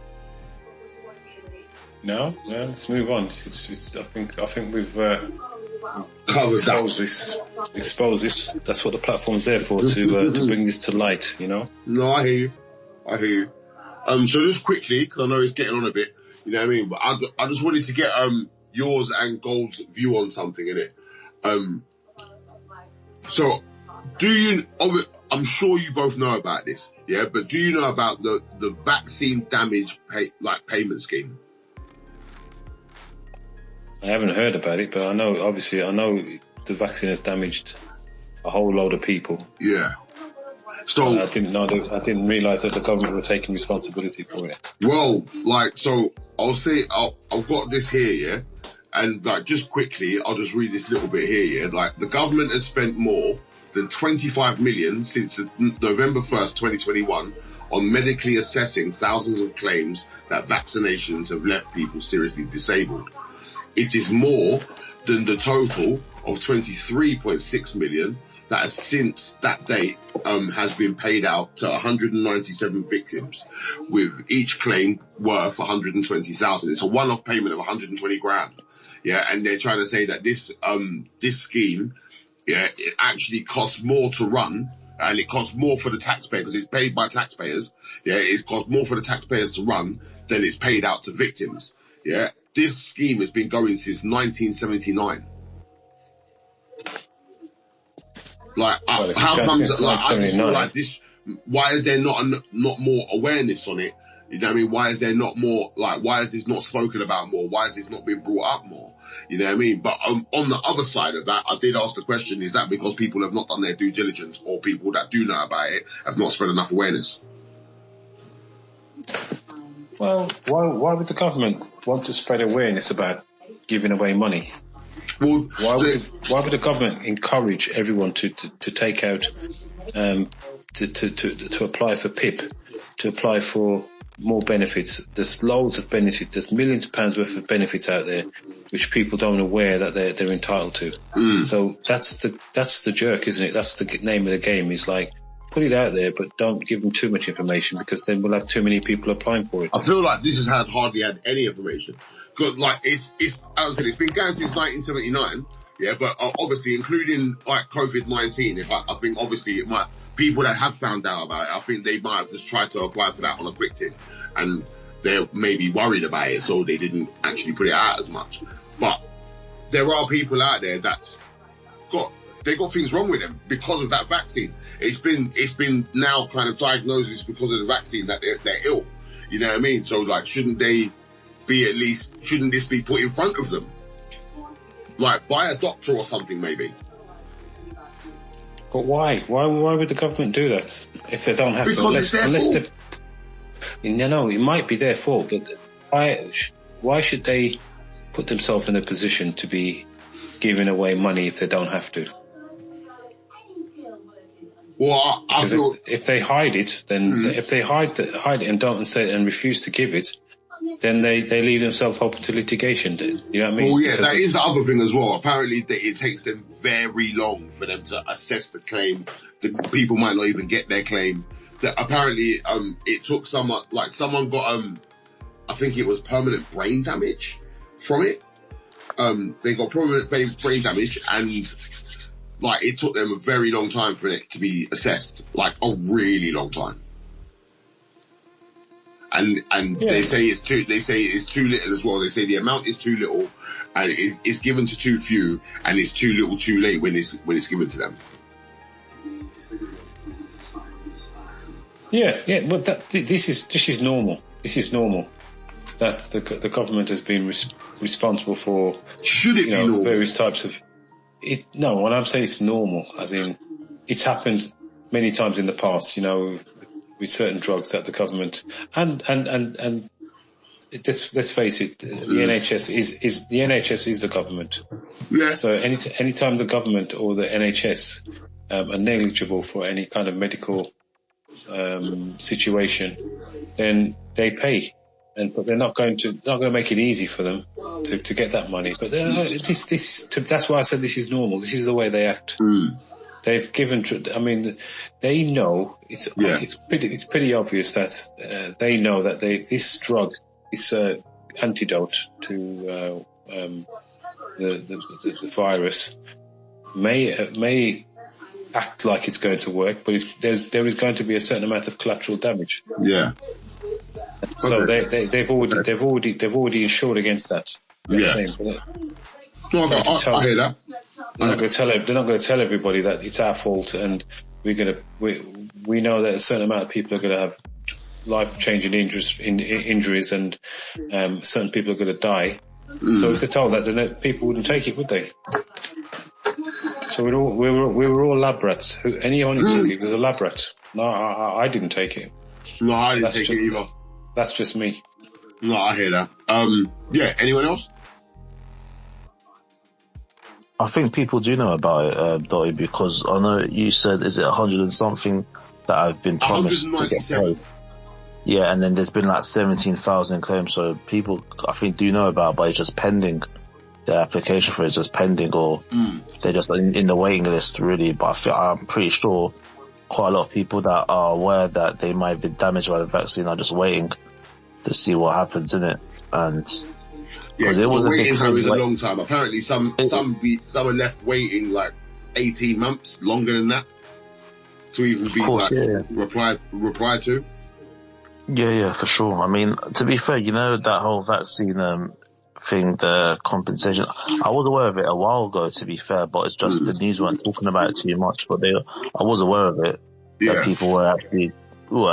No, let's move on. It's I think we've exposed this. That's what the platform's there for, to bring this to light, you know? No, I hear you. So just quickly, because I know it's getting on a bit, you know what I mean? But I just wanted to get yours and G.O.L.D's view on something, innit? So I'm sure you both know about this, yeah? But do you know about the vaccine damage payment scheme? I haven't heard about it, but I know the vaccine has damaged a whole load of people. Yeah. So I didn't realise that the government were taking responsibility for it. Well, so I'll say I've got this here, yeah, and just quickly, I'll just read this little bit here, yeah. The government has spent more than 25 million since November 1st, 2021, on medically assessing thousands of claims that vaccinations have left people seriously disabled. It is more than the total of 23.6 million that has since that date has been paid out to 197 victims, with each claim worth 120,000. It's a one-off payment of 120 grand. Yeah, and they're trying to say that this scheme, yeah, it actually costs more to run, and it costs more for the taxpayer because it's paid by taxpayers. Yeah, it costs more for the taxpayers to run than it's paid out to victims. Yeah, this scheme has been going since 1979. How comes I just feel like this? Why is there not more awareness on it? You know what I mean? Why is there not more, like, why is this not spoken about more? Why is this not being brought up more? You know what I mean? But on the other side of that, I did ask the question, is that because people have not done their due diligence, or people that do know about it have not spread enough awareness? Well, why would the government want to spread awareness about giving away money? Well, why would the government encourage everyone to take out, to apply for PIP, to apply for more benefits? There's loads of benefits. There's millions of pounds worth of benefits out there, which people don't aware that they're entitled to. So that's the jerk, isn't it? That's the name of the game. Is like, put it out there, but don't give them too much information, because then we'll have too many people applying for it. I feel like this has hardly had any information. Because, like, it's as I said, it's been going since 1979. Yeah, but obviously, including like COVID-19, I think obviously it might, people that have found out about it, I think they might have just tried to apply for that on a quick tip, and they're maybe worried about it, so they didn't actually put it out as much. But there are people out there they got things wrong with them because of that vaccine. It's been now kind of diagnosed because of the vaccine that they're ill. You know what I mean? So, like, shouldn't this be put in front of them? Like, by a doctor or something, maybe. But why? Why would the government do that if they don't have because to? It's their fault. No, it might be their fault, but why should they put themselves in a position to be giving away money if they don't have to? Well, I feel if they hide it, then if they hide it and don't say and refuse to give it, then they leave themselves open to litigation. You know what I mean? Well, yeah, that is the other thing as well. Apparently, it takes them very long for them to assess the claim. The people might not even get their claim. That apparently, it took someone got, I think it was permanent brain damage from it. They got permanent brain damage, and like, it took them a very long time for it to be assessed, like a really long time. And they say it's too little as well. They say the amount is too little, and it's given to too few, and it's too little too late when it's given to them. Yeah, but this is normal. This is normal. That the government has been responsible for. Should it be normal? Various types of. No, when I'm saying it's normal, as in it's happened many times in the past. With certain drugs that the government and let's face it, the NHS is the government. Yeah. So anytime the government or the NHS are negligible for any kind of medical situation, then they pay, but they're not going to make it easy for them to get that money. But that's why I said this is normal. This is the way they act. They've given. I mean, they know it's pretty obvious that they know that this drug, this antidote to the virus, may act like it's going to work, but there is going to be a certain amount of collateral damage. Yeah. So they've already insured against that. Yeah. I hear that. They're not going to tell everybody that it's our fault, and we know that a certain amount of people are going to have life-changing injuries, and certain people are going to die. So if they're told that, then people wouldn't take it, would they? So we were all lab rats. Anyone who took it was a lab rat. No, I didn't take it. No, I didn't take it either. That's just me. No, I hear that. Yeah. Anyone else? I think people do know about it, Dottie, because I know you said, is it 100 and something that have been promised to get paid? Yeah, and then there's been like 17,000 claims, so people, I think, do know about it, but it's just pending. The application for it is just pending, or they're just in the waiting list, really. But I'm pretty sure quite a lot of people that are aware that they might have been damaged by the vaccine are just waiting to see what happens, innit? And yeah, it was waiting time is a long time. Apparently, some are left waiting like 18 months, longer than that, to even be replied to. Yeah, for sure. I mean, to be fair, that whole vaccine thing, the compensation, I was aware of it a while ago, to be fair, but it's just the news weren't talking about it too much. But I was aware of it, that people were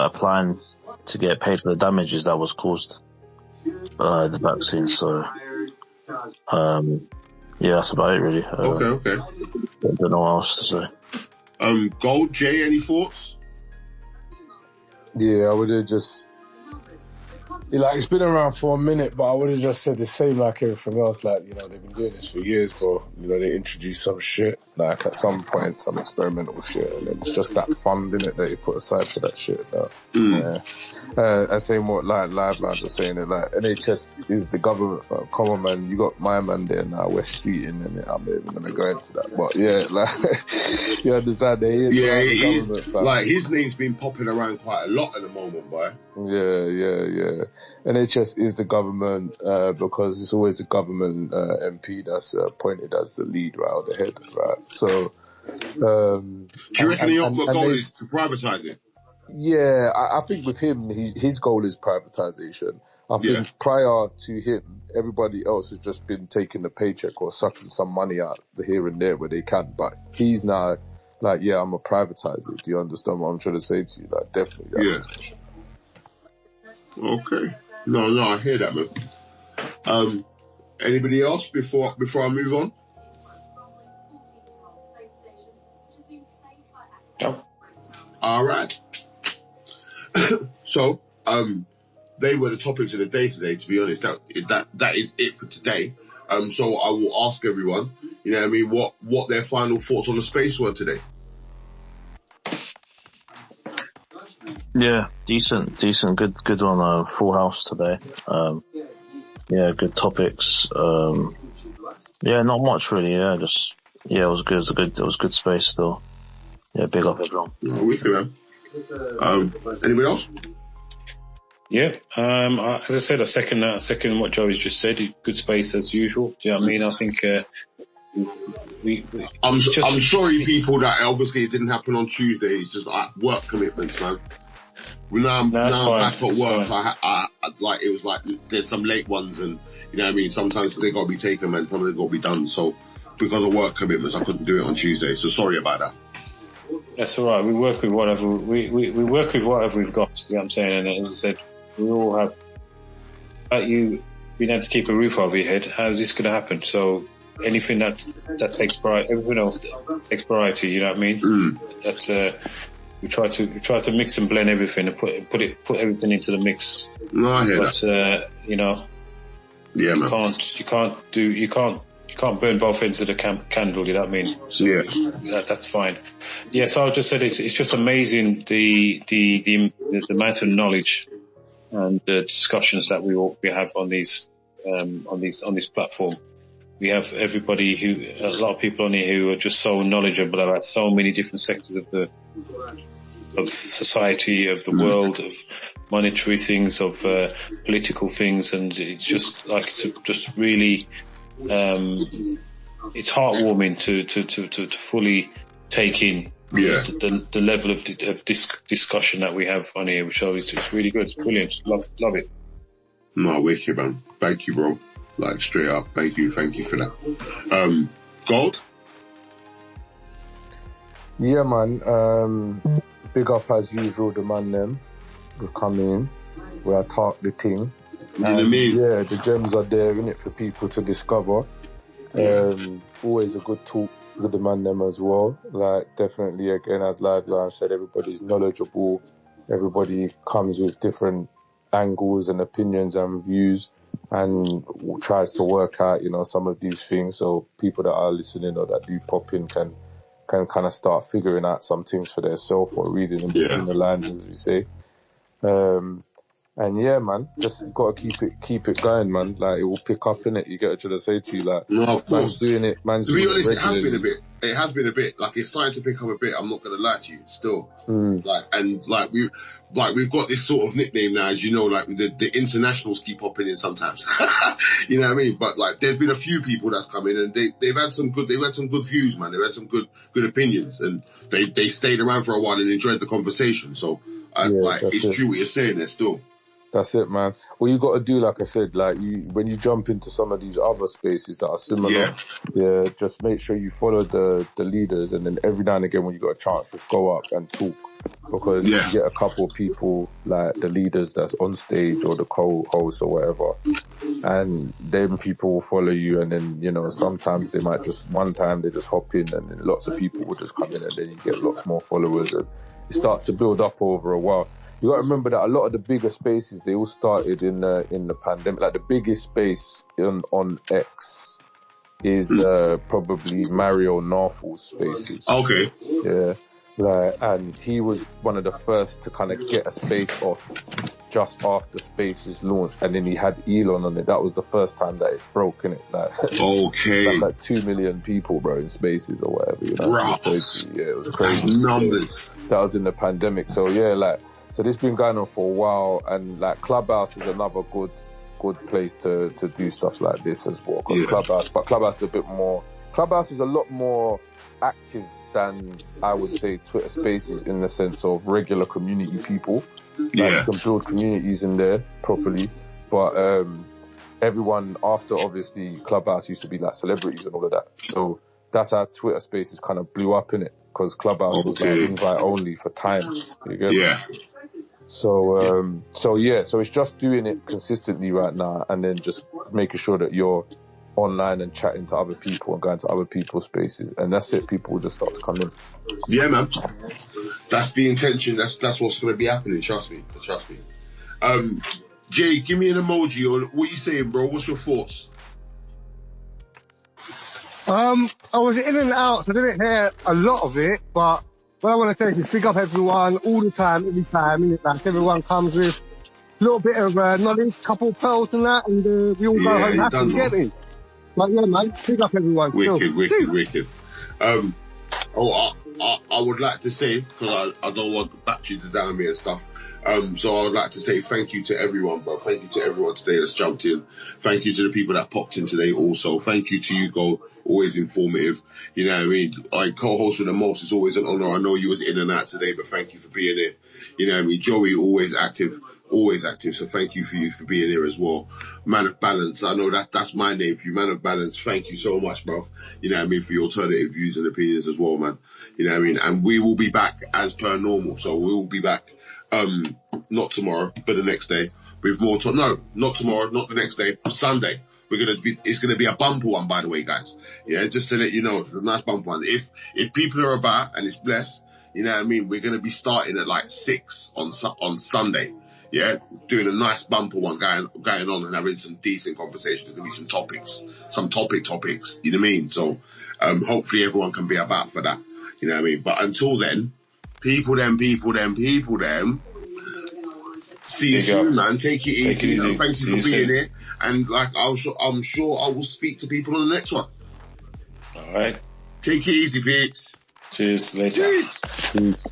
applying to get paid for the damages that was caused by the vaccine. So, yeah, that's about it really. Okay. I don't know what else to say. G.O.L.D, Jay, any thoughts? Yeah, I would have just... it's been around for a minute, but I would have just said the same like everything else. They've been doing this for years, bro. They introduced some shit, at some point, some experimental shit, and it's just that fund, innit, that you put aside for that shit. Yeah. And same what, LiveLounge was saying, NHS is the government, so come on, man, you got my man there now, we're streeting, and I'm not even gonna go into that. But yeah, you understand, the government, fam. His name's been popping around quite a lot at the moment, boy. Yeah. NHS is the government, because it's always the government MP that's appointed as the lead, right, or the head, right? So, do you reckon the goal is to privatise it? Yeah, I think with him, his goal is privatisation. I think prior to him, everybody else has just been taking the paycheck or sucking some money out the here and there where they can. But he's now I'm a privatiser. Do you understand what I'm trying to say to you? Definitely. Yeah. Okay. No, I hear that, man. Anybody else before I move on? No. All right. So, they were the topics of the day today, to be honest. That is it for today. So I will ask everyone, what their final thoughts on the space were today. Yeah, decent, good one. Full house today. Yeah, good topics. Yeah, not much really. Yeah, it was good. It was good space still. Yeah, big up everyone. Wicked, man. Anybody else? Yeah, as I said, I second what Joey's just said. Good space as usual. Do you know what I mean? I think I'm sorry, people, that obviously it didn't happen on Tuesday. It's just work commitments, man. I'm back at work. It was there's some late ones, and you know what I mean. Sometimes they gotta be taken, and some of them gotta be done. So because of work commitments, I couldn't do it on Tuesday. So sorry about that. That's all right. We work with whatever we work with whatever we've got. You know what I'm saying? And as I said, we all have. You being able to keep a roof over your head. How is this going to happen? So anything that takes priority, everything else takes priority. You know what I mean? That's we try to mix and blend everything and put everything into the mix. No, I hear that. Yeah, man. You can't burn both ends of the candle, you know what I mean? So that's fine. Yeah, so I just said it's just amazing the amount of knowledge and the discussions that we have on this platform. We have a lot of people on here who are just so knowledgeable about so many different sectors of society, of the world, of monetary things, of political things, and it's just it's really. It's heartwarming to fully take in the level of discussion that we have on here, which obviously it's really good. It's brilliant. Love it. No, wicked, man. Thank you, bro. Straight up. Thank you for that. G.O.L.D? Yeah, man. Big up as usual, the man them. We come in. We are talk the thing. You know what I mean? Yeah, the gems are there, innit, for people to discover. Always a good talk with the man them as well. Definitely, again, as LiveLounge said, everybody's knowledgeable. Everybody comes with different angles and opinions and views, and tries to work out, some of these things. So people that are listening or that do pop in can kind of start figuring out some things for themselves or reading in between the lines, as we say. And yeah, man, just got to keep it going, man. It will pick up, innit? You get what I'm say to you, no, of course. Man's doing it. To be honest, it has been a bit. It's starting to pick up a bit. I'm not gonna lie to you, still. We've got this sort of nickname now, as you know, the internationals keep popping in sometimes. You know what I mean? But there's been a few people that's come in, and they've had some good views, man. They've had some good opinions, and they stayed around for a while and enjoyed the conversation. So it's true what you're saying there still. That's it, man. All you got to do, like I said, like when you jump into some of these other spaces that are similar, yeah, just make sure you follow the leaders, and then every now and again when you got a chance, just go up and talk, because you get a couple of people like the leaders that's on stage or the co-hosts or whatever, and then people will follow you, and then, you know, sometimes they might just one time they just hop in, and then lots of people will just come in, and then you get lots more followers, and it starts to build up over a while. You got to remember that a lot of the bigger spaces, they all started in the pandemic. Like the biggest space on X is probably Mario Narfal's spaces. Okay. Yeah. Like, and he was one of the first to kind of get a space off just after Spaces launched, and then he had Elon on it. That was the first time that it broke, innit? Like, okay. like 2 million people, bro, in Spaces or whatever, you know? So yeah, it was crazy. That's numbers. That was in the pandemic. So yeah, like, so this has been going on for a while, and like Clubhouse is another good place to do stuff like this as well. Because Clubhouse is a lot more active than, I would say, Twitter Spaces, in the sense of regular community people. Like, you can build communities in there properly, but everyone after, obviously, Clubhouse used to be like celebrities and all of that. So that's how Twitter Spaces kind of blew up in it, because Clubhouse was like invite only for time. You get me? So it's just doing it consistently right now, and then just making sure that you're online and chatting to other people and going to other people's spaces, and that's it. People will just start to come in. Yeah, man. That's the intention. That's what's going to be happening. Trust me. Jay, give me an emoji, or what you saying, bro? What's your thoughts? I was in and out, so I didn't hear a lot of it, but what I want to say is big up everyone all the time, every time, innit? Like, everyone comes with a little bit of knowledge, couple pearls and that, and we all go home happy getting. But yeah, man, big up everyone. Wicked. I would like to say, because I don't want battery to down me and stuff, so I would like to say thank you to everyone, bro. Thank you to everyone today that's jumped in. Thank you to the people that popped in today also. Thank you to you, Go. Always informative. You know what I mean? I co-host with the most. It's always an honor. I know you was in and out today, but thank you for being here. You know what I mean? Joey, always active. So thank you for being here as well. Man of Balance. I know that's my name for you. Man of Balance. Thank you so much, bro. You know what I mean? For your alternative views and opinions as well, man. You know what I mean? And we will be back as per normal. So we will be back, not tomorrow, but the next day with more talk. No, not tomorrow, not the next day, Sunday. It's gonna be a bumper one, by the way, guys. Yeah, just to let you know, it's a nice bumper one. If people are about and it's blessed, you know what I mean, we're gonna be starting at like 6 on Sunday. Yeah, doing a nice bumper one, going on and having some decent conversations. There's gonna be some topics. You know what I mean? So, hopefully everyone can be about for that. You know what I mean? But until then, people them. See you soon, man. Take it easy. Thank you for being here. And like, I'm sure I will speak to people on the next one. All right. Take it easy, peeps. Cheers. Later. Cheers.